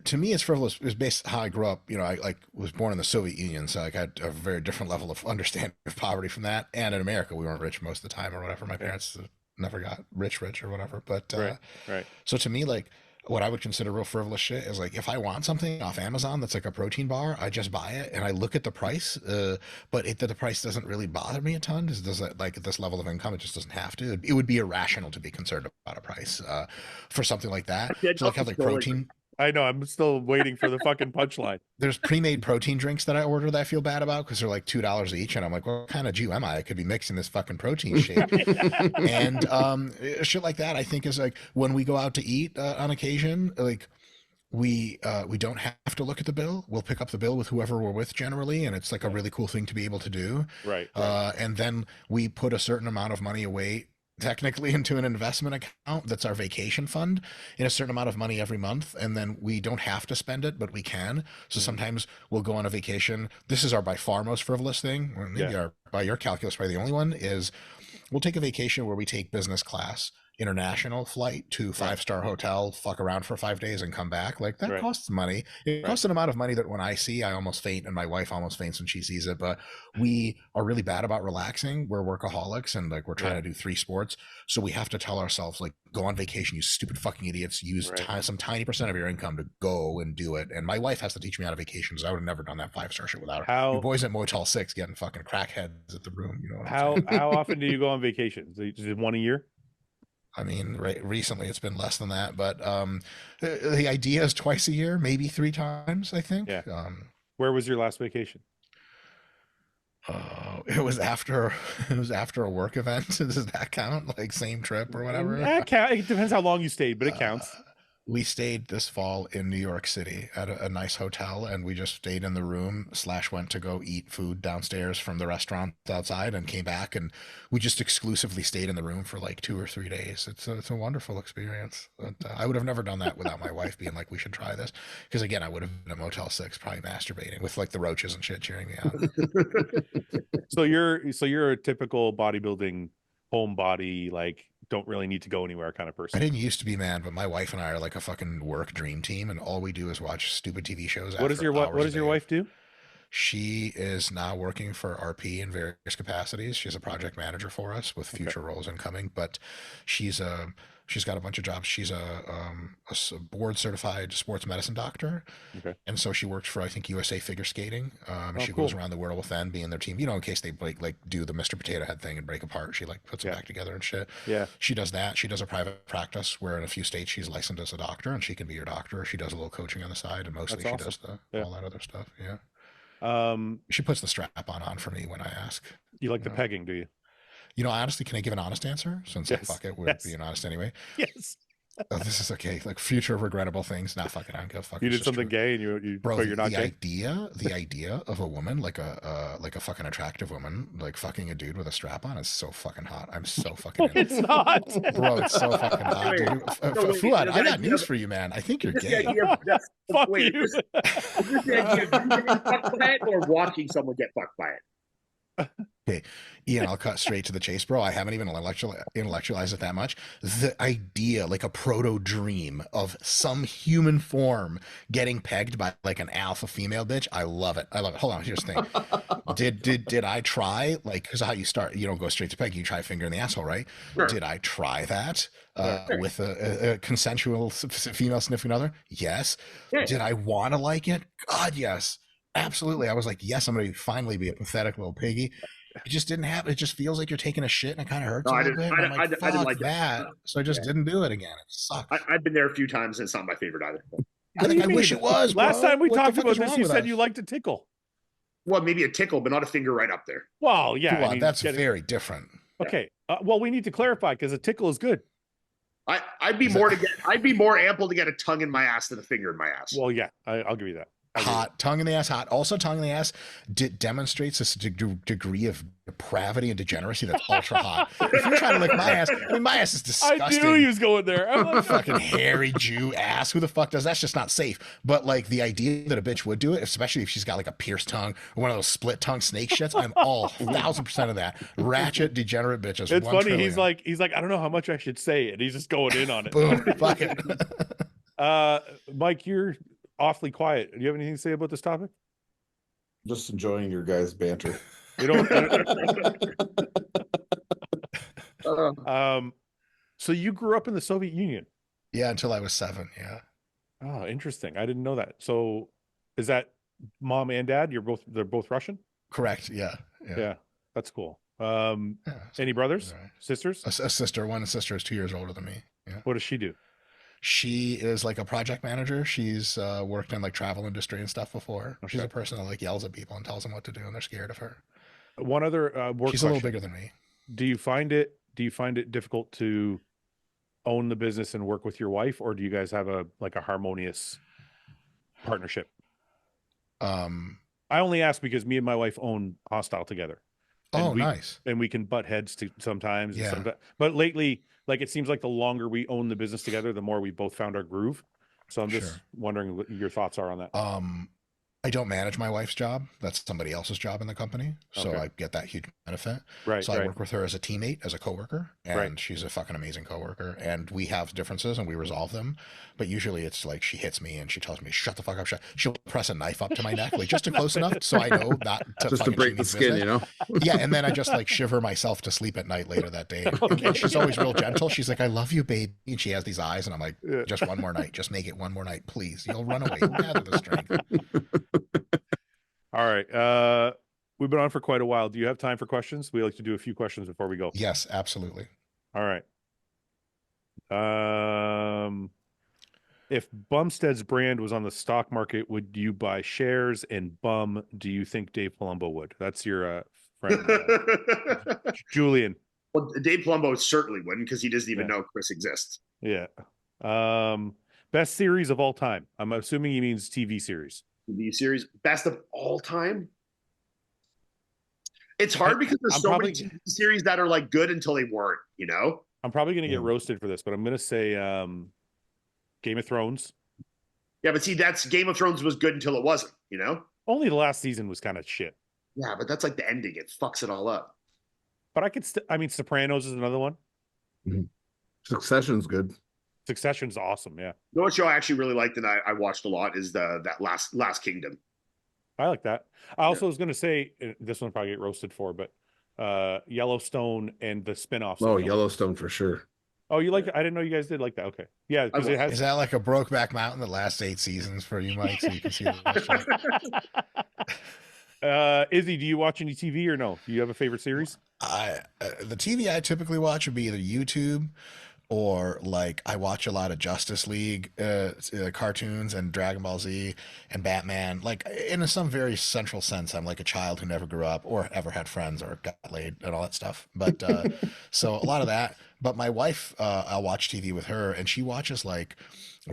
To me, it's frivolous. It's based on how I grew up. You know, I like was born in the Soviet Union, so like I had a very different level of understanding of poverty from that. And in America, we weren't rich most of the time or whatever. My parents never got rich or whatever. But right. So to me, like, what I would consider real frivolous shit is like if I want something off Amazon that's like a protein bar, I just buy it and I look at the price, but the price doesn't really bother me a ton. Does it, like at this level of income, it just doesn't have to. It would be irrational to be concerned about a price for something like that. So like have like protein. I know. I'm still waiting for the fucking punchline. There's pre-made protein drinks that I order that I feel bad about because they're like $2 each, and I'm like, what kind of Jew am I? I could be mixing this fucking protein shake. And shit like that, I think is like when we go out to eat on occasion, like we don't have to look at the bill. We'll pick up the bill with whoever we're with generally, and it's like a really cool thing to be able to do. Right. And then we put a certain amount of money away technically into an investment account that's our vacation fund in a certain amount of money every month, and then we don't have to spend it, but we can. So sometimes we'll go on a vacation. This is our by far most frivolous thing, or maybe our, by your calculus, probably the only one, is we'll take a vacation where we take business class international flight to 5-star hotel, fuck around for 5 days and come back. Like that costs money. It costs an amount of money that when I see, I almost faint, and my wife almost faints when she sees it. But we are really bad about relaxing. We're workaholics, and like we're trying to do 3 sports. So we have to tell ourselves, like, go on vacation, you stupid fucking idiots. Use some tiny percent of your income to go and do it. And my wife has to teach me how to vacation, because I would have never done that 5-star shit without her. You boys at Motel 6 getting fucking crackheads at the room. You know what how often do you go on vacation? Is it one a year? I mean, recently it's been less than that, but the idea is twice a year, maybe 3 times, I think. Yeah. Where was your last vacation? It was after a work event. Does that count? Like same trip or whatever? It depends how long you stayed, but it counts. We stayed this fall in New York City at a nice hotel, and we just stayed in the room / went to go eat food downstairs from the restaurant outside and came back, and we just exclusively stayed in the room for like 2 or 3 days. It's a wonderful experience. But, I would have never done that without my wife being like, we should try this. Because again, I would have been at Motel 6 probably masturbating with like the roaches and shit cheering me on. So you're a typical bodybuilding homebody, like don't really need to go anywhere kind of person. I didn't used to be, man, but my wife and I are like a fucking work dream team, and all we do is watch stupid TV shows. What does your wife do? She is now working for RP in various capacities. She's a project manager for us with future roles incoming, but she's got a bunch of jobs. She's a board certified sports medicine doctor. Okay. And so she works for, I think, USA Figure Skating. She goes around the world with them, being their team, you know, in case they like do the Mr. Potato Head thing and break apart. She like puts them back together and shit. Yeah. She does that. She does a private practice where in a few states she's licensed as a doctor, and she can be your doctor. She does a little coaching on the side, and mostly she does all that other stuff. Yeah. She puts the strap on for me when I ask. You like the pegging, do you? You know, honestly, can I give an honest answer? Since fuck it, we're being honest anyway. Yes. Oh, this is okay. Like future regrettable things. Not fucking. I don't give a fuck. You did something gay, and you bro. You're not gay. The idea of a woman, like a fucking attractive woman, like fucking a dude with a strap on is so fucking hot. I'm so fucking. It's not, bro. It's so fucking hot, dude. Fouad, I got news for you, man. I think you're gay. Fuck you. Is this the idea of getting fucked by it or watching someone get fucked by it? Okay, Ian, I'll cut straight to the chase, bro. I haven't even intellectualized it that much. The idea, like a proto dream of some human form getting pegged by like an alpha female bitch, I love it. I love it. Hold on, here's the thing. Did I try, like, because how you start, you don't go straight to peg, you try finger in the asshole, right? Sure. Did I try that Sure. with a consensual female sniffing other? Yes. Yeah. Did I want to like it? God, yes. Absolutely. I was like, yes, I'm going to finally be a pathetic little piggy. It just didn't happen. It just feels like you're taking a shit and it kind of hurts No, a I little didn't. bit. And I'm like, I didn't fuck like that. it. So I just didn't do it again. It sucks. I've been there a few times and it's not my favorite either. What do you I mean? wish it was, bro. Last time we What the talked fuck about is this, wrong you with said us? you liked to tickle. Well, maybe a tickle, but not a finger right up there. Well, yeah. Well, I mean, that's very different. okay. Well, we need to clarify because a tickle is good. I'd be more ample to get a tongue in my ass than a finger in my ass. Well, yeah, I'll give you that. Hot, tongue in the ass, hot. Also, tongue in the ass demonstrates this degree of depravity and degeneracy that's ultra hot. If you're trying to lick my ass, I mean, my ass is disgusting. I knew he was going there. I'm like, Fucking hairy Jew ass. Who the fuck does? That's just not safe. But like the idea that a bitch would do it, especially if she's got like a pierced tongue or one of those split tongue snake shits, I'm all 1,000% of that. Ratchet, degenerate bitches. it's funny. Trillion. He's like, I don't know how much I should say, and he's just going in on it. Boom, fuck it. Mike, you're awfully quiet. Do you have anything to say about this topic? Just enjoying your guys' banter. You don't. So you grew up in the Soviet Union? Yeah, until I was 7. Yeah. Oh, interesting. I didn't know that. So, is that mom and dad? They're both Russian? Correct. Yeah. Yeah, that's cool. Yeah, Any brothers, right. sisters? A sister. One sister is 2 years older than me. Yeah. What does she do? She is like a project manager. She's worked in like travel industry and stuff before. Okay. She's a person that like yells at people and tells them what to do, and they're scared of her. One other work She's question. a little bigger than me. Do you find it difficult to own the business and work with your wife, or do you guys have a harmonious partnership? I only ask because me and my wife own HOSSTILE together. And Nice. And we can butt heads sometimes. Yeah. But lately, like, it seems like the longer we own the business together, the more we both found our groove. So I'm just wondering what your thoughts are on that. I don't manage my wife's job. That's somebody else's job in the company. So Okay. I get that huge benefit. Right. So I work with her as a teammate, as a coworker, and she's a fucking amazing coworker. And we have differences and we resolve them. But usually it's like she hits me and she tells me, shut the fuck up. She'll press a knife up to my neck, like just to close enough so I know not to Just to break the skin, you know? Yeah, and then I just like shiver myself to sleep at night later that day. And she's always real gentle. She's like, I love you, babe. And she has these eyes, and I'm like, just one more night. Just make it one more night, please. You'll run away. You'll gather the strength. All right. We've been on for quite a while. Do you have time for questions? We like to do a few questions before we go. Yes, absolutely. All right. If Bumstead's brand was on the stock market, would you buy shares? And Bum, do you think Dave Palumbo would? That's your friend, Julian. Well, Dave Palumbo certainly wouldn't, because he doesn't even know Chris exists. Yeah. Best series of all time. I'm assuming he means TV series. TV series, best of all time. It's hard because there's so many TV series that are like good until they weren't, you know? I'm probably going to get roasted for this, but I'm going to say Game of Thrones. Yeah, but see, that's Game of Thrones was good until it wasn't, you know? Only the last season was kind of shit. Yeah, but that's like the ending. It fucks it all up. But I could Sopranos is another one. Mm-hmm. Succession's good. Succession's awesome, yeah. You know what show I actually really liked and I watched a lot is that Last Kingdom. I like that. I also was going to say, this one probably get roasted for, but Yellowstone and the spinoffs. Oh, Yellowstone for sure. Oh, you like it? I didn't know you guys did like that. Okay. Yeah, because it has. Is that like a Brokeback Mountain, the last 8 seasons for you, Mike, so you can see the Izzy, do you watch any TV or no? Do you have a favorite series? The TV I typically watch would be either YouTube or like I watch a lot of Justice League cartoons and Dragon Ball Z and Batman. Like in some very central sense, I'm like a child who never grew up or ever had friends or got laid and all that stuff. But so a lot of that. But my wife, I'll watch TV with her, and she watches like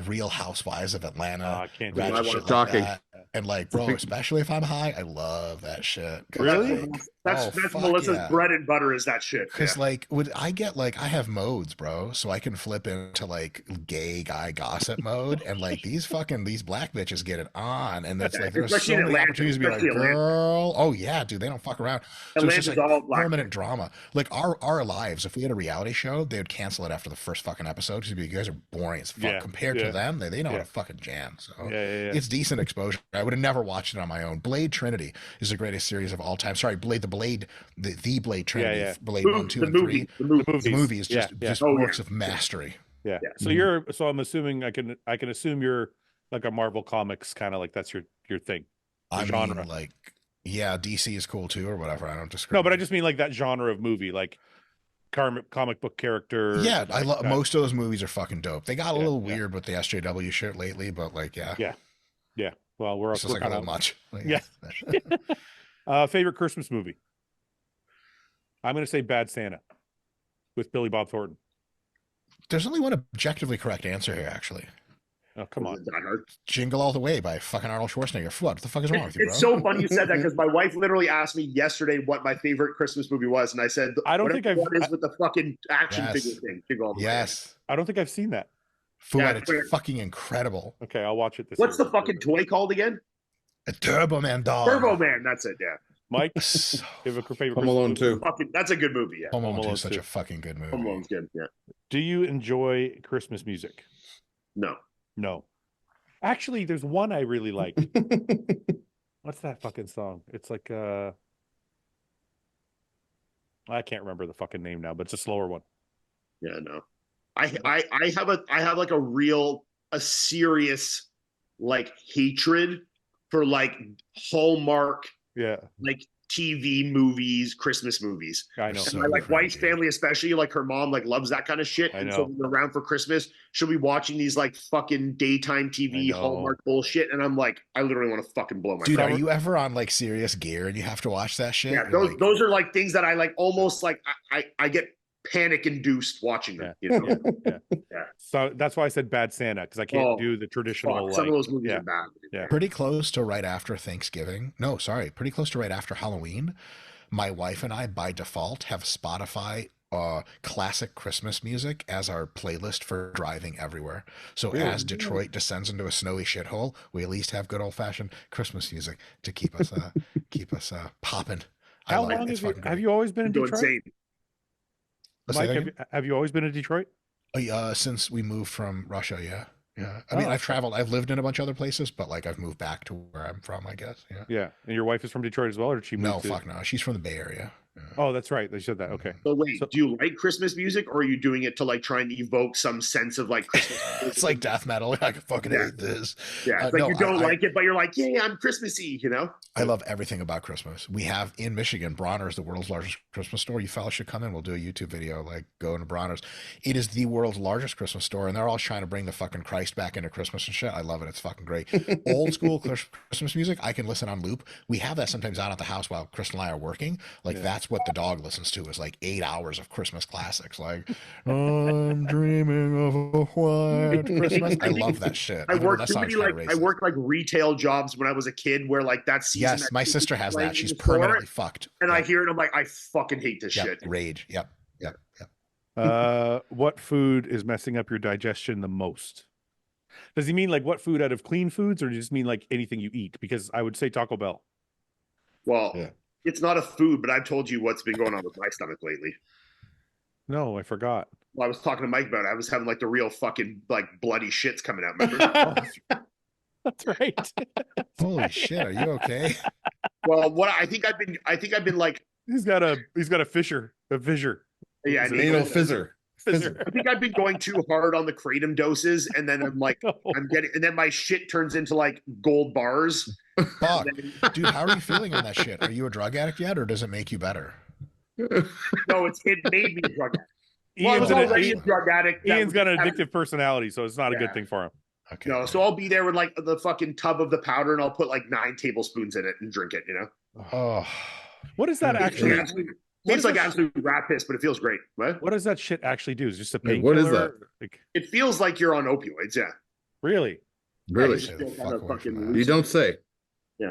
Real Housewives of Atlanta, I can't do ratchet that. shit like Shocking. that. And like, bro, especially if I'm high, I love that shit. 'Cause, Really? like, That's fuck Melissa's yeah. bread and butter is that shit. Because like, would I get like, I have modes, bro, so I can flip into like gay guy gossip mode, and like these black bitches get it on, and that's like there's Especially so in many Atlanta, opportunities to be like, especially Atlanta. girl, oh yeah, dude, they don't fuck around. So it's just Atlanta's like all black. permanent drama. Like our lives, if we had a reality show, they would cancel it after the first fucking episode because you guys are boring as fuck. Yeah, Compared yeah. to them, they know how Yeah. to fucking jam. So Yeah. it's decent exposure. I would have never watched it on my own. Blade Trinity is the greatest series of all time. Sorry, the Blade Trinity, Yeah. Blade 1, 2, The and movie. 3. The movie. The movie is just Yeah. just Oh, yeah. works of mastery. Yeah. Yeah. So so I'm assuming I can assume you're like a Marvel Comics kind of like that's your thing. I genre. mean, like, yeah, DC is cool too, or whatever. I don't discriminate. No, but I just mean like that genre of movie, like comic book character. Yeah, I love that. most of those movies are fucking dope. They got a little Yeah. weird with the SJW shit lately, but like, yeah, Yeah. Well, we're it's just like a kinda- little much. Like, Yeah. that shit. Favorite Christmas movie? I'm gonna say Bad Santa with Billy Bob Thornton. There's only one objectively correct answer here, actually. Oh, come on. Die Hard. Jingle All the Way by fucking Arnold Schwarzenegger. What the fuck is wrong with you, bro? It's so funny you said that because my wife literally asked me yesterday what my favorite Christmas movie was, and I said, I don't whatever think I've- one is with the fucking action Yes. figure thing. Jingle All the Way. Yes. I don't think I've seen that. Fouad, Yeah, it's clear. fucking incredible. Okay, I'll watch it this What's year. the fucking toy called again? A Turbo Man dog. Turbo Man. That's it. Yeah. Mike? So, You have a favorite Home Christmas Alone movie? 2. Fucking, that's a good movie. Yeah. Home Alone 2 Alone is such 2. a fucking good movie. Home Alone's good. Yeah. Do you enjoy Christmas music? No. No. Actually, there's one I really like. What's that fucking song? It's like I can't remember the fucking name now, but it's a slower one. Yeah. No. I have like a serious like hatred for like Hallmark Yeah, like TV movies, Christmas movies. I know. So And my like wife's cringy. family, especially like her mom, like loves that kind of shit. I And know. so when we're around for Christmas, she'll be watching these like fucking daytime TV I know. Hallmark bullshit, and I'm like, I literally want to fucking blow my. Dude, cover. are you ever on like serious gear and you have to watch that shit? Yeah, You're those like, those are like things that I like almost like I get panic induced watching them. Yeah. You know? Yeah. So that's why I said Bad Santa, because I can't Oh, do the traditional. Fuck, some of like- those movies yeah. are bad. Yeah. pretty close to right after Thanksgiving. No, sorry, pretty close to right after Halloween. My wife and I, by default, have Spotify classic Christmas music as our playlist for driving everywhere. So as Detroit descends into a snowy shithole, we at least have good old fashioned Christmas music to keep us popping. I How love it. long It's have you, fucking have great. you always been in Go Detroit? insane. Say Mike, that have again? have you always been in Detroit? Since we moved from Russia, yeah. Yeah. I mean, I've traveled, I've lived in a bunch of other places, but like I've moved back to where I'm from, I guess. Yeah. Yeah. And your wife is from Detroit as well, or did she move No, to- fuck no. She's from the Bay Area. Yeah. Oh, that's right. They said that. Okay. So wait, So- do you like Christmas music, or are you doing it to like try and evoke some sense of like Christmas? It's like death metal. I fucking Yeah. hate this. Yeah, it's like no, you don't I- like it, but you're like, yeah, I'm Christmassy, you know? I love everything about Christmas. We have in Michigan, Bronner's, the world's largest Christmas store. You fellas should come in. We'll do a YouTube video, like go into Bronner's. It is the world's largest Christmas store, and they're all trying to bring the fucking Christ back into Christmas and shit. I love it. It's fucking great. Old school Christmas music, I can listen on loop. We have that sometimes out at the house while Chris and I are working. Like Yeah. that's what the dog listens to is like 8 hours of Christmas classics. Like I'm dreaming of a white Christmas. I love that shit. I Even when worked that too song's many kinda like I racist. worked like retail jobs when I was a kid, where like that season. Yes, that my shit sister was has playing that. in She's the store, permanently fucked. and I Yep. hear it, I'm like, I fucking hate this Yep. shit. Rage. Yep. What food is messing up your digestion the most? Does he mean like what food out of clean foods, or do you just mean like anything you eat? Because I would say Taco Bell. Well, Yeah. it's not a food, but I've told you what's been going on with my stomach lately. No, I forgot. Well, I was talking to Mike about it. I was having like the real fucking like bloody shits coming out. Oh, Remember? that's right. Holy shit, are you okay? Well, what I think I've been like, He's got a fissure. yeah, Is it Anal fizzer. I think I've been going too hard on the kratom doses, and then I'm like, and then my shit turns into like gold bars. Fuck. Dude, how are you feeling on that shit? Are you a drug addict yet, or does it make you better? No, it made me a drug addict. Well, I Ian's, was already a drug addict. that Ian's got an was- addictive personality, so it's not a good Yeah. thing for him. Okay. No, so I'll be there with like the fucking tub of the powder, and I'll put like 9 tablespoons in it and drink it. You know. Oh, What is that actually? Yeah. Tastes like absolute rat piss, but it feels great. What does that shit actually do? Is it just a Like, what is painkiller? that? Like, It feels like you're on opioids. Yeah. really? Really? Yeah, Stay the fuck away from that. You don't say. Yeah.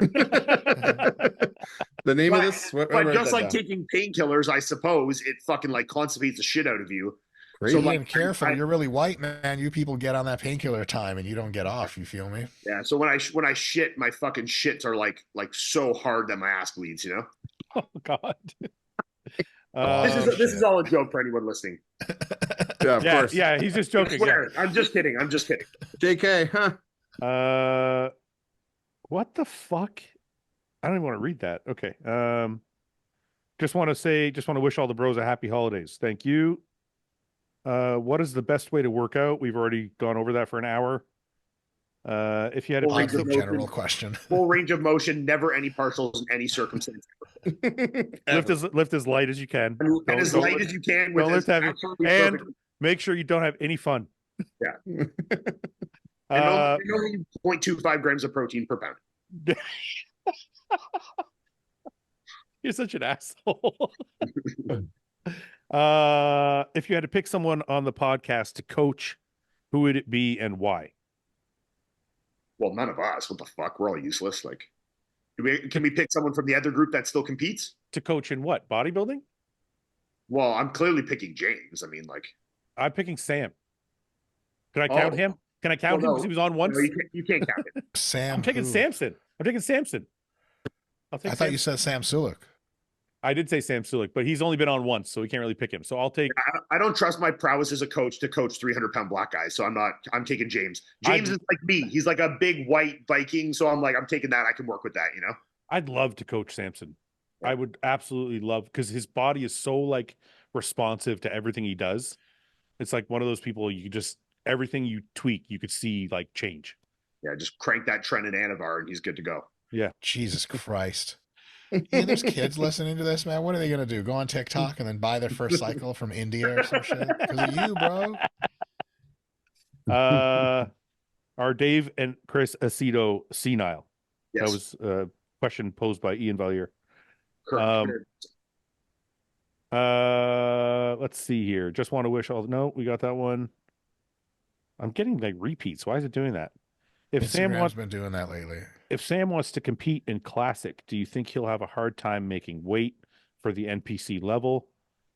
The name of this? But just like taking painkillers, I suppose it fucking like constipates the shit out of you. So, like, careful. You're really white, man. You people get on that painkiller time and you don't get off. You feel me? Yeah. So when I shit, my fucking shits are like so hard that my ass bleeds. You know. Oh God. This is all a joke for anyone listening. Yeah, of course. Yeah, he's just joking. Swear, I'm just kidding. I'm just kidding. JK, huh? What the fuck? I don't even want to read that. Okay. Just want to wish all the bros a happy holidays. Thank you. What is the best way to work out? We've already gone over that for an hour. If you had a general question, full range of motion, never any partials in any circumstance. lift as light as you can, and as light as you can. Don't lift heavy, and make sure you don't have any fun. Yeah. And only 0.25 grams of protein per pound. You're such an asshole. If you had to pick someone on the podcast to coach, who would it be and why? Well, none of us. What the fuck? We're all useless. Like, can we pick someone from the other group that still competes? To coach in what? Bodybuilding? Well, I'm clearly picking James. I mean, like, I'm picking Sam. Can I count him? Can I count him because he was on once? No, you can't count him. Sam. I'm taking Samson. I'm taking Samson. I thought you said Sam Sulek. I did say Sam Sulek, but he's only been on once, so we can't really pick him. So I'll take. I don't trust my prowess as a coach to coach 300-pound black guys, so I'm taking James. James is like me. He's like a big white Viking, so I'm taking that. I can work with that, you know. I'd love to coach Samson. I would absolutely love, because his body is so like responsive to everything he does. It's like one of those people you just everything you tweak, you could see like change. Yeah, just crank that Trenton Anavar and he's good to go. Yeah. Jesus Christ. Yeah, there's kids listening to this, man. What are they gonna do? Go on TikTok and then buy their first cycle from India or some shit? Because of you, bro. Are Dave and Chris Aceto senile? Yes. That was a question posed by Iain Valliere. Let's see here. Just want to wish all. No, we got that one. I'm getting like repeats. Why is it doing that? Instagram's been doing that lately. If Sam wants to compete in Classic, do you think he'll have a hard time making weight for the NPC level?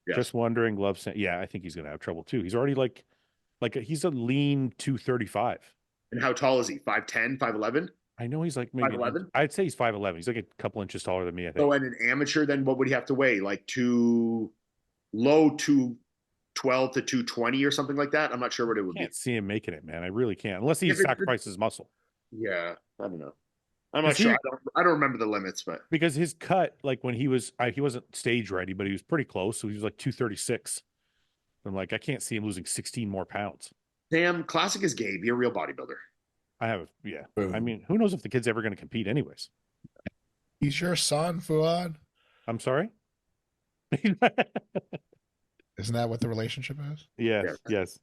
Yes. Just wondering. Love Sam. Yeah, I think he's gonna have trouble too. He's already like he's a lean 235. And how tall is he? 5'10", 5'11"? I know he's like maybe 5'11". I'd say he's 5'11". He's like a couple inches taller than me, I think. Oh, and an amateur, then what would he have to weigh? Like low 212 to 220 or something like that? I'm not sure what it would be. I can't see him making it, man. I really can't. Unless he sacrifices muscle. Yeah, I don't know. I'm not sure. I don't remember the limits, but because his cut, like when he wasn't stage ready, but he was pretty close. So he was like 236. I'm like, I can't see him losing 16 more pounds. Damn, Classic is gay. Be a real bodybuilder. Yeah. I mean, who knows if the kid's ever going to compete anyways? He's your son, Fouad. I'm sorry? Isn't that what the relationship is? Yes.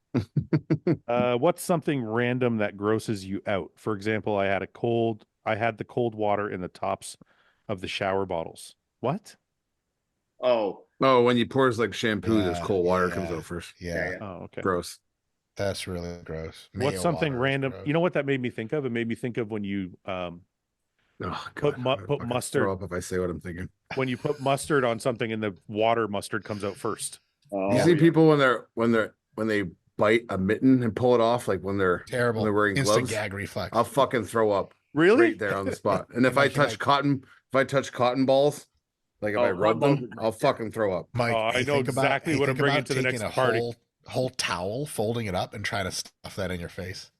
What's something random that grosses you out? For example, I had the cold water in the tops of the shower bottles. What? Oh, when you pour like shampoo, this cold water comes out first. Yeah. Oh, okay. Gross. That's really gross. What's something random? You know what that made me think of? It made me think of when you put mustard. Throw up if I say what I'm thinking. When you put mustard on something and the mustard comes out first. You see people when they bite a mitten and pull it off, like when they're terrible, when they're wearing instant gloves. Gag reflex. I'll fucking throw up. Really? Right there on the spot. And if I touch cotton balls, like if I rub them, I'll fucking throw up. Mike, I know exactly what I'm bringing to the next party. Whole towel, folding it up, and trying to stuff that in your face.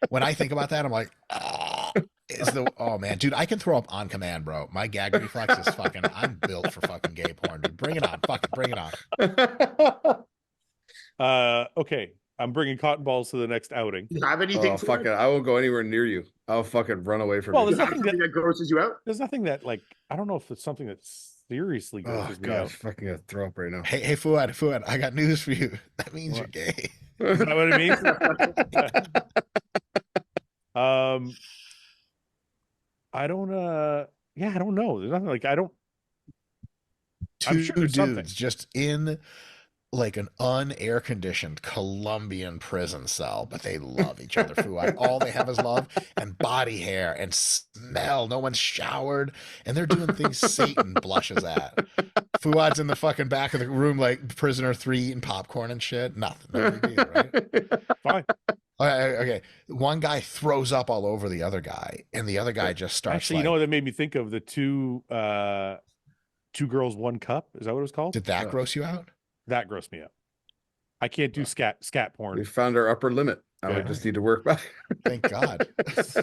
When I think about that, I'm like, oh man, dude, I can throw up on command, bro. My gag reflex is fucking. I'm built for fucking gay porn, dude. Bring it on, fucking bring it on. Okay, I'm bringing cotton balls to the next outing. Do you have anything? Oh, fuck it. I won't go anywhere near you. I'll fucking run away from you. There's nothing that grosses you out. There's nothing that I don't know if it's something that seriously grosses me out. Fucking gonna throw up right now. Hey, Fouad, I got news for you. That means you're gay. Is that what it means? I don't know. There's nothing I'm two sure there's dudes something. just in like an unair conditioned Colombian prison cell, but they love each other. Fouad. All they have is love and body hair and smell. No one's showered, and they're doing things Satan blushes at. Fouad's in the fucking back of the room like prisoner 3 eating popcorn and shit. Nothing. No big deal, right? Fine. Okay. One guy throws up all over the other guy, and the other guy just starts. Actually, you know what that made me think of? The two girls, one cup. Is that what it was called? Did that gross you out? That grossed me up. I can't do scat porn. We found our upper limit. Now we just need to work back. Thank God.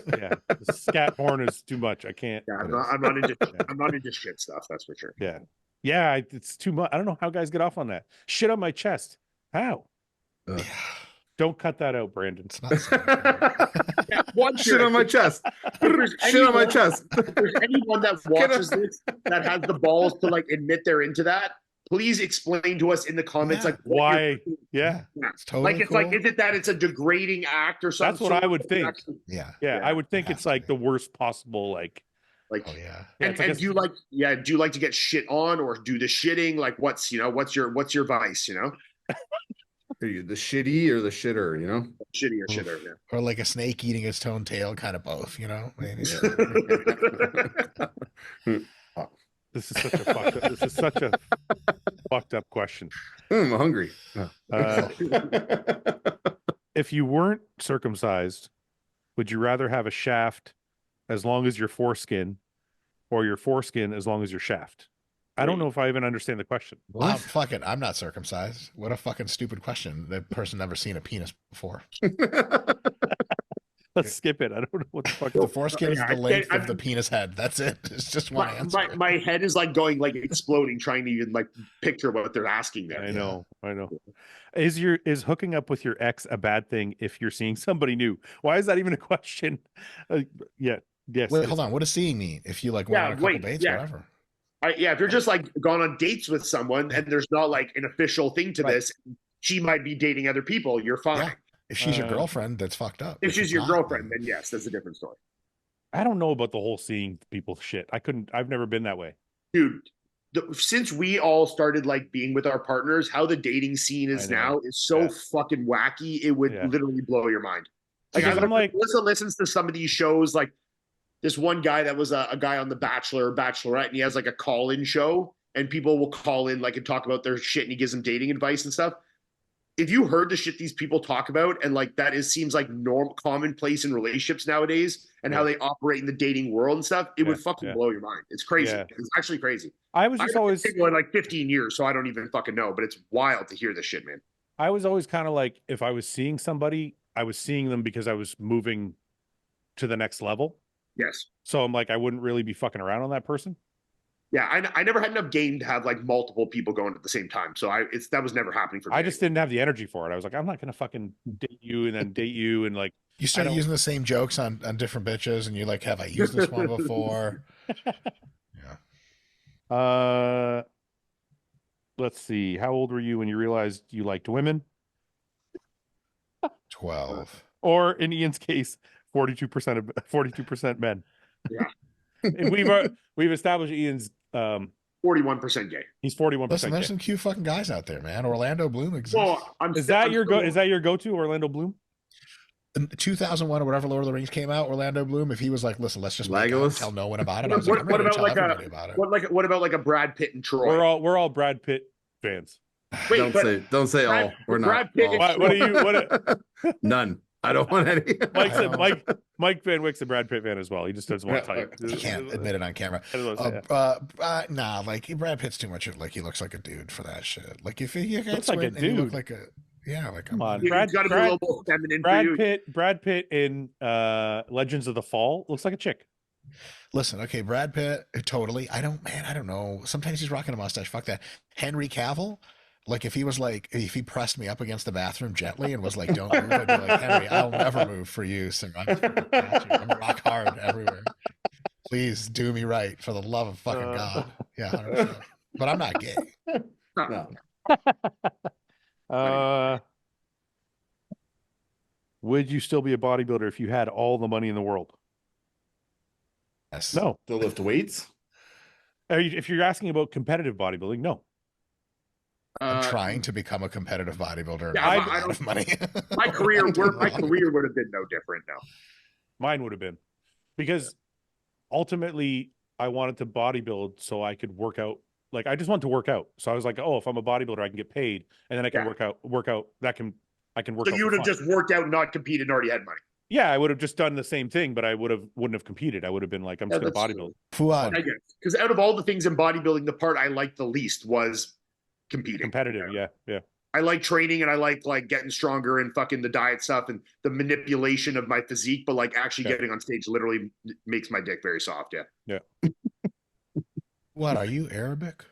Yeah, scat porn is too much. I can't. Yeah, I'm not into shit stuff. That's for sure. Yeah, it's too much. I don't know how guys get off on that. Shit on my chest. How? Yeah. Don't cut that out, Brandon. It's not so Shit on my chest. Shit on my chest. If there's anyone that watches this that has the balls to like admit they're into that, please explain to us in the comments like why. Yeah, it's totally like it's cool. like, is it that it's a degrading act or something? that's what I would think. Actually, Yeah. I would think it's like the worst possible. Like, oh yeah. And do you like do you like to get shit on or do the shitting? Like what's your vice? Are you the shitty or the shitter? Shitty or shitter. Yeah. Or like a snake eating its own tail, kind of both. Maybe. this is such a fucked up. This is such a fucked up question. I'm hungry. If you weren't circumcised, would you rather have a shaft as long as your foreskin, or your foreskin as long as your shaft? I don't know if I even understand the question. Fuck it. I'm not circumcised. What a fucking stupid question. That person never seen a penis before. Let's skip it. I don't know what the fuck. The foreskin is the length of the penis head. That's it. It's just one answer. My head is like going like exploding, trying to even like picture what they're asking there. I know. Is hooking up with your ex a bad thing if you're seeing somebody new? Why is that even a question? Yes. Wait, hold on. What does seeing mean? If you like went on a couple dates, whatever. If you're just like gone on dates with someone and there's not like an official thing to this, she might be dating other people. You're fine. Yeah. If she's your girlfriend, that's fucked up. If she's your girlfriend, then yes, that's a different story. I don't know about the whole seeing people shit. I've never been that way. Dude, since we all started like being with our partners, how the dating scene is now is so fucking wacky. It would literally blow your mind. Like I'm like, Melissa listens to some of these shows, like this one guy that was a guy on The Bachelor or Bachelorette, and he has like a call-in show, and people will call in like and talk about their shit, and he gives them dating advice and stuff. If you heard the shit these people talk about, and like that seems like commonplace in relationships nowadays, and how they operate in the dating world and stuff, it would fucking blow your mind. It's crazy. It's actually crazy. I was just always in like 15 years, so I don't even fucking know, but it's wild to hear this shit, man. I was always kind of like, if I was seeing somebody, I was seeing them because I was moving to the next level. Yes. So I'm like, I wouldn't really be fucking around on that person. Yeah, I never had enough game to have like multiple people going at the same time. So that was never happening for me. I just didn't have the energy for it. I was like, I'm not gonna fucking date you and then date you and like. You start using the same jokes on different bitches, and you're like, have I used this one before? Yeah. Let's see. How old were you when you realized you liked women? 12. Or in Ian's case, 42% men. Yeah. And we've established Ian's 41% gay. He's 41%. Listen, there's some cute fucking guys out there, man. Orlando Bloom exists. Well, is that your go-to, Orlando Bloom? In 2001 or whatever Lord of the Rings came out, Orlando Bloom, if he was like, listen, let's just make out, tell no one about it. I was like, what about like a Brad Pitt and Troy? We're all Brad Pitt fans. Wait, don't say all. We're Brad not. Pitt All. What are you? None. I don't want any. Mike Van Wyck's a Brad Pitt fan as well. He just doesn't want to type. He can't admit it on camera. Nah, like Brad Pitt's too much. Like he looks like a dude for that shit. Like if he looks like a dude, look like a come on. Brad Pitt in Legends of the Fall looks like a chick. Listen, okay, Brad Pitt, totally. I don't know. Sometimes he's rocking a mustache. Fuck that. Henry Cavill. Like if he pressed me up against the bathroom gently and was like, "Don't move," I'd be like, "Henry, I'll never move for you, sir. I'm rock hard everywhere. Please do me right for the love of fucking God." Yeah, 100%. But I'm not gay. No. Would you still be a bodybuilder if you had all the money in the world? Yes. No. To lift weights? If you're asking about competitive bodybuilding, no. I'm trying to become a competitive bodybuilder. Yeah, And I out of money. my career would have been no different now. Mine would have been, because ultimately I wanted to bodybuild so I could work out. Like, I just want to work out. So I was like, oh, if I'm a bodybuilder, I can get paid, and then I can work out. I can work So out. you would have just worked out, not competed, and already had money. Yeah, I would have just done the same thing, but I wouldn't have competed. I would have been like, I'm just going to bodybuild. Fouad, I guess, because out of all the things in bodybuilding, the part I liked the least was competing. Competitive, yeah. I like training, and I like getting stronger and fucking the diet stuff and the manipulation of my physique, but like actually getting on stage literally makes my dick very soft. Yeah. what are you, Arabic?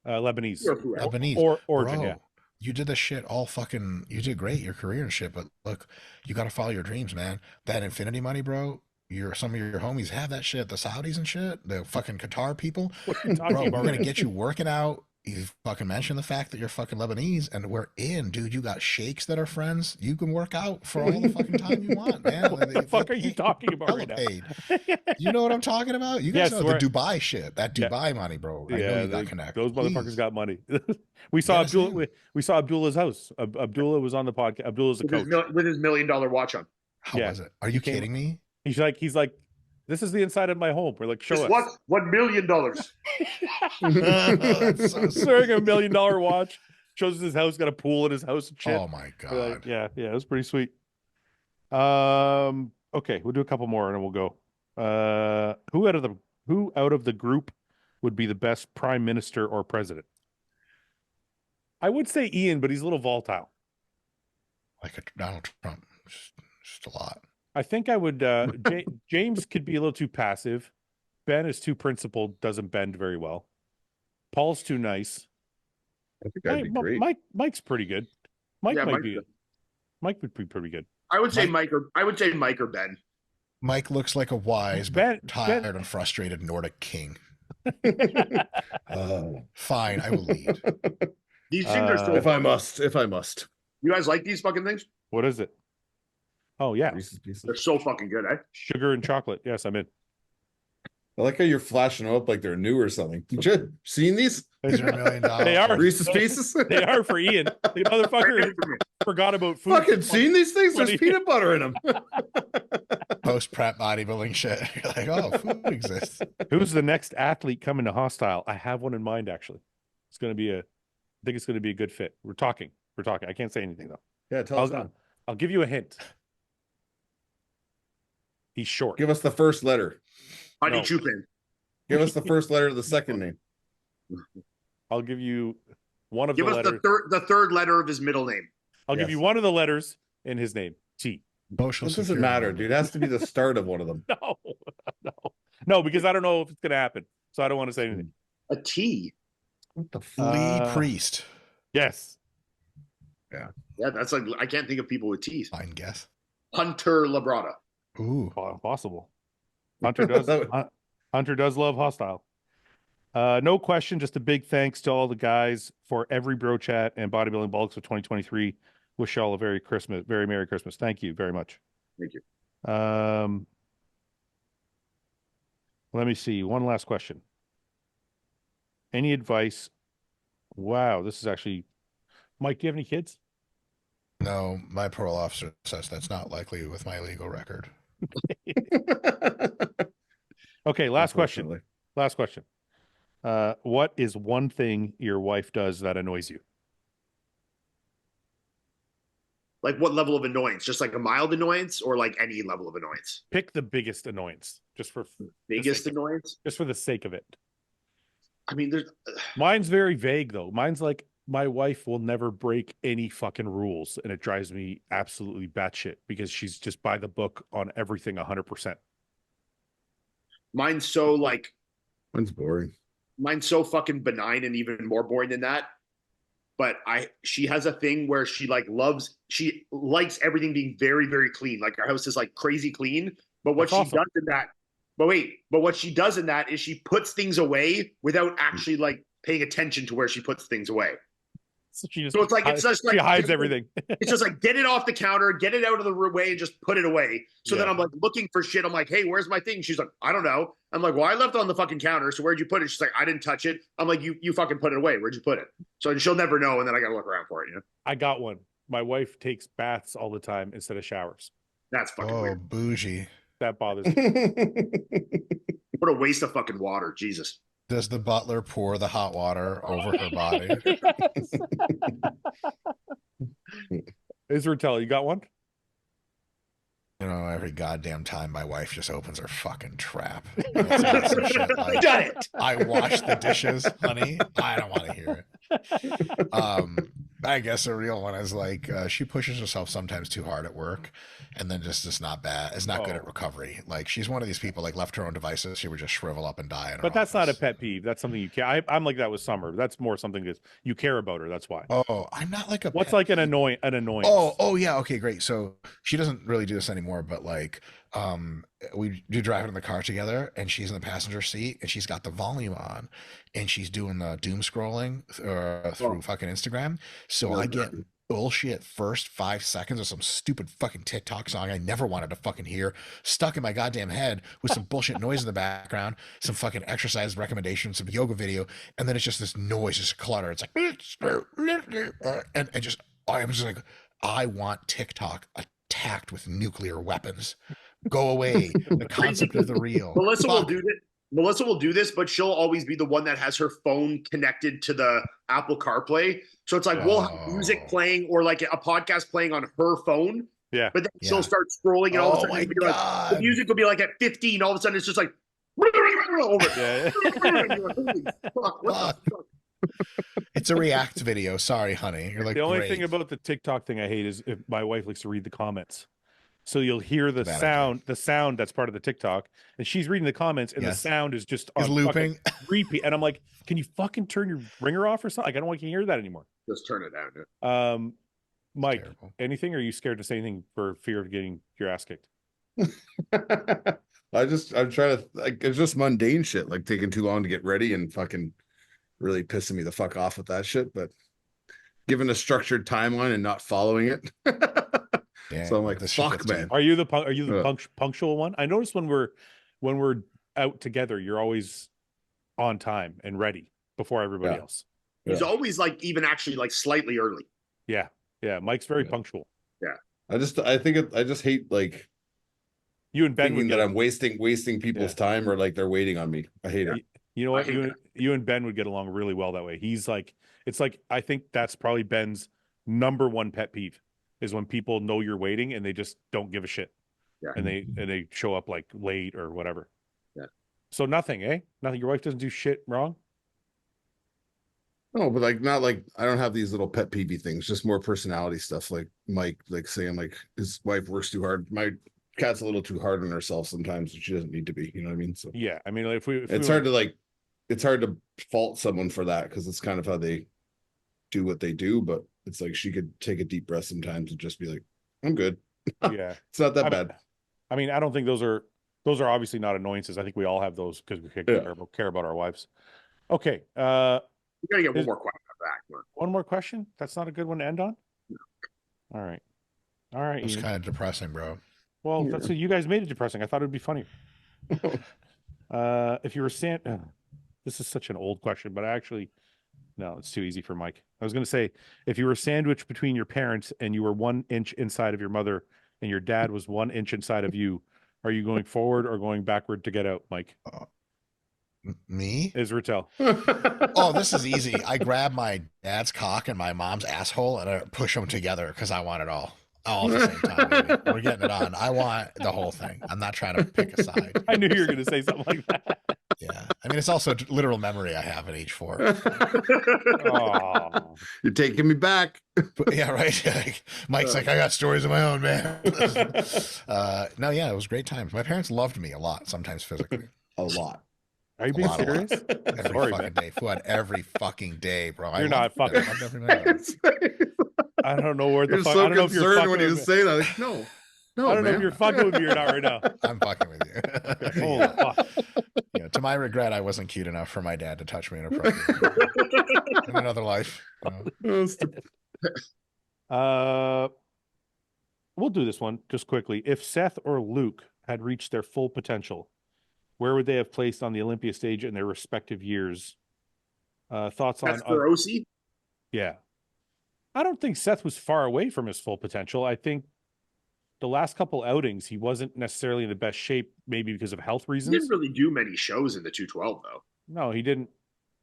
Lebanese. Lebanese. Or origin, Bro, yeah. you did the shit all fucking, you did great, your career and shit, but look, you got to follow your dreams, man. That infinity money, bro, some of your homies have that shit, the Saudis and shit, the fucking Qatar people. Bro, we're going to get you working out. You fucking mentioned the fact that you're fucking Lebanese, and we're in, dude. You got sheikhs that are friends. You can work out for all the fucking time you want, man. What the fuck are you talking about right now? You know what I'm talking about? You guys know the Dubai shit, that Dubai money, bro. I know you got connected. Those motherfuckers got money. We saw Abdullah. We saw Abdullah's house. Abdullah was on the podcast. Abdullah's a coach with his $1 million watch on. How was it? Are you kidding me? He's like, this is the inside of my home. We're like, show us. What? $1 million. Wearing a $1 million watch. Shows us his house, got a pool in his house and shit. Oh my god. Like, yeah, it was pretty sweet. Okay, we'll do a couple more and then we'll go. Who out of the group would be the best prime minister or president? I would say Iain, but he's a little volatile. Like a Donald Trump. Just a lot. I think I would James could be a little too passive. Ben is too principled, doesn't bend very well. Paul's too nice. I think that'd be great. Mike's pretty good. Mike would be pretty good. I would say Mike or Ben. Mike looks like a wise, tired and frustrated Nordic king. Fine, I will lead. These things are so. If I must. You guys like these fucking things? What is it? Oh yeah, they're so fucking good, eh? Sugar and chocolate. Yes, I'm in. I like how you're flashing them up like they're new or something. You seen these? These are $1 million. They are Reese's Pieces. They are for Iain. The motherfucker forgot about food. Fucking seen these things? There's peanut butter in them. Post prep bodybuilding shit. You're like, oh, food exists. Who's the next athlete coming to Hostile? I have one in mind actually. I think it's going to be a good fit. We're talking. I can't say anything though. Yeah, tell us now. I'll give you a hint. He's short. Give us the first letter. Honey Chupin. Give us the first letter of the second name. I'll give you one of the letters. Give us the third letter of his middle name. I'll give you one of the letters in his name. T. Social This doesn't matter, dude. It has to be the start of one of them. No, because I don't know if it's going to happen. So I don't want to say anything. A T. What the fuck? Lee Priest. Yes. Yeah, that's like, I can't think of people with T's. Fine guess. Hunter Labrada. Ooh. Possible. Hunter does love Hostile. No question, just a big thanks to all the guys for every bro chat and bodybuilding bulks of 2023. Wish y'all a very Merry Christmas. Thank you very much. Thank you. Let me see. One last question. Any advice? Wow, this is actually Mike, do you have any kids? No, my parole officer says that's not likely with my legal record. Okay, last question. What is one thing your wife does that annoys you? Like what level of annoyance? Just like a mild annoyance or like any level of annoyance? Pick the biggest annoyance, just for biggest annoyance? Just for the sake of it. I mean, there's mine's very vague though. Mine's like, my wife will never break any fucking rules, and it drives me absolutely batshit because she's just by the book on everything 100%. Mine's boring. Mine's so fucking benign and even more boring than that. But she has a thing where she likes everything being very, very clean. Like our house is like crazy clean. But what she does in that is she puts things away without actually like paying attention to where she puts things away. So she just So it's like it's just like she hides everything. It's just like get it off the counter, get it out of the way, and just put it away. So then I'm like looking for shit. I'm like, hey, where's my thing? She's like, I don't know. I'm like, well, I left it on the fucking counter. So where'd you put it? She's like, I didn't touch it. I'm like, you fucking put it away. Where'd you put it? So she'll never know, and then I gotta look around for it. You know? I got one. My wife takes baths all the time instead of showers. That's fucking weird. Bougie. That bothers me. What a waste of fucking water. Jesus. Does the butler pour the hot water over her body? Israetel, you got one? You know, every goddamn time my wife just opens her fucking trap. Some shit like, Done it. I wash the dishes, honey. I don't want to hear it. I guess a real one is like she pushes herself sometimes too hard at work, and then just not bad. Is not good at recovery. Like she's one of these people like left her own devices, she would just shrivel up and die. But that's not a pet peeve. That's something you care. I'm like that with Summer. That's more something that you care about her. That's why. Oh, I'm not like a. What's like an annoyance? Oh yeah. Okay, great. So she doesn't really do this anymore, but like we do drive in the car together, and she's in the passenger seat, and she's got the volume on, and she's doing the doom scrolling through fucking Instagram. So I get bullshit first 5 seconds of some stupid fucking TikTok song I never wanted to fucking hear stuck in my goddamn head with some bullshit noise in the background, some fucking exercise recommendation, some yoga video, and then it's just this noise, just clutter. It's like and just I'm just like, I want TikTok attacked with nuclear weapons. Go away. The concept of the real. Melissa will do this, but she'll always be the one that has her phone connected to the Apple CarPlay. So it's like we'll have music playing or like a podcast playing on her phone. Yeah. But then she'll start scrolling, and all of a sudden it'll be like, the music will be like at 15. All of a sudden it's just like over. Yeah. Fuck, what the fuck? It's a react video. Sorry, honey. You're like, the only great. thing about the TikTok thing I hate is if my wife likes to read the comments. So you'll hear the sound that's part of the TikTok, and she's reading the comments, and the sound is just on looping repeat. And I'm like, can you fucking turn your ringer off or something? Like, I don't want to hear that anymore. Just turn it down. Mike, anything? Or are you scared to say anything for fear of getting your ass kicked? I'm trying to like, it's just mundane shit, like taking too long to get ready and fucking really pissing me the fuck off with that shit. But given a structured timeline and not following it. So I'm like, fuck, man. Are you the punctual one? I noticed when we're out together, you're always on time and ready before everybody else. He's always like even actually like slightly early. Yeah. Mike's very punctual. Yeah. I just hate like you and Ben thinking that I'm wasting people's time or like they're waiting on me. I hate it. You know what? You and Ben would get along really well that way. He's like, it's like, I think that's probably Ben's number one pet peeve is when people know you're waiting and they just don't give a shit. Yeah. And they show up like late or whatever. Yeah. So nothing, eh? Nothing. Your wife doesn't do shit wrong? No, but like not like I don't have these little pet peeve things, just more personality stuff. Like Mike, like saying like his wife works too hard. My cat's a little too hard on herself sometimes, and she doesn't need to be. You know what I mean? So yeah, I mean, like, it's hard to fault someone for that because it's kind of how they do what they do. But it's like she could take a deep breath sometimes and just be like, "I'm good." Yeah, it's not that bad. I mean, I don't think those are obviously not annoyances. I think we all have those because we care about our wives. Okay. We gotta get one more question back. One more question? That's not a good one to end on? No. All right. It's kind of depressing, bro. Well, that's what you guys made it depressing. I thought it would be funny. If you were this is such an old question, but no, it's too easy for Mike. I was going to say, if you were sandwiched between your parents and you were 1 inch inside of your mother and your dad was 1 inch inside of you, are you going forward or going backward to get out, Mike? Me? Israetel. Oh, this is easy. I grab my dad's cock and my mom's asshole and I push them together because I want it all at the same time. Baby. We're getting it on. I want the whole thing. I'm not trying to pick a side. I knew you were going to say something like that. Yeah. I mean, it's also literal memory I have at age 4. Oh, you're taking me back. But, yeah, right. Mike's like, I got stories of my own, man. No, yeah, it was great times. My parents loved me a lot, sometimes physically. A lot. Are you being serious? Every fucking day. Fouad, every fucking day, bro. You're not fucking. I don't know where the fuck. So I don't know if you're when you say that. Like, no. No, I don't know if man. you're fucking with me or not right now. I'm fucking with you. Holy Yeah. fuck. Yeah, to my regret, I wasn't cute enough for my dad to touch me inappropriately in another life. We'll do this one just quickly. If Seth or Luke had reached their full potential, where would they have placed on the Olympia stage in their respective years? Thoughts That's on Feroci. yeah. I don't think Seth was far away from his full potential. I think the last couple outings, he wasn't necessarily in the best shape, maybe because of health He reasons. didn't really do many shows in the 212 though. No, he didn't.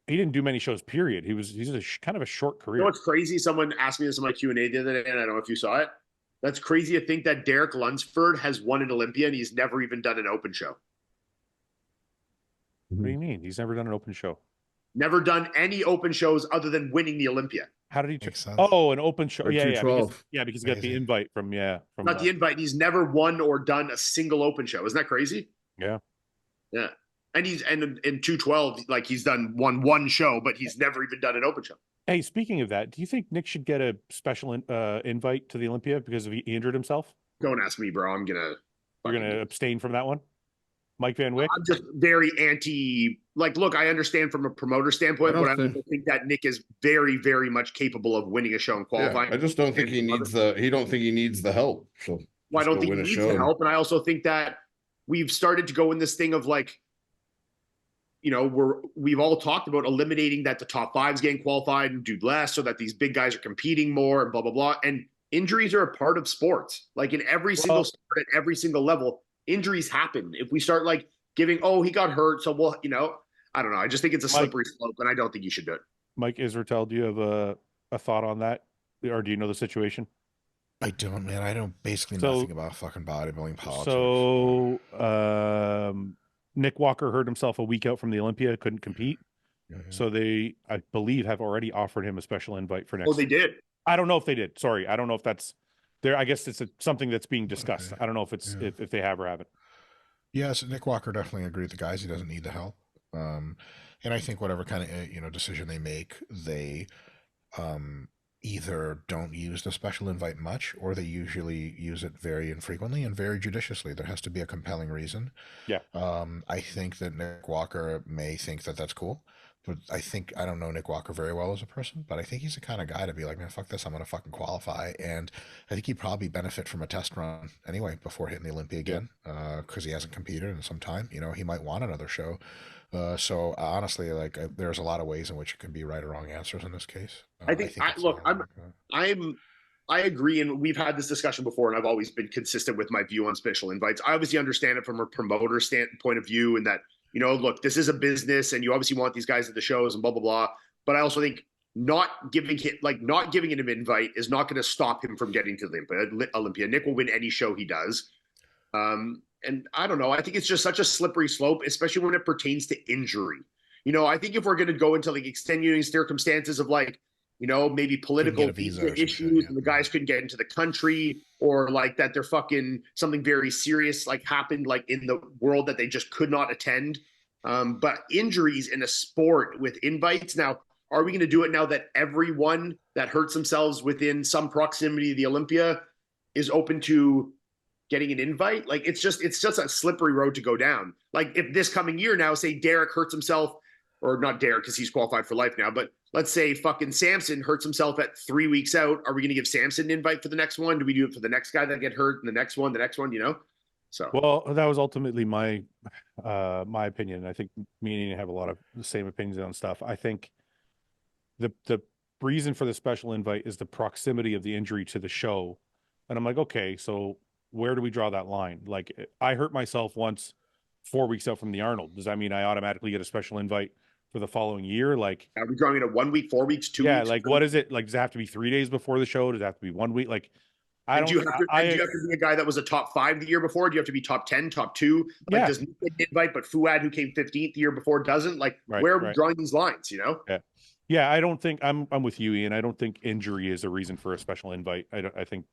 He didn't do many shows. Period. He's a kind of a short career. You know what's crazy? Someone asked me this in my Q&A the other day, and I don't know if you saw it. That's crazy to think that Derek Lunsford has won an Olympia and he's never even done an open show. What do you mean? He's never done an open show. Never done any open shows other than winning the Olympia. How did he? Makes sense. Oh, an open show. Or Yeah, 212. because he got the invite from Not the invite. He's never won or done a single open show. Isn't that crazy? Yeah. Yeah. And he's in 212, like he's done one show, but he's never even done an open show. Hey, speaking of that, do you think Nick should get a special invite to the Olympia because he injured himself? Don't ask me, bro. You're gonna abstain from that one, Mike Van Wyck? I'm just very anti. Like, look, I understand from a promoter standpoint, but I also think that Nick is very, very much capable of winning a show and qualifying. Yeah, I just don't think he needs the help. So well, I don't think he needs the help, and I also think that we've started to go in this thing of like, you know, we've all talked about eliminating that the top fives getting qualified and do less so that these big guys are competing more and blah, blah, blah. And injuries are a part of sports. Like in every single sport at every single level, injuries happen. If we start like giving, oh, he got hurt, so we'll, you know, I don't know. I just think it's a slippery slope, and I don't think you should do it. Mike Israetel, do you have a thought on that? Or do you know the situation? I don't, man. I know basically nothing about fucking bodybuilding politics. So, Nick Walker hurt himself a week out from the Olympia, couldn't compete. Yeah. So they, I believe, have already offered him a special invite for next. Oh, they did. I don't know if they did. Sorry, I don't know if that's there. I guess it's something that's being discussed. I don't know if it's if they have or haven't. Yes, Nick Walker definitely agreed with the guys. He doesn't need the help. And I think whatever kind of decision they make, they either don't use the special invite much, or they usually use it very infrequently and very judiciously. There has to be a compelling reason. Yeah. I think that Nick Walker may think that that's cool, but I don't know Nick Walker very well as a person, but I think he's the kind of guy to be like, man, fuck this, I'm going to fucking qualify. And I think he'd probably benefit from a test run anyway before hitting the Olympia again, because he hasn't competed in some time. He might want another show. So honestly, like there's a lot of ways in which it can be right or wrong answers in this case. I agree, and we've had this discussion before, and I've always been consistent with my view on special invites. I obviously understand it from a promoter standpoint of view, and that look, this is a business, and you obviously want these guys at the shows and blah blah blah. But I also think not giving him an invite is not going to stop him from getting to the Olympia. Nick will win any show he does. And I don't know. I think it's just such a slippery slope, especially when it pertains to injury. I think if we're going to go into like extenuating circumstances of like, maybe political issues and the guys couldn't get into the country, or like that they're fucking something very serious like happened like in the world that they just could not attend. But injuries in a sport with invites. Now, are we going to do it now that everyone that hurts themselves within some proximity of the Olympia is open to getting an invite? Like it's just a slippery road to go down. Like if this coming year now, say Derek hurts himself, or not Derek because he's qualified for life now, but let's say fucking Samson hurts himself at 3 weeks out. Are we going to give Samson an invite for the next one? Do we do it for the next guy that get hurt and the next one? So well, that was ultimately my opinion. I think me and Ian have a lot of the same opinions on stuff. I think the reason for the special invite is the proximity of the injury to the show, and I'm like, okay, so where do we draw that line? Like, I hurt myself once 4 weeks out from the Arnold. Does that mean I automatically get a special invite for the following year? Like, are we drawing it a 1 week, 4 weeks, 2 weeks? Yeah, like what is it? Like, does it have to be 3 days before the show? Does it have to be 1 week? Like, do you have to be a guy that was a top 5 the year before? Do you have to be top 10, top 2? Like, does Nick get an invite, but Fouad, who came 15th the year before, doesn't? Like, where are we drawing these lines? Yeah, I don't think I'm with you, Ian. I don't think injury is a reason for a special invite. I think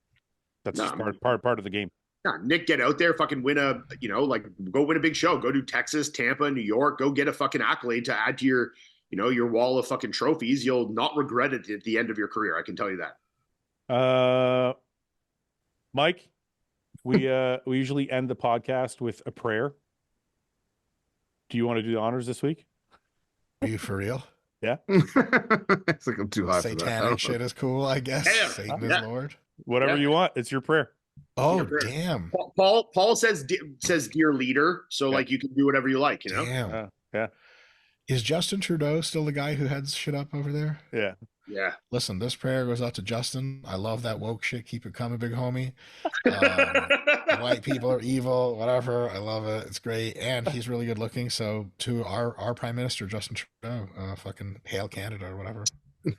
that's part of the game. Yeah, Nick, get out there, fucking win go win a big show. Go to Texas, Tampa, New York. Go get a fucking accolade to add to your, your wall of fucking trophies. You'll not regret it at the end of your career. I can tell you that. Mike? we usually end the podcast with a prayer. Do you want to do the honors this week? Are you for real? It's like I'm too high for that. Satanic shit is cool, I guess. Yeah. Satan is Yeah. Lord. Whatever you want. It's your prayer. Oh, Your prayer. damn. Paul says dear leader, so like you can do whatever you like, you know. Damn. Yeah. Is Justin Trudeau still the guy who heads shit up over there? Yeah. Yeah. Listen, this prayer goes out to Justin. I love that woke shit. Keep it coming, big homie. White people are evil, whatever. I love it. It's great. And he's really good looking. So to our prime minister, Justin Trudeau, fucking hail Canada or whatever.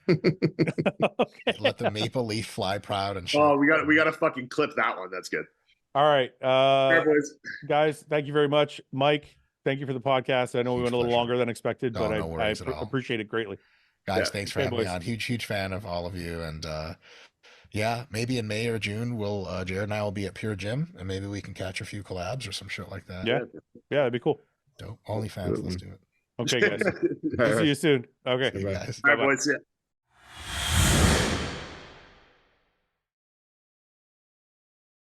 Okay. Let the maple leaf fly proud and shit. Oh, we got to fucking clip that one. That's good. All right. Fair boys. Guys, thank you very much. Mike, thank you for the podcast. I know we went a little pleasure. longer than expected, No, but no I worries at all. appreciate it greatly. Guys, Yeah. thanks for Hey, having me boys. on. Huge fan of all of you. And yeah, maybe in May or June, we'll Jared and I will be at Pure Gym, and maybe we can catch a few collabs or some shit like that. Yeah. Yeah, that'd be cool. Dope. OnlyFans, let's do it. Okay, guys. All We'll right. see you soon. Okay. See you guys. All right, Bye-bye. boys. Yeah.